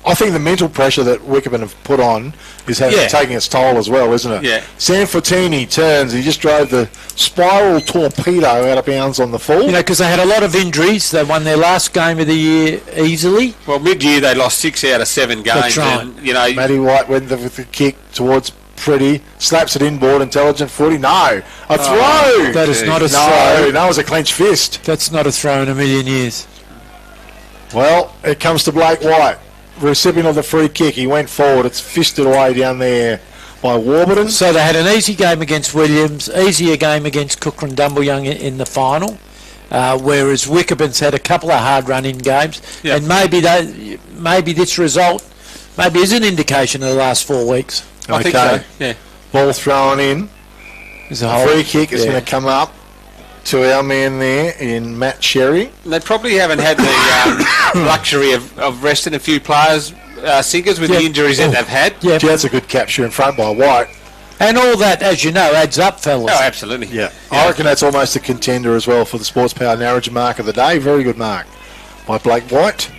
I think the mental pressure that Wickepin have put on is taking its toll as well, isn't it? Yeah. Sam Fortini turns. He just drove the spiral torpedo out of bounds on the full. you know, because they had a lot of injuries. They won their last game of the year easily. Well, mid-year they lost 6 out of 7 games. That's right. And, you know, Matty White went with the kick towards Pretty, slaps it inboard, intelligent footy. No, a throw. That is not a throw. No, that was a clenched fist. That's not a throw in a million years. Well, it comes to Blake White, recipient of the free kick. He went forward. It's fisted away down there by Warburton. So they had an easy game against Williams, easier game against Cooker and Dumbleyoung in the final, whereas Wickepin's had a couple of hard run-in games. Yep. And maybe this result is an indication of the last 4 weeks. I think so, yeah. Ball thrown in. There's a Free kick is going to come up to our man there in Matt Sherry. They probably haven't had the luxury of resting a few players, Sinkers, with the injuries that they've had. Yeah. Gee, that's a good capture in front by White. And all that, as you know, adds up, fellas. Oh, absolutely. Yeah. I reckon that's almost a contender as well for the Sports Power Narrogin mark of the day. Very good mark by Blake White.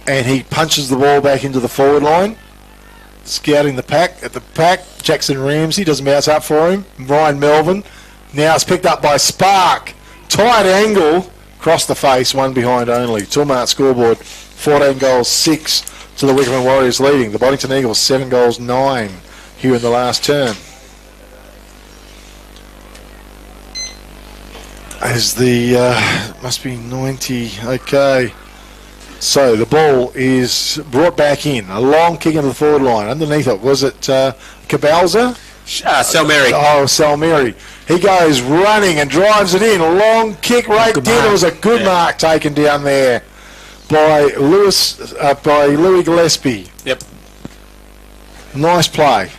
and he punches the ball back into the forward line. Scouting the pack. At the pack, Jackson Ramsey doesn't bounce up for him. Ryan Melvin. Now it's picked up by Spark. Tight angle. Across the face, one behind only. Toolmart scoreboard, 14 goals, 6 to the Wickepin Warriors leading. The Boddington Eagles, 7 goals, 9 here in the last term. As the, must be 90, okay. So the ball is brought back in. A long kick into the forward line. Underneath it, was it Cabalza? Salmeri. Oh, Salmeri. He goes running and drives it in. A long kick right in. It was a good mark taken down there by Louis Gillespie. Yep. Nice play.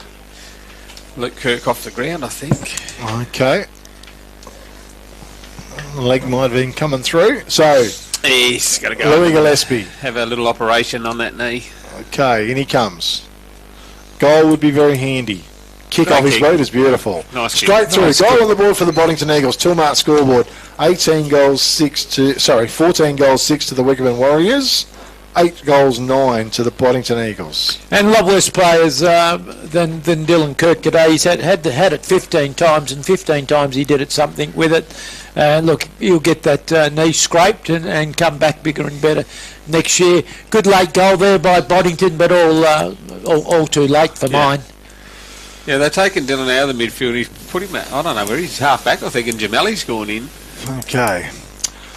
Luke Kirk off the ground, I think. Okay. The leg might have been coming through. So, he's got to go. Louis Gillespie. Have a little operation on that knee. Okay, in he comes. Goal would be very handy. Kick off his boot is beautiful. Nice Straight kick. through. Nice Goal kick. on the board for the Boddington Eagles. Toolmart scoreboard. 14 goals, 6 to the Wickepin Warriors. 8 goals, 9 to the Boddington Eagles. And a lot worse players than Dylan Kirk today. He's had it 15 times, and 15 times he did it something with it. Look, he'll get that knee scraped and come back bigger and better next year. Good late goal there by Boddington, but all too late for mine. Yeah, they're taking Dylan out of the midfield. He's put him out, I don't know where he's half back. I think, and Jamali's gone in. Okay.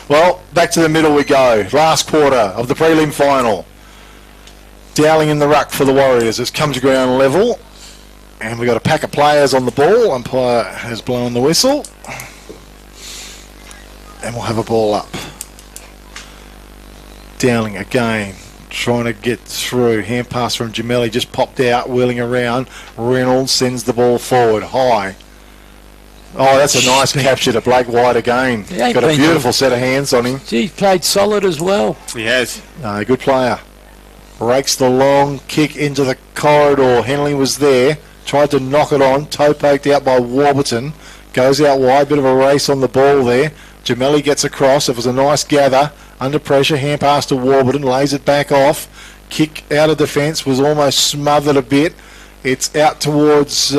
Well, back to the middle we go. Last quarter of the prelim final. Dowling in the ruck for the Warriors. It's come to ground level. And we've got a pack of players on the ball. Umpire has blown the whistle. And we'll have a ball up. Dowling again. Trying to get through. Hand pass from Jameli. Just popped out, wheeling around. Reynolds sends the ball forward. High. Oh, that's a nice capture to Blake White again. Got a beautiful set of hands on him. He's played solid as well. He has. Good player. Rakes the long kick into the corridor. Henley was there. Tried to knock it on. Toe poked out by Warburton. Goes out wide. Bit of a race on the ball there. Jameli gets across. It was a nice gather. Under pressure. Hand pass to Warburton. Lays it back off. Kick out of defence. Was almost smothered a bit. It's out towards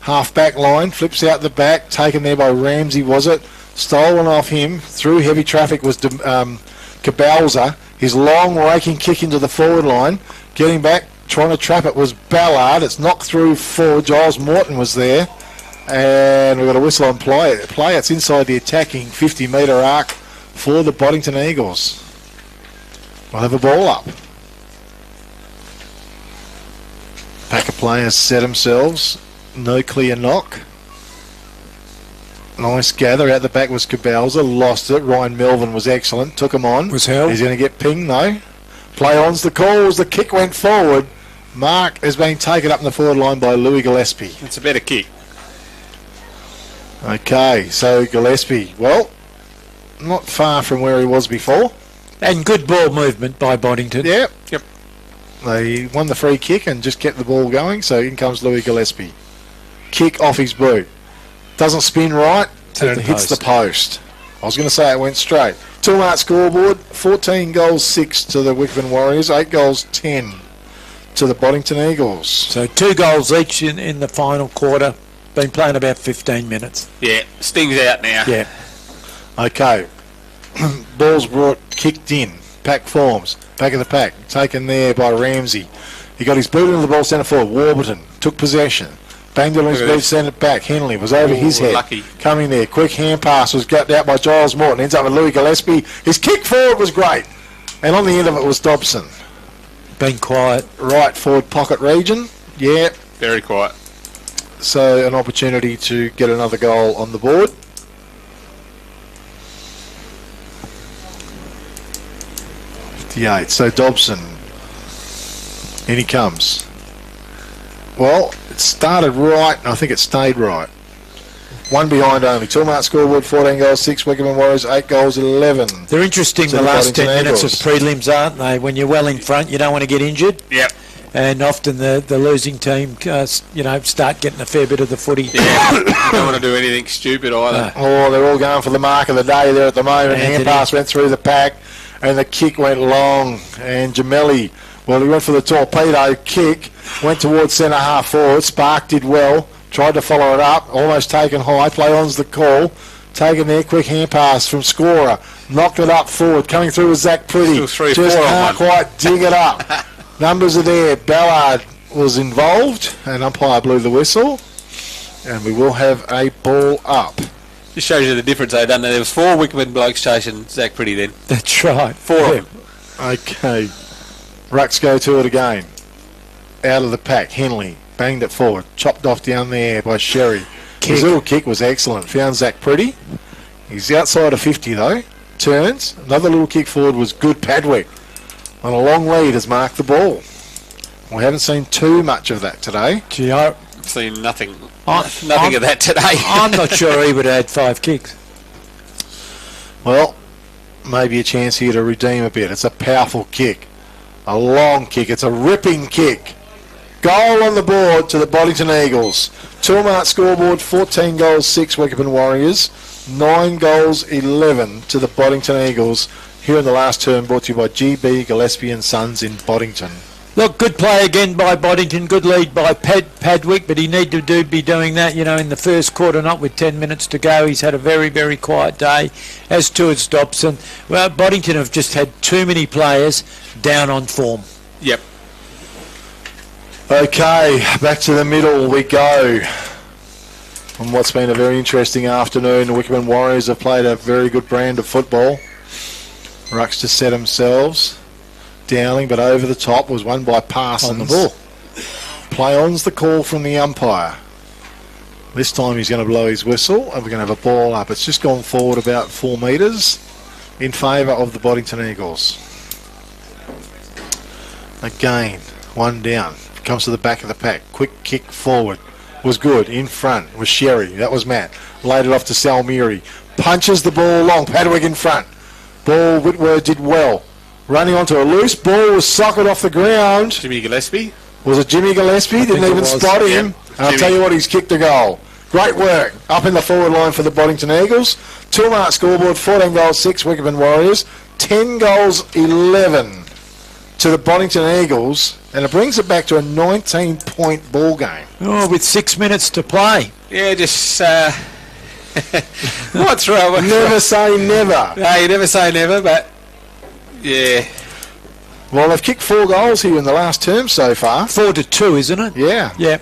half-back line. Flips out the back. Taken there by Ramsey, was it? Stolen off him. Through heavy traffic was Cabalza. His long raking kick into the forward line. Getting back. Trying to trap it was Ballard. It's knocked through forward. Giles Morton was there. And we've got a whistle on play. It's inside the attacking 50-metre arc for the Boddington Eagles. We'll have a ball up. Pack of players set themselves. No clear knock. Nice gather. Out the back was Cabalza. Lost it. Ryan Melvin was excellent. Took him on. Was held. He's going to get pinged though. Play on's the call as the kick went forward. Mark has been taken up in the forward line by Louis Gillespie. It's a better kick. Okay, so Gillespie, well, not far from where he was before. And good ball movement by Boddington. Yep. Yep. They won the free kick and just kept the ball going, so in comes Louis Gillespie. Kick off his boot. Doesn't spin right, and hits the post. I was going to say it went straight. Toolmart scoreboard, 14 goals, 6 to the Wickepin Warriors, 8 goals, 10 to the Boddington Eagles. So 2 goals each in the final quarter. Been playing about 15 minutes. Yeah, Sting's out now. Yeah. Okay. Ball's kicked in. Pack forms. Back of the pack. Taken there by Ramsey. He got his boot into the ball centre forward. Warburton took possession. Banged it on his boot, sent it back. Henley was over his head. Lucky. Coming there. Quick hand pass was got out by Giles Morton. Ends up with Louis Gillespie. His kick forward was great. And on the end of it was Dobson. Been quiet. Right forward pocket region. Yeah. Very quiet. So an opportunity to get another goal on the board. So Dobson. In he comes. Well, it started right, and I think it stayed right. One behind only. Toolmart scoreboard, 14 goals, 6 Wickepin Warriors, 8 goals, 11. They're interesting, the last 10 minutes of prelims, aren't they? When you're well in front, you don't want to get injured. Yep. And often the losing team, start getting a fair bit of the footy. Yeah. You don't want to do anything stupid either. Oh, they're all going for the mark of the day there at the moment. Hand pass went through the pack. and the kick went long. And Gemelli, well, he went for the torpedo kick, went towards centre half forward. Spark did well, tried to follow it up, almost taken high. Play on's the call. Taken there, quick hand pass from scorer. Knocked it up forward, coming through with Zach Pretty. Still 3-4 Just on can't one. quite dig it up. Numbers are there. Ballard was involved, and umpire blew the whistle. And we will have a ball up. Just shows you the difference, though, doesn't it? There was 4 Wickepin blokes chasing Zach Pretty then. That's right. 4 of them. Okay. Rucks go to it again. Out of the pack. Henley banged it forward. Chopped off down there by Sherry. His little kick was excellent. Found Zach Pretty. He's outside of 50 though. Turns. Another little kick forward was good. Padwick on a long lead has marked the ball. We haven't seen too much of that today. Gee, I've Seen nothing I'm- of that today. I'm not sure he would have had 5 kicks. Well, maybe a chance here to redeem a bit. It's a powerful kick. A long kick. It's a ripping kick. Goal on the board to the Boddington Eagles. Toolmart scoreboard, 14 goals, 6 Wickepin Warriors. 9 goals, 11 to the Boddington Eagles. Here in the last term, brought to you by GB Gillespie and Sons in Boddington. Look, good play again by Boddington. Good lead by Padwick, but he need to be doing that, in the first quarter, not with 10 minutes to go. He's had a very, very quiet day. As to its Dobson, well, Boddington have just had too many players down on form. Yep. Okay, back to the middle we go. On what's been a very interesting afternoon, the Wickepin Warriors have played a very good brand of football. Rucks to set themselves. Dowling, but over the top, was won by Parsons. On the ball. Play on's the call from the umpire. This time he's going to blow his whistle, and we're going to have a ball up. It's just gone forward about 4 metres in favour of the Boddington Eagles. Again, one down. Comes to the back of the pack. Quick kick forward. Was good. In front was Sherry. That was Matt. Laid it off to Salmiri. Punches the ball long. Padwick in front. Ball, Whitworth did well. Running onto a loose ball, was socket off the ground. Jimmy Gillespie. Was it Jimmy Gillespie? Didn't think it even was. spot him. Yep, And I'll Jimmy. tell you what, he's kicked a goal. Great work. Up in the forward line for the Boddington Eagles. Toolmart scoreboard, 14 goals, 6 Wickepin Warriors. 10 goals, 11 to the Boddington Eagles. And it brings it back to a 19-point ball game. Oh, with 6 minutes to play. Yeah, just might throw it. Never say never. No, you never say never, but yeah. Well, they've kicked 4 goals here in the last term so far. 4-2, isn't it? Yeah. Yeah.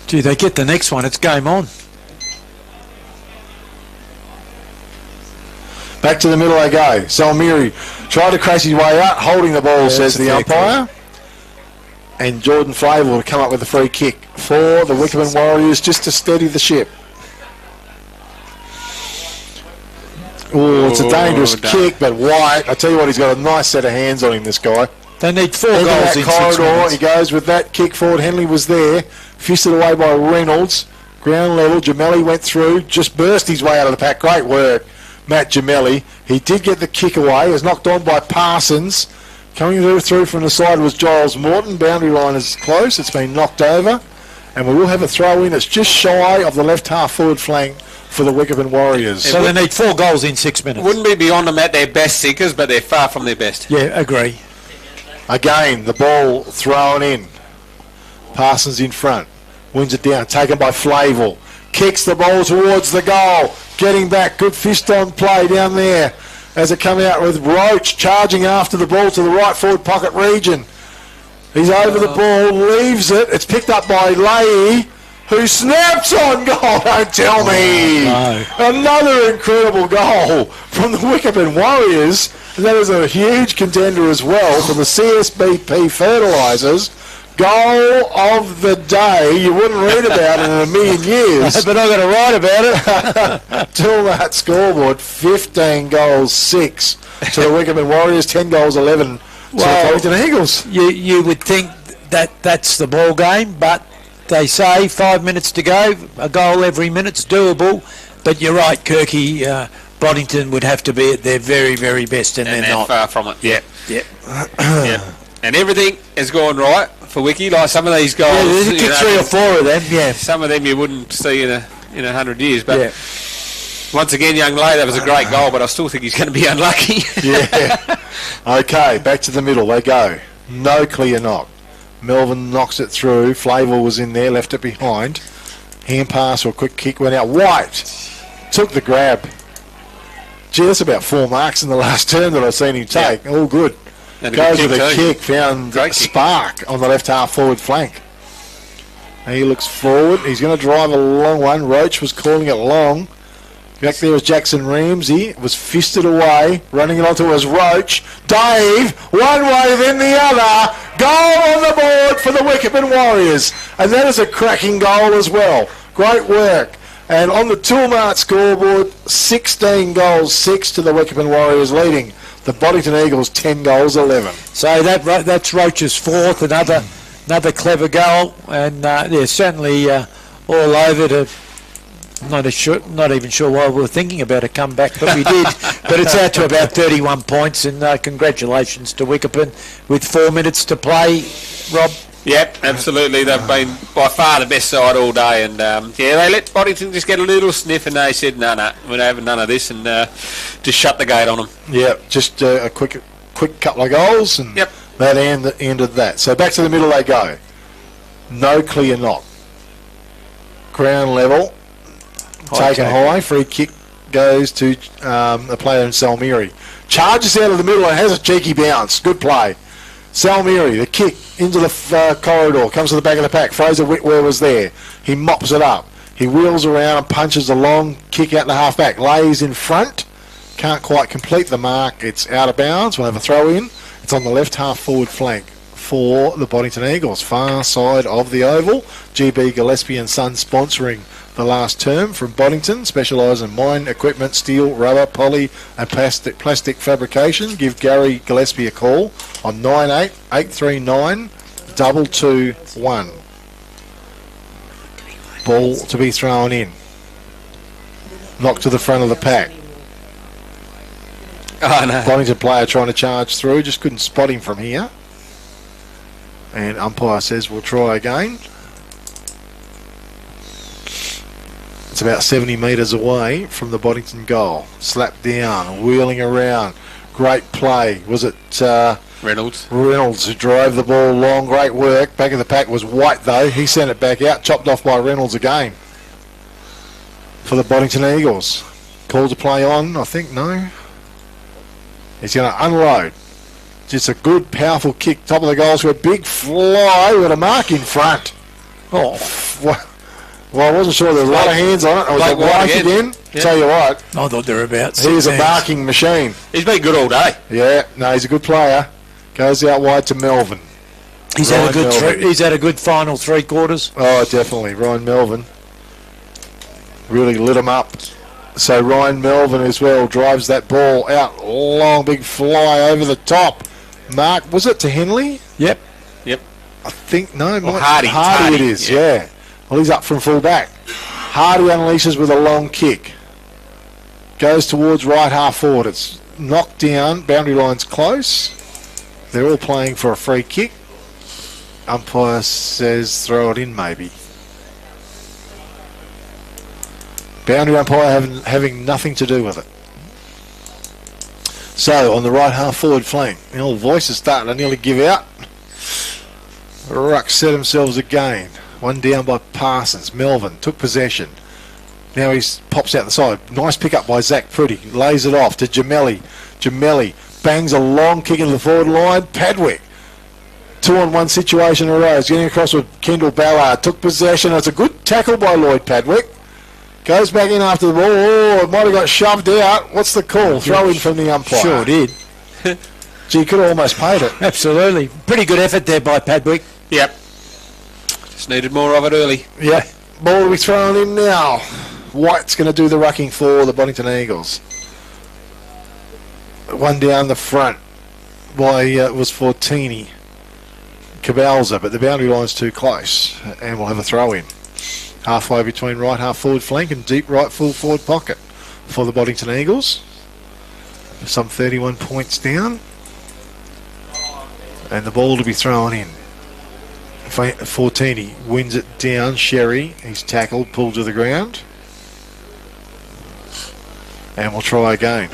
Gee, they get the next one. It's game on. Back to the middle they go. Salmiri tried to crash his way out, holding the ball, says that's a the fair umpire. And Jordan Flavel will come up with a free kick for the Wickepin Warriors just to steady the ship. Oh, it's a dangerous kick, but White, I tell you what, he's got a nice set of hands on him, this guy. They need 4 Into goals that in 6 corridor, minutes. he goes with that kick forward. Henley was there, fisted away by Reynolds. Ground level, Gemelli went through, just burst his way out of the pack. Great work, Matt Gemelli. He did get the kick away. It was knocked on by Parsons. Coming through from the side was Giles Morton. Boundary line is close. It's been knocked over. And we will have a throw in. It's just shy of the left half forward flank for the Wickepin Warriors. So they need 4 goals in 6 minutes. Wouldn't be beyond them at their best seekers, but they're far from their best. Yeah, agree. Again, the ball thrown in. Parsons in front. Wins it down. Taken by Flavel. Kicks the ball towards the goal. Getting back. Good fist on play down there. As it come out with Roach charging after the ball to the right forward pocket region. He's over the ball. Leaves it. It's picked up by Leahy, who snaps on goal. Don't tell me. no. Another incredible goal from the Wickepin Warriors. And that is a huge contender as well for the CSBP Fertilisers. Goal of the day. You wouldn't read about it in a million years. But I've got to write about it. Till that scoreboard, 15 goals, 6 to the Wickepin Warriors, 10 goals, 11 to the Boddington Eagles. You would think that that's the ball game, but they say 5 minutes to go, a goal every minute's doable. But you're right, Kirky. Boddington would have to be at their very, very best, and And they're they're not. far from it. Yeah, yeah. Yeah. And everything has gone right for Wiki. Like some of these goals, Yeah, there's you know, 3 or 4 of them. Yeah. some of them you wouldn't see in 100 years. But Yeah. Once again, young lady, that was a great goal, but I still think he's going to be unlucky. Yeah. Okay, back to the middle they go. No clear knock. Melvin knocks it through. Flavor was in there, left it behind. Hand pass or a quick kick went out. White took the grab. Gee, that's about 4 marks in the last turn that I've seen him take. Yeah. All good. And goes with a kick, found a spark on the left half forward flank. He looks forward. He's going to drive a long one. Roach was calling it long. Back there was Jackson Ramsey. It was fisted away. Running it onto was Roach. Dave, one way then the other. Goal on the board for the Wickepin Warriors. And that is a cracking goal as well. Great work. And on the Toolmart scoreboard, 16 goals, 6 to the Wickepin Warriors leading. The Boddington Eagles 10 goals, 11. So that's Roach's fourth, another clever goal, and they're certainly all over to. Not even sure why we were thinking about a comeback, but we did. But it's out to about 31 points, and congratulations to Wickepin with 4 minutes to play, Rob. Yep, absolutely. They've been by far the best side all day, and they let Boddington just get a little sniff, and they said, no, we're having none of this, and just shut the gate on them. Yeah, just a quick couple of goals, and that ended that. So back to the middle they go. No clear knock. Ground level. Taken high. Free kick goes to a player in Salmiri. Charges out of the middle and has a cheeky bounce. Good play. Salmiri, the kick into the corridor, comes to the back of the pack. Fraser Whitware was there. He mops it up. He wheels around and punches a long kick out the half back. Lays in front. Can't quite complete the mark. It's out of bounds. We'll have a throw in. It's on the left half forward flank for the Boddington Eagles. Far side of the oval. GB Gillespie and Son sponsoring the last term from Boddington, specialise in mine equipment, steel, rubber, poly and plastic fabrication. Give Gary Gillespie a call on 98 221. Ball to be thrown in. Knocked to the front of the pack. Oh, no. Boddington player trying to charge through, just couldn't spot him from here. And umpire says we'll try again. It's about 70 metres away from the Boddington goal. Slapped down, wheeling around. Great play. Was it Reynolds who drove the ball long? Great work. Back of the pack was White though. He sent it back out. Chopped off by Reynolds again. For the Boddington Eagles. Call to play on, I think, no. He's going to unload. Just a good, powerful kick. Top of the goal to a big fly with a mark in front. Oh, well, I wasn't sure there was a lot of hands on it. I was like, White again. Yeah. Tell you what. I thought there were about 6 He's a hands. barking machine. He's been good all day. Yeah, no, he's a good player. Goes out wide to Melvin. He's had a good final 3 quarters. Oh, definitely. Ryan Melvin really lit him up. So Ryan Melvin as well drives that ball out. Long, big fly over the top. Mark, was it to Henley? Yep. I think, no. Hardy it is, yeah. Well, he's up from full back. Hardy unleashes with a long kick. Goes towards right half forward. It's knocked down. Boundary line's close. They're all playing for a free kick. Umpire says throw it in maybe. Boundary umpire having nothing to do with it. So on the right half forward flank, the old voice is starting to nearly give out. Ruck set themselves again. One down by Parsons. Melvin took possession. Now he pops out the side. Nice pick up by Zach Pretty. Lays it off to Gemelli. Gemelli bangs a long kick into the forward line. Padwick. 2-on-1 situation arose. Getting across with Kendall Ballard. Took possession. It's a good tackle by Lloyd Padwick. Goes back in after the ball. Oh, it might have got shoved out. What's the call? Throw in from the umpire. Sure did. Gee, could have almost paid it. Absolutely. Pretty good effort there by Padwick. Yep. Just needed more of it early. Yeah. Ball will be thrown in now. White's going to do the rucking for the Boddington Eagles. One down the front was Fortini. Cabalza, but the boundary line's too close. And we'll have a throw in. Halfway between right half forward flank and deep right full forward pocket for the Boddington Eagles. Some 31 points down. And the ball to be thrown in. Fortini wins it down. Sherry, he's tackled, pulled to the ground. And we'll try again.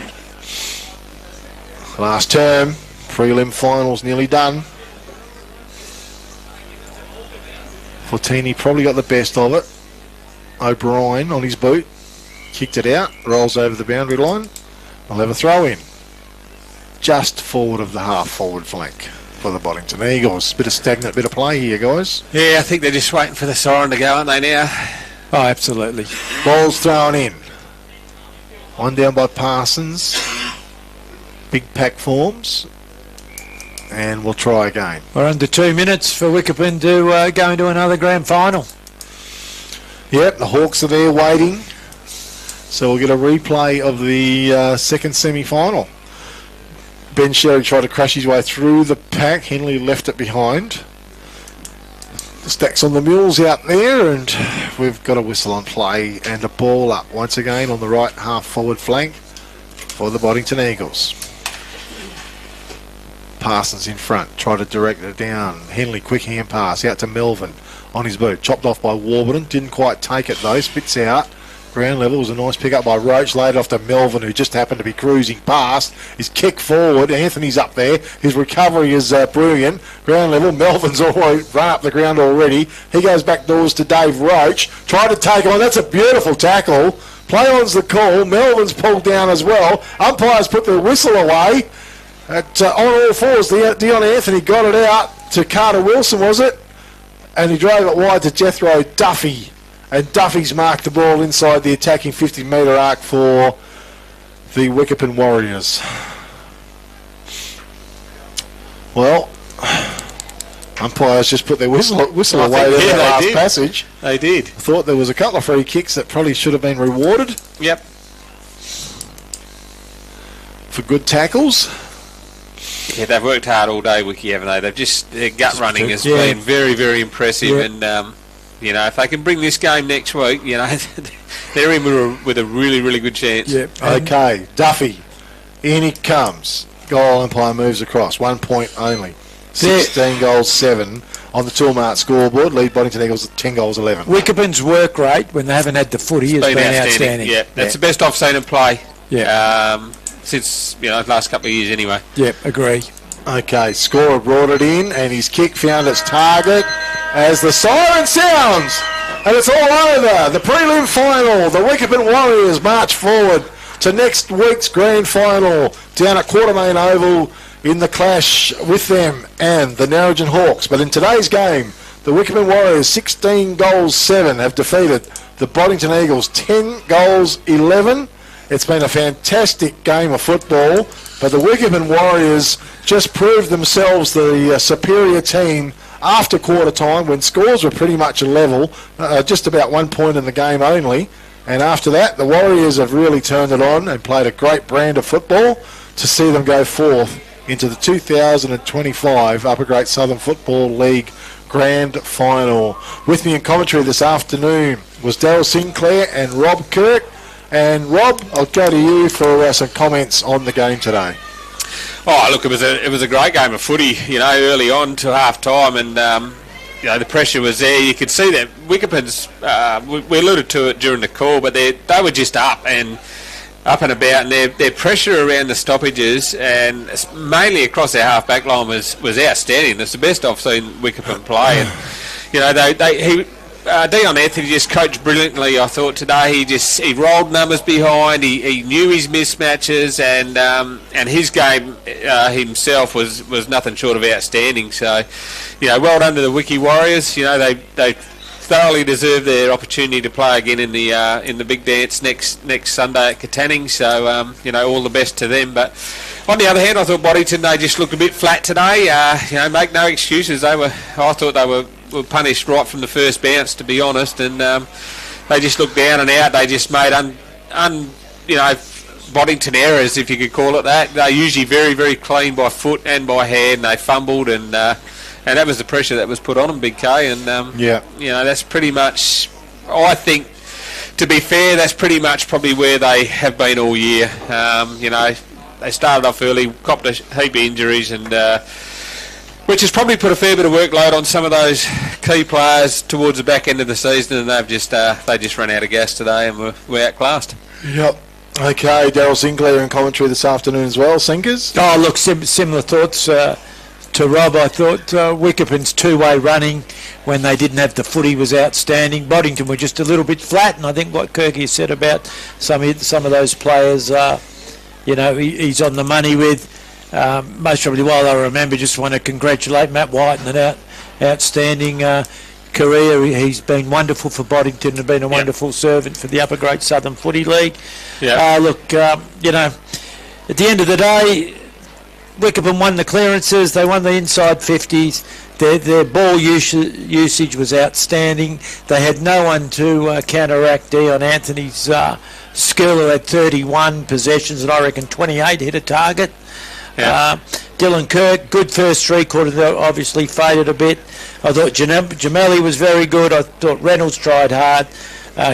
Last term, prelim finals nearly done. Fortini probably got the best of it. O'Brien on his boot. Kicked it out, rolls over the boundary line. I'll have a throw in. Just forward of the half forward flank for the Boddington Eagles. Bit of stagnant, bit of play here, guys. Yeah, I think they're just waiting for the siren to go, aren't they now? Oh, absolutely. Ball's thrown in. One down by Parsons. Big pack forms. And we'll try again. We're under 2 minutes for Wickepin to go into another grand final. Yep, the Hawks are there waiting. So we'll get a replay of the second semi-final. Ben Sherry tried to crash his way through the pack. Henley left it behind. The stacks on the mules out there, and we've got a whistle on play and a ball up once again on the right half forward flank for the Boddington Eagles. Parsons in front, try to direct it down. Henley, quick hand pass out to Melvin on his boot. Chopped off by Warburton, didn't quite take it though, spits out. Ground level was a nice pick up by Roach, laid off to Melvin, who just happened to be cruising past. His kick forward, Anthony's up there. His recovery is brilliant. Ground level, Melvin's already run up the ground already. He goes back doors to Dave Roach. Tried to take on, that's a beautiful tackle. Play on's the call. Melvin's pulled down as well. Umpires put the whistle away. On all fours, Dion Anthony got it out to Carter Wilson, was it? And he drove it wide to Jethro Duffy. And Duffy's marked the ball inside the attacking 50-metre arc for the Wickepin Warriors. Well, umpires just put their whistle away there in the last passage. They did. I thought there was a couple of free kicks that probably should have been rewarded. Yep. For good tackles. Yeah, they've worked hard all day, Wiki, haven't they? Their gut running has been very, very impressive, and if they can bring this game next week, they're in with a really, really good chance. Yep. Okay, Duffy, in he comes. Goal umpire moves across. 1 point only. 16 goals, 7 on the Toolmart scoreboard. Lead Boddington Eagles 10 goals, 11. Wickepin's work rate when they haven't had the footy has been outstanding. Yeah, that's the best I've seen them play. Yeah. Since the last couple of years anyway. Yep, agree. Okay, scorer brought it in, and his kick found its target as the siren sounds, and it's all over. The prelim final, the Wickepin Warriors march forward to next week's grand final down at Quartermain Oval in the clash with them and the Narrogin Hawks. But in today's game, the Wickepin Warriors 16 goals 7 have defeated the Boddington Eagles 10 goals 11. It's been a fantastic game of football, but the Wickepin Warriors just proved themselves the superior team after quarter time when scores were pretty much a level, just about 1 point in the game only. And after that, the Warriors have really turned it on and played a great brand of football to see them go forth into the 2025 Upper Great Southern Football League Grand Final. With me in commentary this afternoon was Darryl Sinclair and Rob Kirk. And Rob, I'll go to you for some comments on the game today. Oh, look, it was a great game of footy, early on to half time, and the pressure was there. You could see that Wickepin's, we alluded to it during the call, but they were just up and about, and their pressure around the stoppages and mainly across their half back line was outstanding. It's the best I've seen Wickepin play, and Dion Anthony just coached brilliantly, I thought, today. He rolled numbers behind, he knew his mismatches, and his game himself was nothing short of outstanding. So, well done to the Wiki Warriors. They thoroughly deserve their opportunity to play again in the big dance next Sunday at Katanning. So, all the best to them. But on the other hand, I thought Boddington, they just looked a bit flat today. Make no excuses. I thought they were punished right from the first bounce, to be honest, and they just looked down and out. They just made Boddington errors, if you could call it that. They're usually very, very clean by foot and by hand. They fumbled, and that was the pressure that was put on them, Big K. And that's pretty much, I think, to be fair, that's pretty much probably where they have been all year. They started off early, copped a heap of injuries, and which has probably put a fair bit of workload on some of those key players towards the back end of the season, and they just ran out of gas today and were outclassed. Yep. Okay, Daryl Sinclair in commentary this afternoon as well. Sinkers? Oh, look, similar thoughts to Rob. I thought Wickepin's two-way running when they didn't have the footy was outstanding. Boddington were just a little bit flat, and I think what Kirky said about some of those players, he's on the money with. Most probably, while I remember, just want to congratulate Matt White and an outstanding career. He's been wonderful for Boddington and been a wonderful servant for the Upper Great Southern Footy League. Look, at the end of the day, Wickepin won the clearances. They won the inside 50s. Their ball usage was outstanding. They had no one to counteract Dion Anthony's skill, who had 31 possessions and I reckon 28 hit a target. Dylan Kirk, good first three quarters, obviously faded a bit. I thought Jameli was very good. I thought Reynolds tried hard.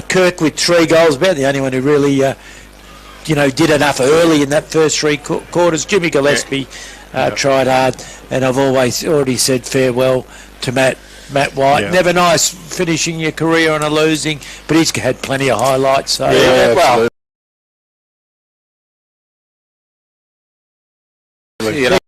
Kirk with 3 goals, about the only one who really did enough early in that first three quarters. Jimmy Gillespie tried hard, and I've already said farewell to Matt White. Never nice finishing your career on a losing, but he's had plenty of highlights. So absolutely.